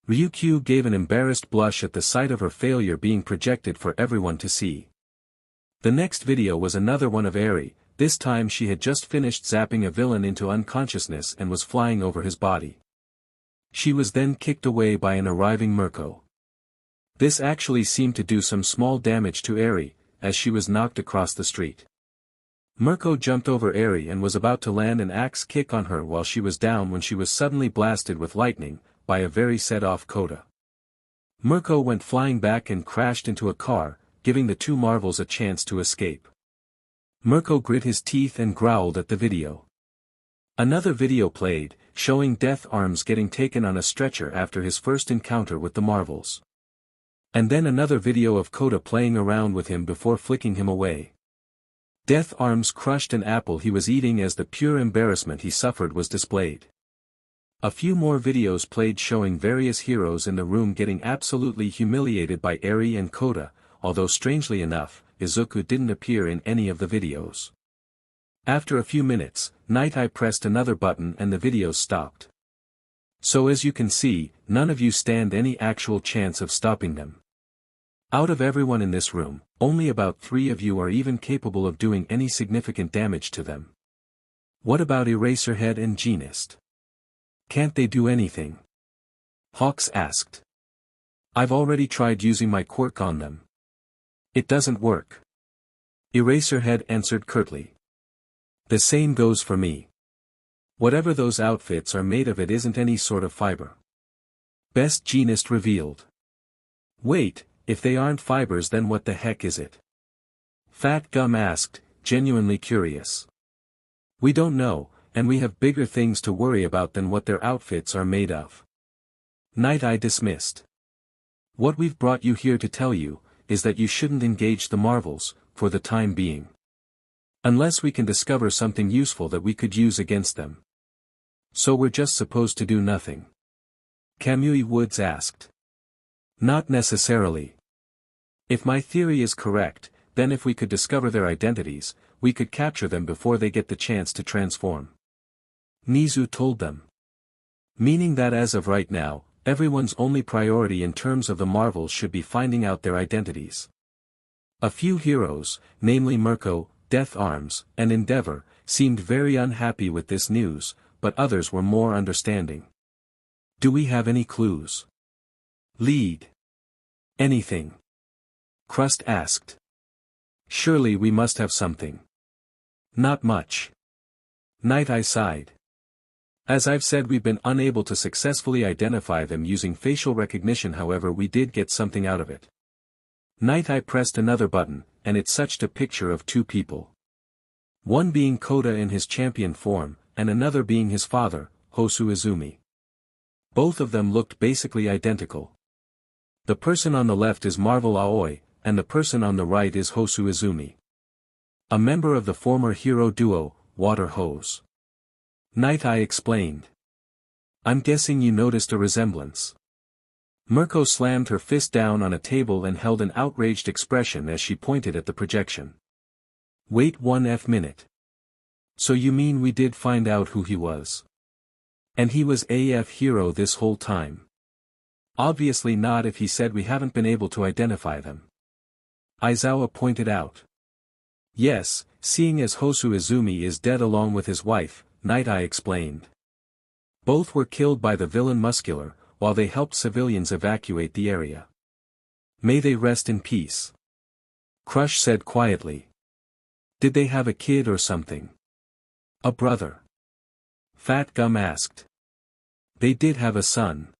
Speaker 1: Ryukyu gave an embarrassed blush at the sight of her failure being projected for everyone to see. The next video was another one of Eri. This time she had just finished zapping a villain into unconsciousness and was flying over his body. She was then kicked away by an arriving Mirko. This actually seemed to do some small damage to Eri, as she was knocked across the street. Mirko jumped over Eri and was about to land an axe kick on her while she was down when she was suddenly blasted with lightning, by a very set-off Kota. Mirko went flying back and crashed into a car, giving the two Marvels a chance to escape. Mirko grit his teeth and growled at the video. Another video played, showing Death Arms getting taken on a stretcher after his first encounter with the Marvels. And then another video of Kota playing around with him before flicking him away. Death Arms crushed an apple he was eating as the pure embarrassment he suffered was displayed. A few more videos played showing various heroes in the room getting absolutely humiliated by Eri and Kota, although strangely enough, Izuku didn't appear in any of the videos. After a few minutes, Night Eye pressed another button and the videos stopped. So as you can see, none of you stand any actual chance of stopping them. Out of everyone in this room, only about 3 of you are even capable of doing any significant damage to them. What about Eraserhead and Genist? Can't they do anything? Hawks asked. I've already tried using my quirk on them. It doesn't work. Eraserhead answered curtly. The same goes for me. Whatever those outfits are made of, it isn't any sort of fiber. Best Jeanist revealed. Wait, if they aren't fibers, then what the heck is it? Fat Gum asked, genuinely curious. We don't know, and we have bigger things to worry about than what their outfits are made of. Night Eye dismissed. What we've brought you here to tell you, is that you shouldn't engage the Marvels, for the time being. Unless we can discover something useful that we could use against them. So we're just supposed to do nothing? Kamui Woods asked. Not necessarily. If my theory is correct, then if we could discover their identities, we could capture them before they get the chance to transform. Nizu told them. Meaning that as of right now, everyone's only priority in terms of the Marvels should be finding out their identities. A few heroes, namely Mirko, Death Arms, and Endeavor, seemed very unhappy with this news, but others were more understanding. Do we have any clues? Lead. Anything? Crust asked. Surely we must have something. Not much. Night Eye sighed. As I've said, we've been unable to successfully identify them using facial recognition, however we did get something out of it. Night Eye pressed another button, and it suched a picture of two people. One being Kota in his champion form, and another being his father, Hosu Izumi. Both of them looked basically identical. The person on the left is Marvel Aoi, and the person on the right is Hosu Izumi. A member of the former hero duo, Water Hose. Night Eye explained. I'm guessing you noticed a resemblance. Mirko slammed her fist down on a table and held an outraged expression as she pointed at the projection. Wait 1 minute. So you mean we did find out who he was? And he was AF hero this whole time? Obviously not if he said we haven't been able to identify them. Aizawa pointed out. Yes, seeing as Hosu Izumi is dead along with his wife, Night Eye explained. Both were killed by the villain Muscular, while they helped civilians evacuate the area. May they rest in peace. Crush said quietly. Did they have a kid or something? A brother? Fat Gum asked. They did have a son.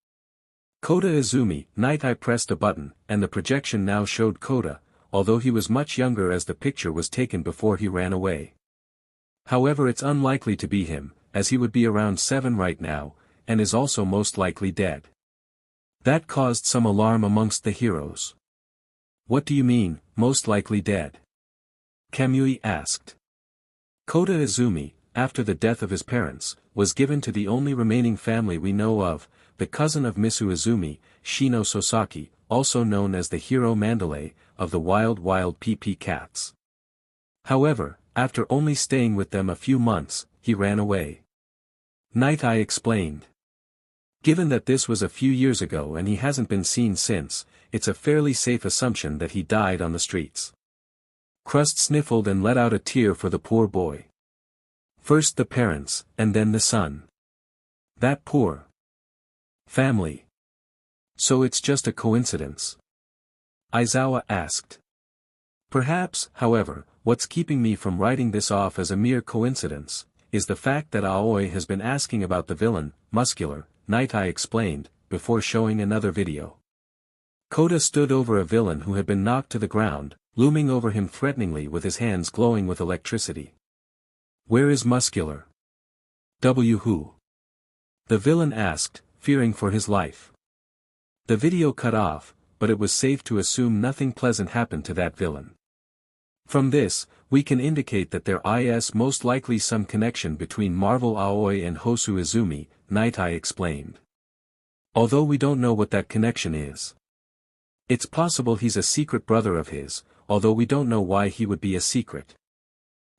Speaker 1: Kota Izumi. Night Eye pressed a button, and the projection now showed Kota, although he was much younger as the picture was taken before he ran away. However, it's unlikely to be him, as he would be around 7 right now, and is also most likely dead. That caused some alarm amongst the heroes. What do you mean, most likely dead? Kamui asked. Kota Izumi, after the death of his parents, was given to the only remaining family we know of, the cousin of Misu Izumi, Shino Sosaki, also known as the hero Mandalay, of the Wild Wild PP Cats. However, after only staying with them a few months, he ran away. Night Eye explained. Given that this was a few years ago and he hasn't been seen since, it's a fairly safe assumption that he died on the streets. Crust sniffled and let out a tear for the poor boy. First the parents, and then the son. That poor family. So it's just a coincidence? Aizawa asked. Perhaps, however, what's keeping me from writing this off as a mere coincidence, is the fact that Aoi has been asking about the villain, Muscular, Night Eye explained, before showing another video. Kota stood over a villain who had been knocked to the ground, looming over him threateningly with his hands glowing with electricity. Where is Muscular? Who? The villain asked, fearing for his life. The video cut off, but it was safe to assume nothing pleasant happened to that villain. From this, we can indicate that there is most likely some connection between Marvel Aoi and Hosu Izumi, Night Eye explained. Although we don't know what that connection is. It's possible he's a secret brother of his, although we don't know why he would be a secret.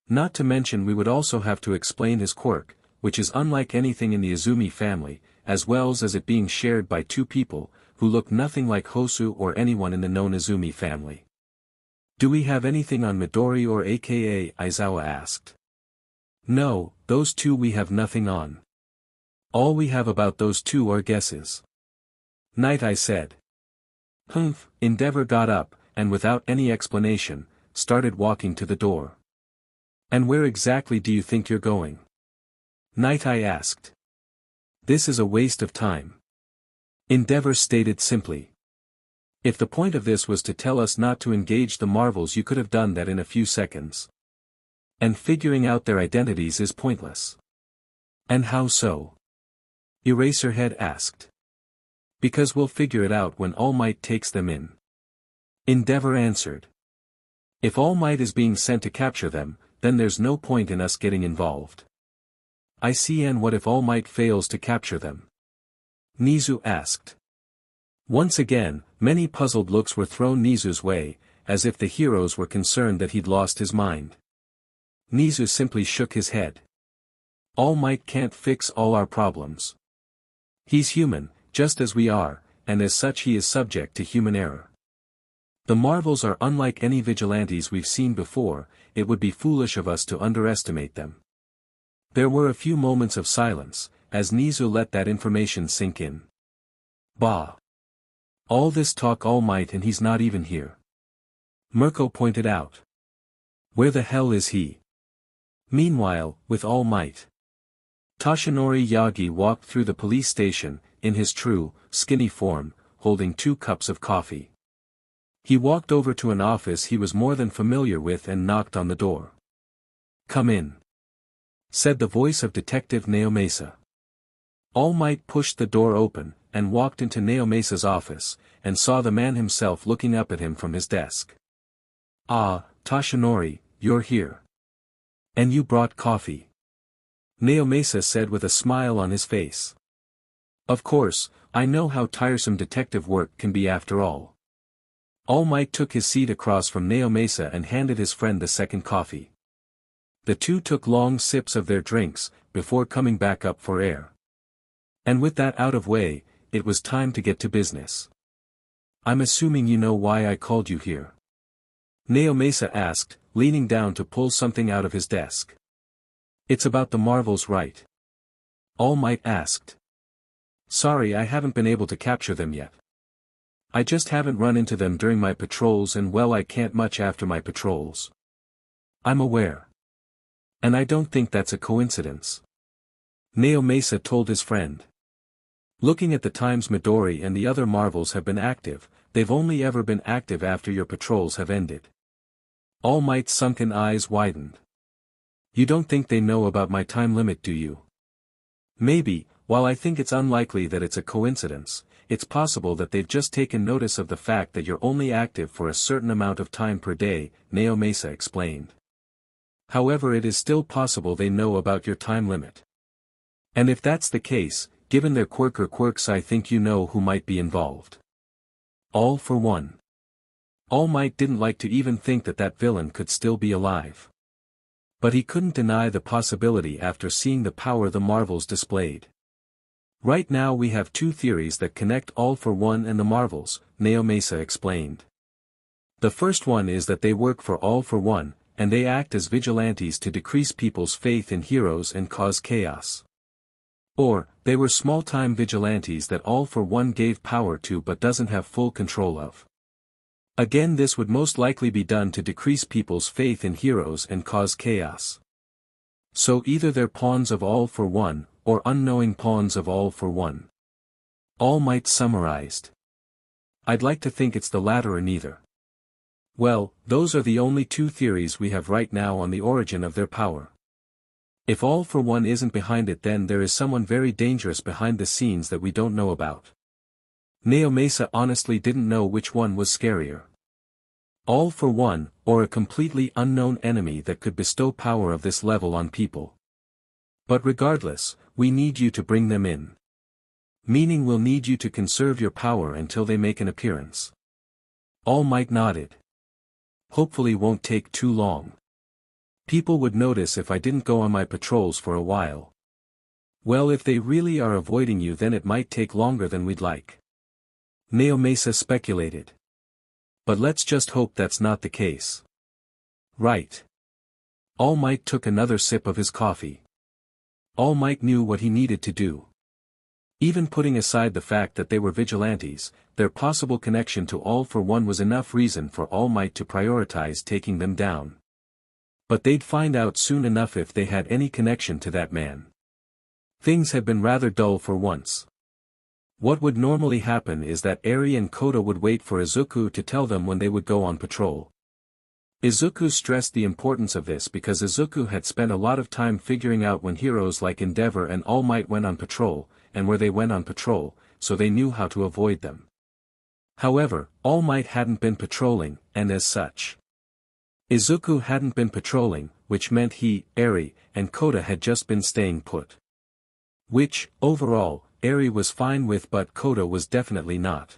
Speaker 1: Not to mention we would also have to explain his quirk, which is unlike anything in the Izumi family, as well as it being shared by two people, who look nothing like Hosu or anyone in the known Izumi family. Do we have anything on Midori or aka Aizawa asked. No, those two we have nothing on. All we have about those two are guesses. Night Eye said. Humph. Endeavor got up, and without any explanation, started walking to the door. And where exactly do you think you're going? Night, I asked. This is a waste of time. Endeavor stated simply. If the point of this was to tell us not to engage the marvels, you could have done that in a few seconds. And figuring out their identities is pointless. And how so? Eraserhead asked. Because we'll figure it out when All Might takes them in. Endeavor answered. If All Might is being sent to capture them, then there's no point in us getting involved. I see. And what if All Might fails to capture them? Nizu asked. Once again, many puzzled looks were thrown Nizu's way, as if the heroes were concerned that he'd lost his mind. Nizu simply shook his head. All Might can't fix all our problems. He's human, just as we are, and as such he is subject to human error. The marvels are unlike any vigilantes we've seen before. It would be foolish of us to underestimate them. There were a few moments of silence, as Nizu let that information sink in. Bah! All this talk All Might and he's not even here. Mirko pointed out. Where the hell is he? Meanwhile, with All Might. Toshinori Yagi walked through the police station, in his true, skinny form, holding 2 cups of coffee. He walked over to an office he was more than familiar with and knocked on the door. Come in, said the voice of Detective Naomasa. All Might pushed the door open, and walked into Naomasa's office, and saw the man himself looking up at him from his desk. Ah, Toshinori, you're here. And you brought coffee. Naomasa said with a smile on his face. Of course, I know how tiresome detective work can be after all. All Might took his seat across from Naomasa and handed his friend the second coffee. The two took long sips of their drinks, before coming back up for air. And with that out of way, it was time to get to business. I'm assuming you know why I called you here. Naomasa asked, leaning down to pull something out of his desk. It's about the marvels, right? All Might asked. Sorry, I haven't been able to capture them yet. I just haven't run into them during my patrols, and well, I can't much after my patrols. I'm aware. And I don't think that's a coincidence. Naomasa told his friend. Looking at the times Midori and the other marvels have been active, they've only ever been active after your patrols have ended. All Might's sunken eyes widened. You don't think they know about my time limit, do you? Maybe, while I think it's unlikely that it's a coincidence, it's possible that they've just taken notice of the fact that you're only active for a certain amount of time per day, Naomasa explained. However, it is still possible they know about your time limit. And if that's the case, given their quirks, I think you know who might be involved. All for one. All Might didn't like to even think that that villain could still be alive. But he couldn't deny the possibility after seeing the power the marvels displayed. Right now we have 2 theories that connect All for One and the marvels, Naomasa explained. The first one is that they work for All for One, and they act as vigilantes to decrease people's faith in heroes and cause chaos. Or, they were small-time vigilantes that All for One gave power to but doesn't have full control of. Again, this would most likely be done to decrease people's faith in heroes and cause chaos. So either they're pawns of All for One, or unknowing pawns of All for One. All Might summarized. I'd like to think it's the latter or neither. Well, those are the only 2 theories we have right now on the origin of their power. If All for One isn't behind it, then there is someone very dangerous behind the scenes that we don't know about. Naomasa honestly didn't know which one was scarier. All for One, or a completely unknown enemy that could bestow power of this level on people. But regardless, we need you to bring them in. Meaning we'll need you to conserve your power until they make an appearance. All Might nodded. Hopefully won't take too long. People would notice if I didn't go on my patrols for a while. Well, if they really are avoiding you, then it might take longer than we'd like. Naomasa speculated. But let's just hope that's not the case. Right. All Might took another sip of his coffee. All Might knew what he needed to do. Even putting aside the fact that they were vigilantes, their possible connection to All for One was enough reason for All Might to prioritize taking them down. But they'd find out soon enough if they had any connection to that man. Things had been rather dull for once. What would normally happen is that Eri and Kota would wait for Izuku to tell them when they would go on patrol. Izuku stressed the importance of this because Izuku had spent a lot of time figuring out when heroes like Endeavor and All Might went on patrol, and where they went on patrol, so they knew how to avoid them. However, All Might hadn't been patrolling, and as such, Izuku hadn't been patrolling, which meant he, Eri, and Kota had just been staying put. Which, overall, Eri was fine with, but Kota was definitely not.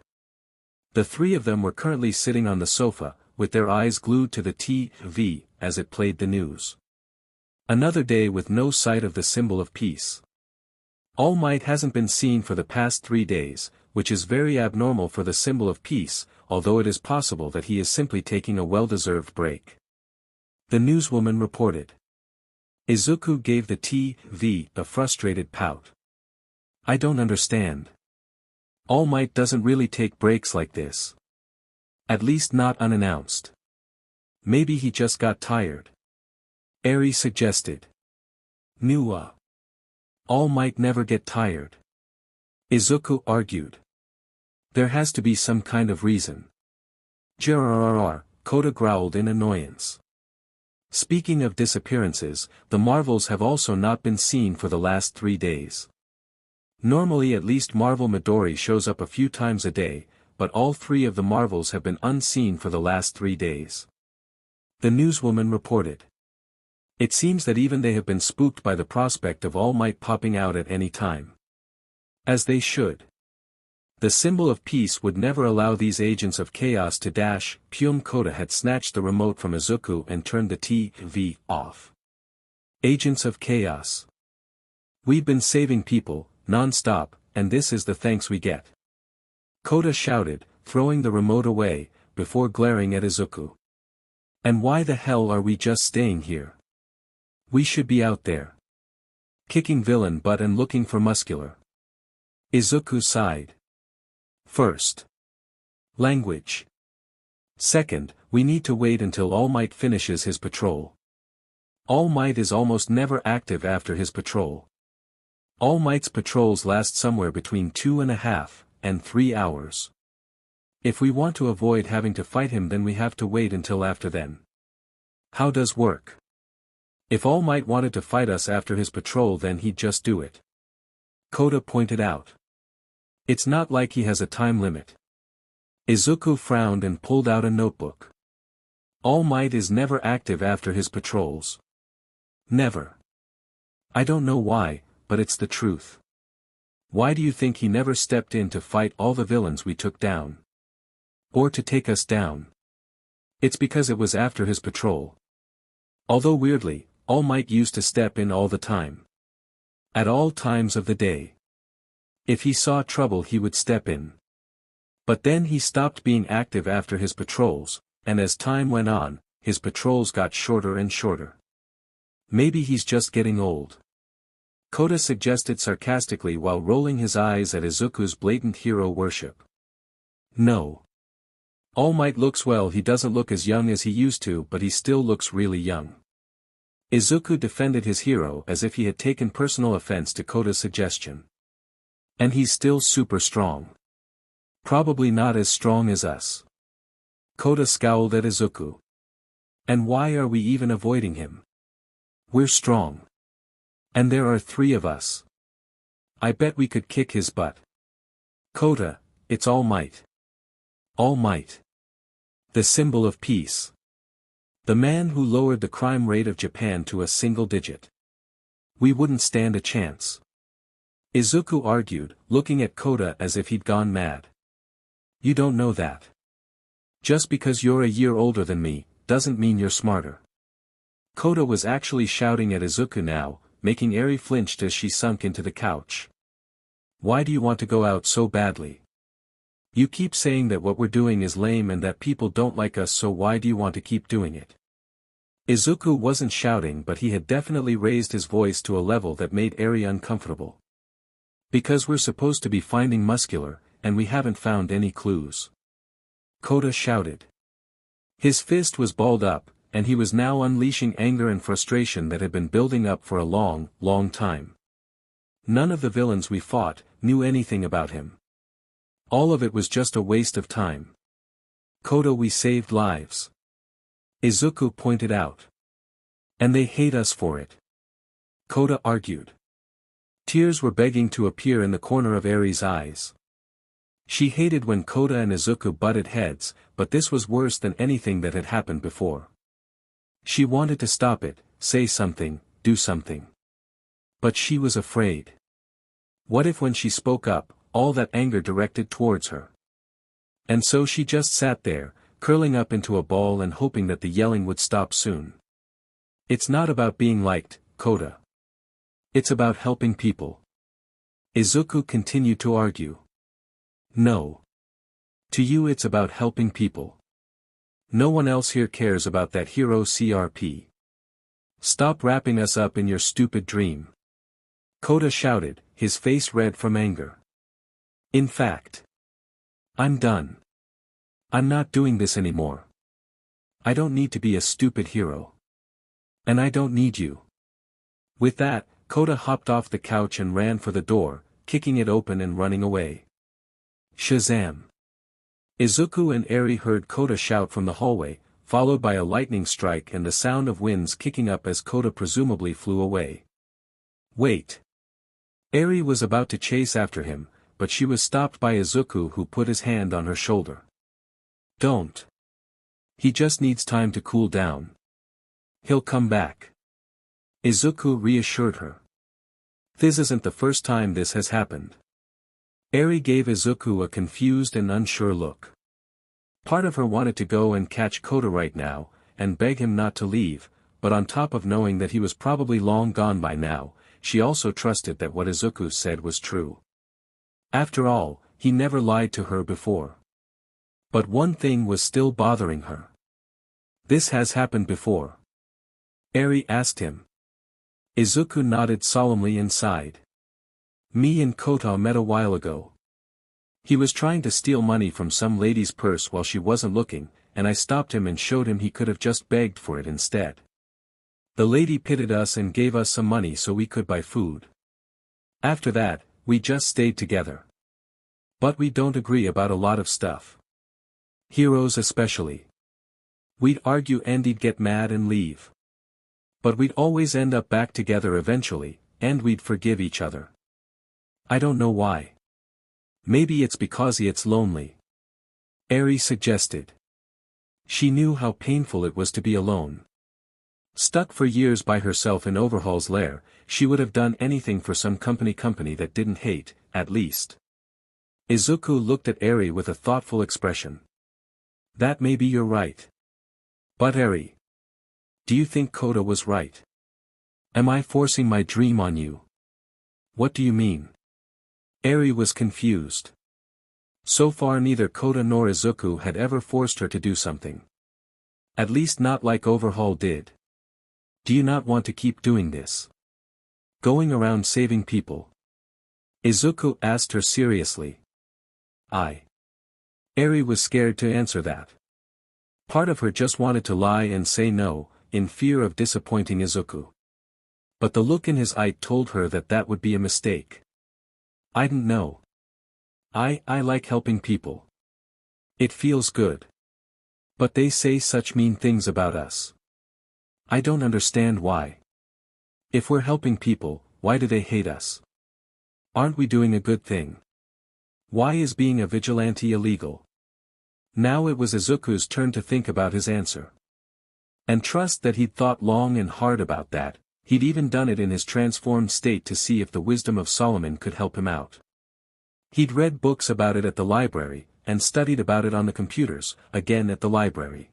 Speaker 1: The three of them were currently sitting on the sofa, with their eyes glued to the TV as it played the news. Another day with no sight of the symbol of peace. All Might hasn't been seen for the past 3 days, which is very abnormal for the symbol of peace, although it is possible that he is simply taking a well-deserved break. The newswoman reported. Izuku gave the TV a frustrated pout. I don't understand. All Might doesn't really take breaks like this. At least not unannounced. Maybe he just got tired. Eri suggested. Nuwa. All Might never get tired. Izuku argued. There has to be some kind of reason. Jrrr, Kota growled in annoyance. Speaking of disappearances, the Marvels have also not been seen for the last 3 days. Normally at least Marvel Midori shows up a few times a day, but all 3 of the Marvels have been unseen for the last 3 days. The newswoman reported. It seems that even they have been spooked by the prospect of All Might popping out at any time. As they should. The symbol of peace would never allow these agents of chaos to dash. Kota had snatched the remote from Izuku and turned the TV off. Agents of chaos. We've been saving people, non-stop, and this is the thanks we get. Kota shouted, throwing the remote away, before glaring at Izuku. And why the hell are we just staying here? We should be out there. Kicking villain butt and looking for muscular. Izuku sighed. First. Language. Second, we need to wait until All Might finishes his patrol. All Might is almost never active after his patrol. All Might's patrols last somewhere between 2.5 and 3 hours. If we want to avoid having to fight him, then we have to wait until after then. How does work? If All Might wanted to fight us after his patrol, then he'd just do it. Kota pointed out. It's not like he has a time limit. Izuku frowned and pulled out a notebook. All Might is never active after his patrols. Never. I don't know why, but it's the truth. Why do you think he never stepped in to fight all the villains we took down? Or to take us down? It's because it was after his patrol. Although weirdly, All Might used to step in all the time. At all times of the day. If he saw trouble, he would step in. But then he stopped being active after his patrols, and as time went on, his patrols got shorter and shorter. Maybe he's just getting old. Kota suggested sarcastically while rolling his eyes at Izuku's blatant hero worship. No. All Might looks well, he doesn't look as young as he used to, but he still looks really young. Izuku defended his hero as if he had taken personal offense to Kota's suggestion. And he's still super strong. Probably not as strong as us. Kota scowled at Izuku. And why are we even avoiding him? We're strong. And there are 3 of us. I bet we could kick his butt. Kota, it's All Might. All Might. The symbol of peace. The man who lowered the crime rate of Japan to a single digit. We wouldn't stand a chance. Izuku argued, looking at Kota as if he'd gone mad. You don't know that. Just because you're a year older than me, doesn't mean you're smarter. Kota was actually shouting at Izuku now, making Eri flinch as she sunk into the couch. Why do you want to go out so badly? You keep saying that what we're doing is lame and that people don't like us, so why do you want to keep doing it? Izuku wasn't shouting, but he had definitely raised his voice to a level that made Eri uncomfortable. Because we're supposed to be finding muscular, and we haven't found any clues. Kota shouted. His fist was balled up, and he was now unleashing anger and frustration that had been building up for a long, long time. None of the villains we fought knew anything about him. All of it was just a waste of time. Kota, we saved lives. Izuku pointed out. And they hate us for it. Kota argued. Tears were begging to appear in the corner of Eri's eyes. She hated when Kota and Izuku butted heads, but this was worse than anything that had happened before. She wanted to stop it, say something, do something. But she was afraid. What if when she spoke up, all that anger directed towards her? And so she just sat there, curling up into a ball and hoping that the yelling would stop soon. It's not about being liked, Kota. It's about helping people. Izuku continued to argue. No. To you it's about helping people. No one else here cares about that hero CRP. Stop wrapping us up in your stupid dream. Kota shouted, his face red from anger. In fact, I'm done. I'm not doing this anymore. I don't need to be a stupid hero. And I don't need you. With that, Kota hopped off the couch and ran for the door, kicking it open and running away. Shazam! Izuku and Eri heard Kota shout from the hallway, followed by a lightning strike and the sound of winds kicking up as Kota presumably flew away. Wait! Eri was about to chase after him, but she was stopped by Izuku, who put his hand on her shoulder. Don't. He just needs time to cool down. He'll come back. Izuku reassured her. This isn't the first time this has happened. Eri gave Izuku a confused and unsure look. Part of her wanted to go and catch Kota right now, and beg him not to leave, but on top of knowing that he was probably long gone by now, she also trusted that what Izuku said was true. After all, he never lied to her before. But one thing was still bothering her. This has happened before. Eri asked him. Izuku nodded solemnly and sighed. Me and Kota met a while ago. He was trying to steal money from some lady's purse while she wasn't looking, and I stopped him and showed him he could have just begged for it instead. The lady pitied us and gave us some money so we could buy food. After that, we just stayed together. But we don't agree about a lot of stuff. Heroes especially. We'd argue and he'd get mad and leave. But we'd always end up back together eventually, and we'd forgive each other. I don't know why. Maybe it's because he gets lonely. Eri suggested. She knew how painful it was to be alone. Stuck for years by herself in Overhaul's lair, she would have done anything for some company that didn't hate, at least. Izuku looked at Eri with a thoughtful expression. That maybe you're right. But Eri. Do you think Kota was right? Am I forcing my dream on you? What do you mean? Eri was confused. So far neither Kota nor Izuku had ever forced her to do something. At least not like Overhaul did. Do you not want to keep doing this? Going around saving people? Izuku asked her seriously. Eri was scared to answer that. Part of her just wanted to lie and say no, in fear of disappointing Izuku. But the look in his eye told her that that would be a mistake. I didn't know. I like helping people. It feels good. But they say such mean things about us. I don't understand why. If we're helping people, why do they hate us? Aren't we doing a good thing? Why is being a vigilante illegal? Now it was Izuku's turn to think about his answer. And trust that he'd thought long and hard about that, he'd even done it in his transformed state to see if the wisdom of Solomon could help him out. He'd read books about it at the library, and studied about it on the computers, again at the library.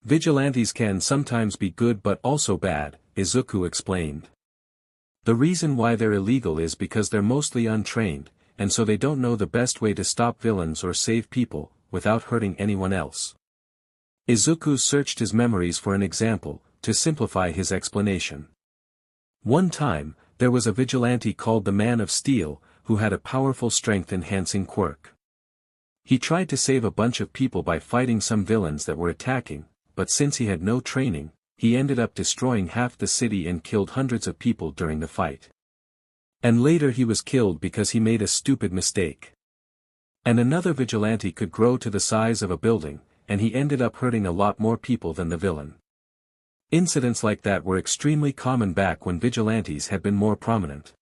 Speaker 1: Vigilantes can sometimes be good but also bad, Izuku explained. The reason why they're illegal is because they're mostly untrained, and so they don't know the best way to stop villains or save people, without hurting anyone else. Izuku searched his memories for an example, to simplify his explanation. One time, there was a vigilante called the Man of Steel, who had a powerful strength-enhancing quirk. He tried to save a bunch of people by fighting some villains that were attacking, but since he had no training, he ended up destroying half the city and killed hundreds of people during the fight. And later he was killed because he made a stupid mistake. And another vigilante could grow to the size of a building, and he ended up hurting a lot more people than the villain. Incidents like that were extremely common back when vigilantes had been more prominent.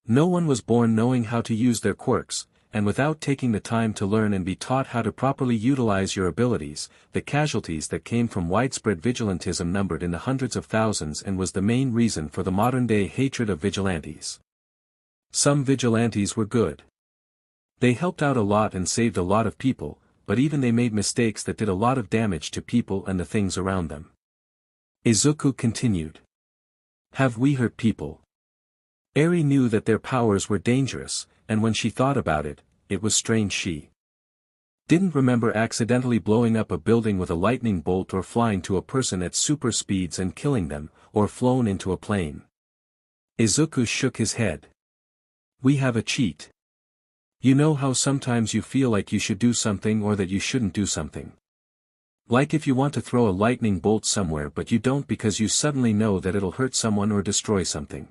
Speaker 1: No one was born knowing how to use their quirks, and without taking the time to learn and be taught how to properly utilize your abilities, the casualties that came from widespread vigilantism numbered in the hundreds of thousands and was the main reason for the modern-day hatred of vigilantes. Some vigilantes were good. They helped out a lot and saved a lot of people, but even they made mistakes that did a lot of damage to people and the things around them. Izuku continued. Have we hurt people? Eri knew that their powers were dangerous, and when she thought about it, it was strange she didn't remember accidentally blowing up a building with a lightning bolt or flying to a person at super speeds and killing them, or flown into a plane. Izuku shook his head. We have a cheat. You know how sometimes you feel like you should do something or that you shouldn't do something. Like if you want to throw a lightning bolt somewhere but you don't because you suddenly know that it'll hurt someone or destroy something.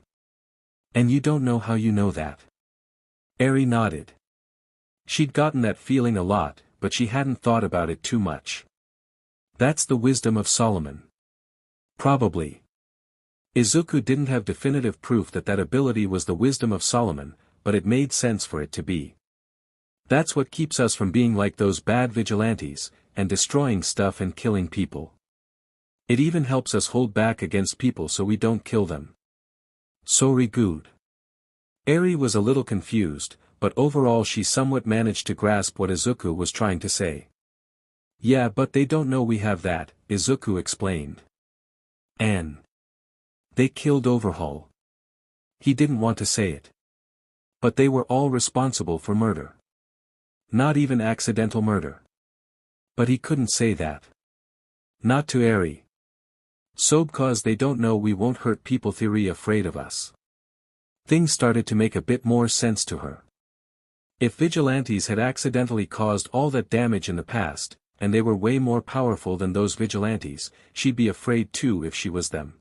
Speaker 1: And you don't know how you know that. Eri nodded. She'd gotten that feeling a lot, but she hadn't thought about it too much. That's the wisdom of Solomon. Probably. Izuku didn't have definitive proof that that ability was the wisdom of Solomon, but it made sense for it to be. That's what keeps us from being like those bad vigilantes, and destroying stuff and killing people. It even helps us hold back against people so we don't kill them. Sorry good. Eri was a little confused, but overall she somewhat managed to grasp what Izuku was trying to say. Yeah, but they don't know we have that, Izuku explained. And they killed Overhaul. He didn't want to say it. But they were all responsible for murder. Not even accidental murder. But he couldn't say that. Not to Eri. So because they don't know we won't hurt people theory afraid of us. Things started to make a bit more sense to her. If vigilantes had accidentally caused all that damage in the past, and they were way more powerful than those vigilantes, she'd be afraid too if she was them.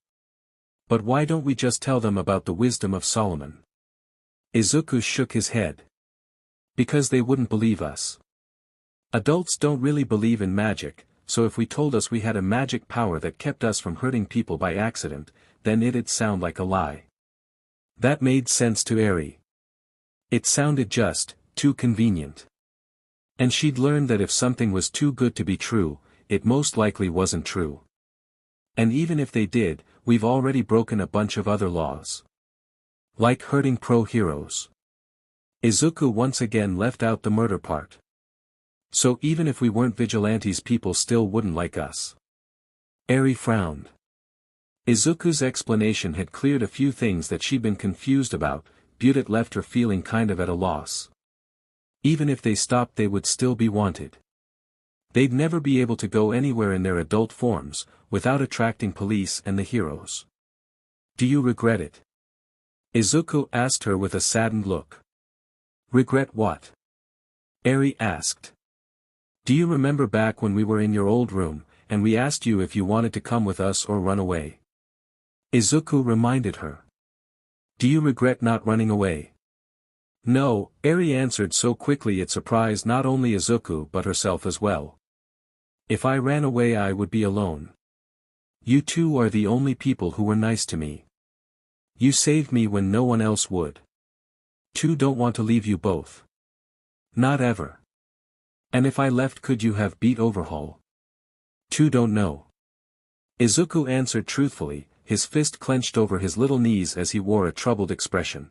Speaker 1: But why don't we just tell them about the wisdom of Solomon? Izuku shook his head. Because they wouldn't believe us. Adults don't really believe in magic, so if we told us we had a magic power that kept us from hurting people by accident, then it'd sound like a lie. That made sense to Eri. It sounded just too convenient. And she'd learned that if something was too good to be true, it most likely wasn't true. And even if they did, we've already broken a bunch of other laws. Like hurting pro-heroes. Izuku once again left out the murder part. So even if we weren't vigilantes people still wouldn't like us. Eri frowned. Izuku's explanation had cleared a few things that she'd been confused about, but it left her feeling kind of at a loss. Even if they stopped they would still be wanted. They'd never be able to go anywhere in their adult forms, without attracting police and the heroes. Do you regret it? Izuku asked her with a saddened look. Regret what? Eri asked. Do you remember back when we were in your old room, and we asked you if you wanted to come with us or run away? Izuku reminded her. Do you regret not running away? No, Eri answered so quickly it surprised not only Izuku but herself as well. If I ran away I would be alone. You two are the only people who were nice to me. You saved me when no one else would. Two don't want to leave you both. Not ever. And if I left could you have beat Overhaul? Two don't know. Izuku answered truthfully, his fist clenched over his little knees as he wore a troubled expression.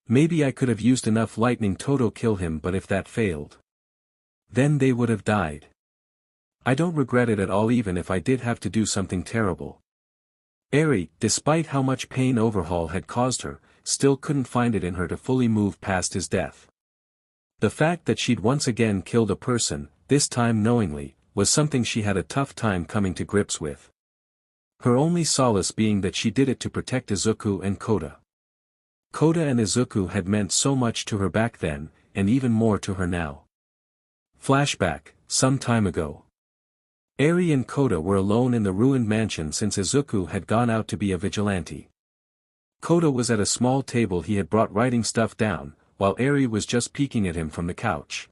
Speaker 1: Maybe I could have used enough lightning to kill him but if that failed. Then they would have died. I don't regret it at all even if I did have to do something terrible. Eri, despite how much pain Overhaul had caused her, still couldn't find it in her to fully move past his death. The fact that she'd once again killed a person, this time knowingly, was something she had a tough time coming to grips with. Her only solace being that she did it to protect Izuku and Kota. Kota and Izuku had meant so much to her back then, and even more to her now. Flashback, some time ago. Eri and Kota were alone in the ruined mansion since Izuku had gone out to be a vigilante. Kota was at a small table he had brought writing stuff down, while Eri was just peeking at him from the couch.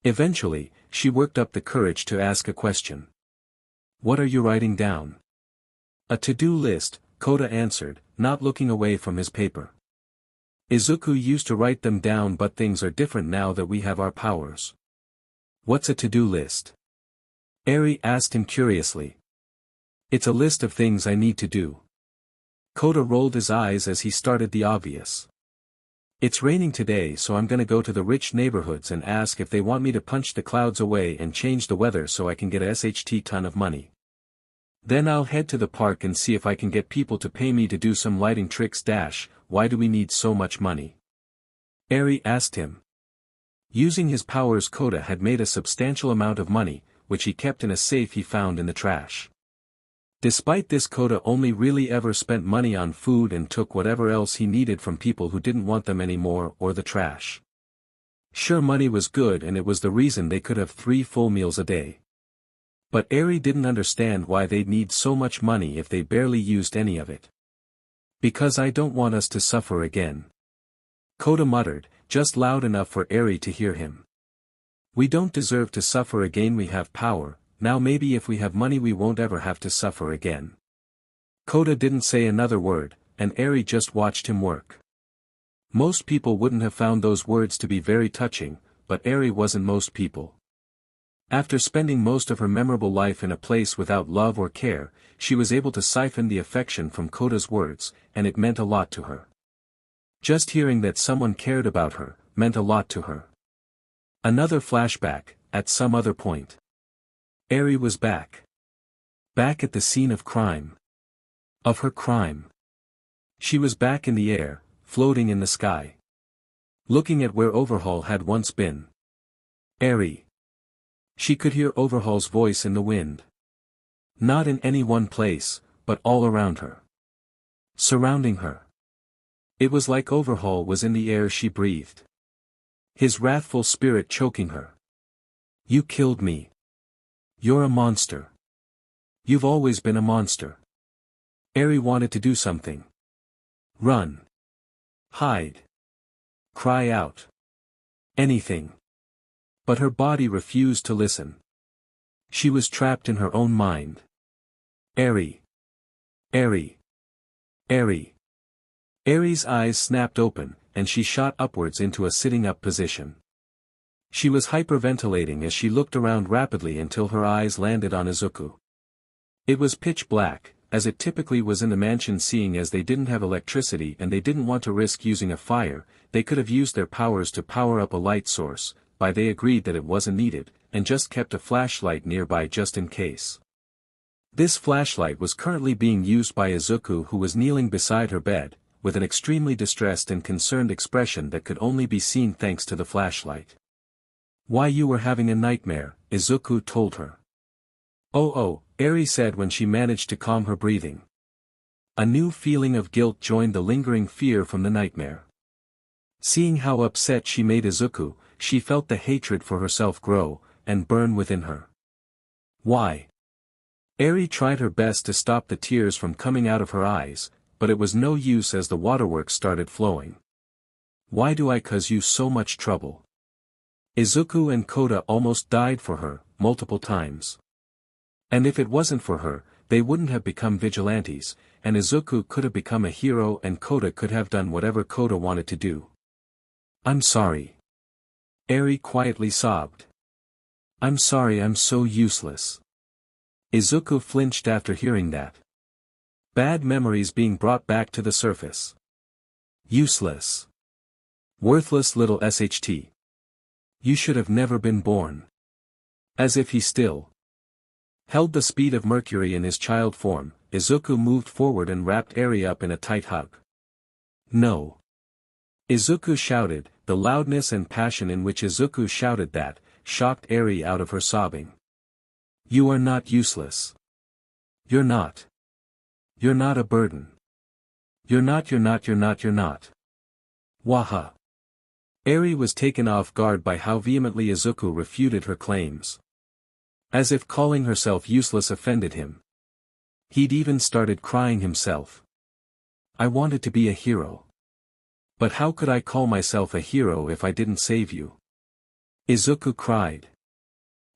Speaker 1: Eventually, she worked up the courage to ask a question. "What are you writing down?" "A to-do list," Kota answered, not looking away from his paper. "Izuku used to write them down, but things are different now that we have our powers." "What's a to-do list?" Eri asked him curiously. "It's a list of things I need to do." Kota rolled his eyes as he started the obvious. "It's raining today, so I'm gonna go to the rich neighborhoods and ask if they want me to punch the clouds away and change the weather so I can get a ton of money. Then I'll head to the park and see if I can get people to pay me to do some lighting tricks. Why do we need so much money?" Eri asked him. Using his powers, Kota had made a substantial amount of money, which he kept in a safe he found in the trash. Despite this, Kota only really ever spent money on food and took whatever else he needed from people who didn't want them anymore or the trash. Sure, money was good and it was the reason they could have 3 full meals a day. But Eri didn't understand why they'd need so much money if they barely used any of it. "Because I don't want us to suffer again," Kota muttered, just loud enough for Eri to hear him. "We don't deserve to suffer again. We have power. Now maybe if we have money we won't ever have to suffer again." Kota didn't say another word, and Eri just watched him work. Most people wouldn't have found those words to be very touching, but Eri wasn't most people. After spending most of her memorable life in a place without love or care, she was able to siphon the affection from Kota's words, and it meant a lot to her. Just hearing that someone cared about her, meant a lot to her. Another flashback, at some other point. Eri was back. Back at the scene of crime. Of her crime. She was back in the air, floating in the sky. Looking at where Overhaul had once been. Eri. She could hear Overhaul's voice in the wind. Not in any one place, but all around her. Surrounding her. It was like Overhaul was in the air she breathed. His wrathful spirit choking her. "You killed me. You're a monster. You've always been a monster." Eri wanted to do something. Run. Hide. Cry out. Anything. But her body refused to listen. She was trapped in her own mind. Eri. Eri. Eri. Eri's eyes snapped open, and she shot upwards into a sitting-up position. She was hyperventilating as she looked around rapidly until her eyes landed on Izuku. It was pitch black, as it typically was in the mansion. Seeing as they didn't have electricity and they didn't want to risk using a fire, they could have used their powers to power up a light source, but they agreed that it wasn't needed, and just kept a flashlight nearby just in case. This flashlight was currently being used by Izuku, who was kneeling beside her bed, with an extremely distressed and concerned expression that could only be seen thanks to the flashlight. "Why, you were having a nightmare," Izuku told her. Oh, Eri said when she managed to calm her breathing. A new feeling of guilt joined the lingering fear from the nightmare. Seeing how upset she made Izuku, she felt the hatred for herself grow, and burn within her. "Why?" Eri tried her best to stop the tears from coming out of her eyes, but it was no use as the waterworks started flowing. "Why do I cause you so much trouble?" Izuku and Kota almost died for her, multiple times. And if it wasn't for her, they wouldn't have become vigilantes, and Izuku could have become a hero and Kota could have done whatever Kota wanted to do. "I'm sorry." Eri quietly sobbed. "I'm sorry, I'm so useless." Izuku flinched after hearing that. Bad memories being brought back to the surface. Useless. Worthless little SHT. You should have never been born. As if he still held the speed of Mercury in his child form, Izuku moved forward and wrapped Eri up in a tight hug. "No." Izuku shouted. The loudness and passion in which Izuku shouted that, shocked Eri out of her sobbing. "You are not useless. You're not. You're not a burden. You're not. Waha. Eri was taken off guard by how vehemently Izuku refuted her claims. As if calling herself useless offended him. He'd even started crying himself. I wanted to be a hero. But how could I call myself a hero if I didn't save you? Izuku cried.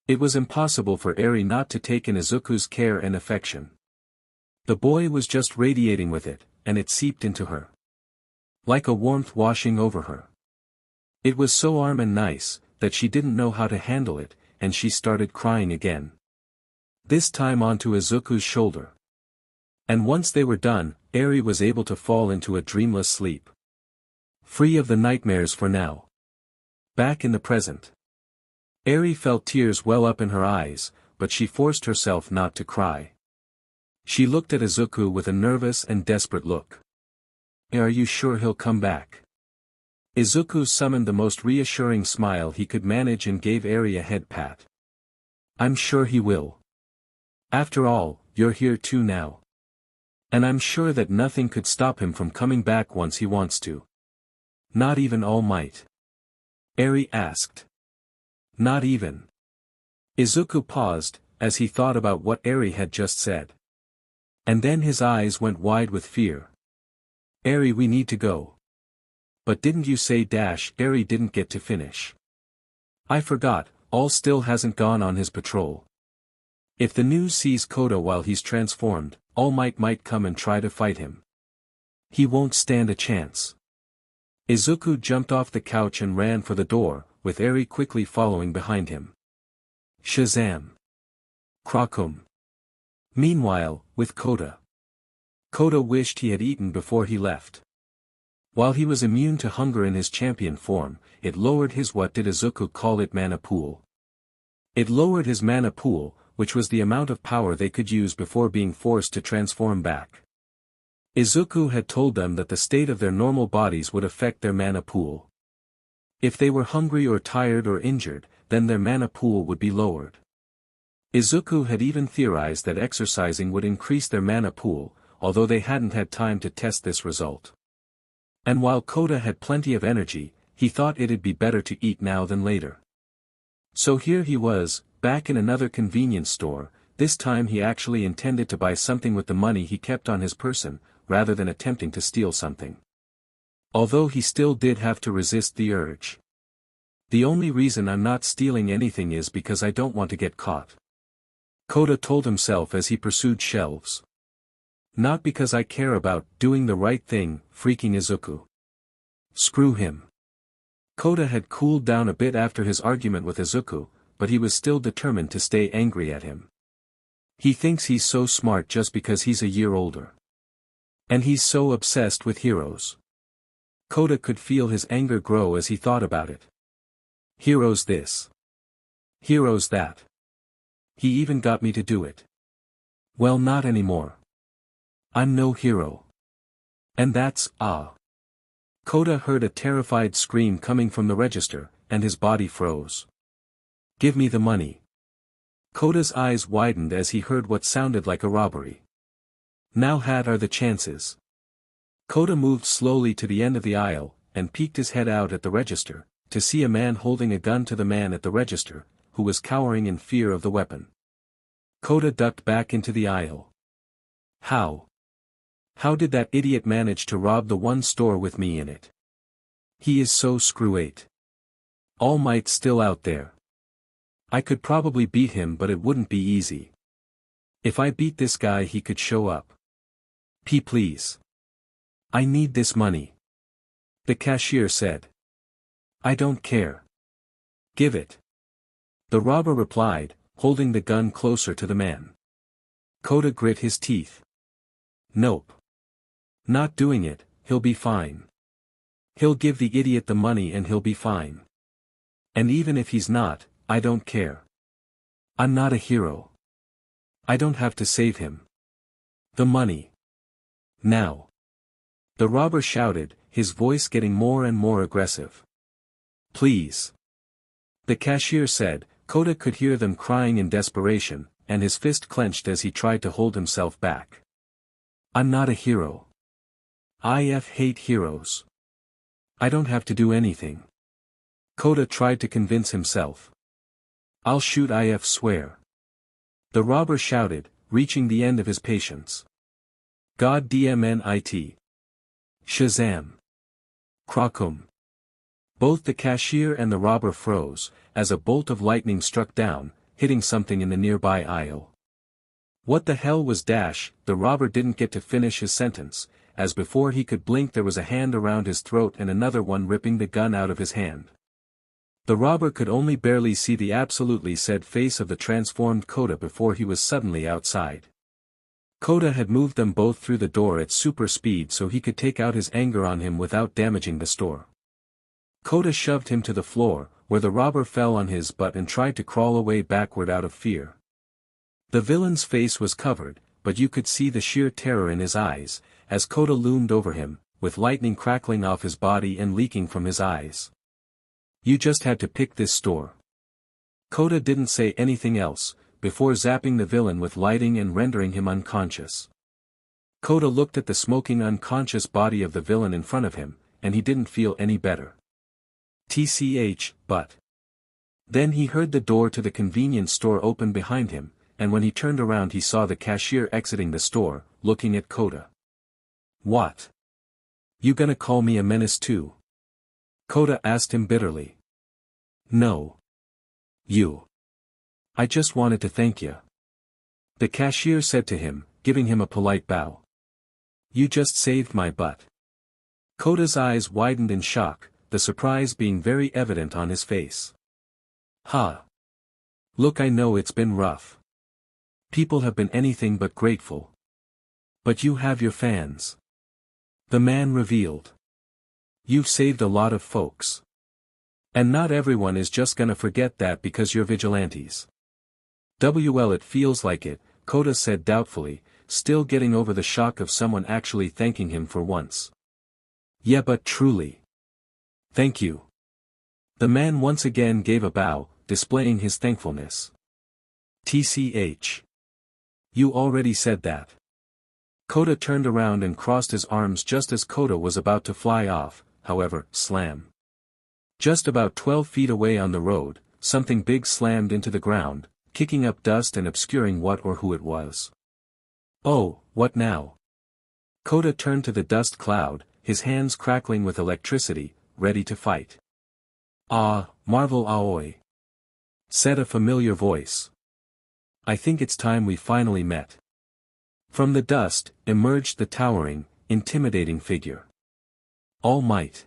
Speaker 1: It was impossible for Eri not to take in Izuku's care and affection. The boy was just radiating with it, and it seeped into her. Like a warmth washing over her. It was so warm and nice, that she didn't know how to handle it, and she started crying again. This time onto Izuku's shoulder. And once they were done, Eri was able to fall into a dreamless sleep. Free of the nightmares for now. Back in the present. Eri felt tears well up in her eyes, but she forced herself not to cry. She looked at Izuku with a nervous and desperate look. Are you sure he'll come back? Izuku summoned the most reassuring smile he could manage and gave Eri a head pat. I'm sure he will. After all, you're here too now. And I'm sure that nothing could stop him from coming back once he wants to. Not even All Might? Eri asked. Not even. Izuku paused, as he thought about what Eri had just said. And then his eyes went wide with fear. Eri, we need to go. But didn't you say Eri didn't get to finish? I forgot, All still hasn't gone on his patrol. If the news sees Kota while he's transformed, All might come and try to fight him. He won't stand a chance. Izuku jumped off the couch and ran for the door, with Eri quickly following behind him. Shazam. Krakum. Meanwhile, with Kota. Kota wished he had eaten before he left. While he was immune to hunger in his champion form, it lowered his what did Izuku call it mana pool. It lowered his mana pool, which was the amount of power they could use before being forced to transform back. Izuku had told them that the state of their normal bodies would affect their mana pool. If they were hungry or tired or injured, then their mana pool would be lowered. Izuku had even theorized that exercising would increase their mana pool, although they hadn't had time to test this result. And while Kota had plenty of energy, he thought it'd be better to eat now than later. So here he was, back in another convenience store. This time he actually intended to buy something with the money he kept on his person, rather than attempting to steal something. Although he still did have to resist the urge. The only reason I'm not stealing anything is because I don't want to get caught. Kota told himself as he pursued shelves. Not because I care about doing the right thing, freaking Izuku. Screw him. Kota had cooled down a bit after his argument with Izuku, but he was still determined to stay angry at him. He thinks he's so smart just because he's a year older. And he's so obsessed with heroes. Kota could feel his anger grow as he thought about it. Heroes this. Heroes that. He even got me to do it. Well, not anymore. I'm no hero. And that's, Kota heard a terrified scream coming from the register, and his body froze. Give me the money. Kota's eyes widened as he heard what sounded like a robbery. Now what are the chances? Kota moved slowly to the end of the aisle, and peeked his head out at the register, to see a man holding a gun to the man at the register, who was cowering in fear of the weapon. Kota ducked back into the aisle. How? How did that idiot manage to rob the one store with me in it? He is so screw-ate. All Might's still out there. I could probably beat him, but it wouldn't be easy. If I beat this guy, he could show up. Please. I need this money. The cashier said. I don't care. Give it. The robber replied, holding the gun closer to the man. Kota grit his teeth. Nope. Not doing it, he'll be fine. He'll give the idiot the money and he'll be fine. And even if he's not, I don't care. I'm not a hero. I don't have to save him. The money. Now. The robber shouted, his voice getting more and more aggressive. Please. The cashier said. Kota could hear them crying in desperation, and his fist clenched as he tried to hold himself back. I'm not a hero. I hate heroes. I don't have to do anything. Kota tried to convince himself. I'll shoot, I swear. The robber shouted, reaching the end of his patience. God dmnit. Shazam. Krakum. Both the cashier and the robber froze, as a bolt of lightning struck down, hitting something in the nearby aisle. What the hell was dash? The robber didn't get to finish his sentence, as before he could blink there was a hand around his throat and another one ripping the gun out of his hand. The robber could only barely see the absolutely sad face of the transformed Kota before he was suddenly outside. Kota had moved them both through the door at super speed so he could take out his anger on him without damaging the store. Kota shoved him to the floor, where the robber fell on his butt and tried to crawl away backward out of fear. The villain's face was covered, but you could see the sheer terror in his eyes, as Kota loomed over him, with lightning crackling off his body and leaking from his eyes. You just had to pick this store. Kota didn't say anything else, before zapping the villain with lightning and rendering him unconscious. Kota looked at the smoking unconscious body of the villain in front of him, and he didn't feel any better. But. Then he heard the door to the convenience store open behind him, and when he turned around he saw the cashier exiting the store, looking at Kota. What? You gonna call me a menace too? Kota asked him bitterly. No. You. I just wanted to thank you. The cashier said to him, giving him a polite bow. You just saved my butt. Kota's eyes widened in shock, the surprise being very evident on his face. Huh. Look, I know it's been rough. People have been anything but grateful. But you have your fans. The man revealed. You've saved a lot of folks. And not everyone is just gonna forget that because you're vigilantes. Well, it feels like it, Kota said doubtfully, still getting over the shock of someone actually thanking him for once. Yeah, but truly. Thank you. The man once again gave a bow, displaying his thankfulness. You already said that. Kota turned around and crossed his arms just as Kota was about to fly off, however, slam. Just about 12 feet away on the road, something big slammed into the ground, kicking up dust and obscuring what or who it was. Oh, what now? Kota turned to the dust cloud, his hands crackling with electricity, ready to fight. Ah, Marvel Aoi, said a familiar voice. I think it's time we finally met. From the dust, emerged the towering, intimidating figure. All Might.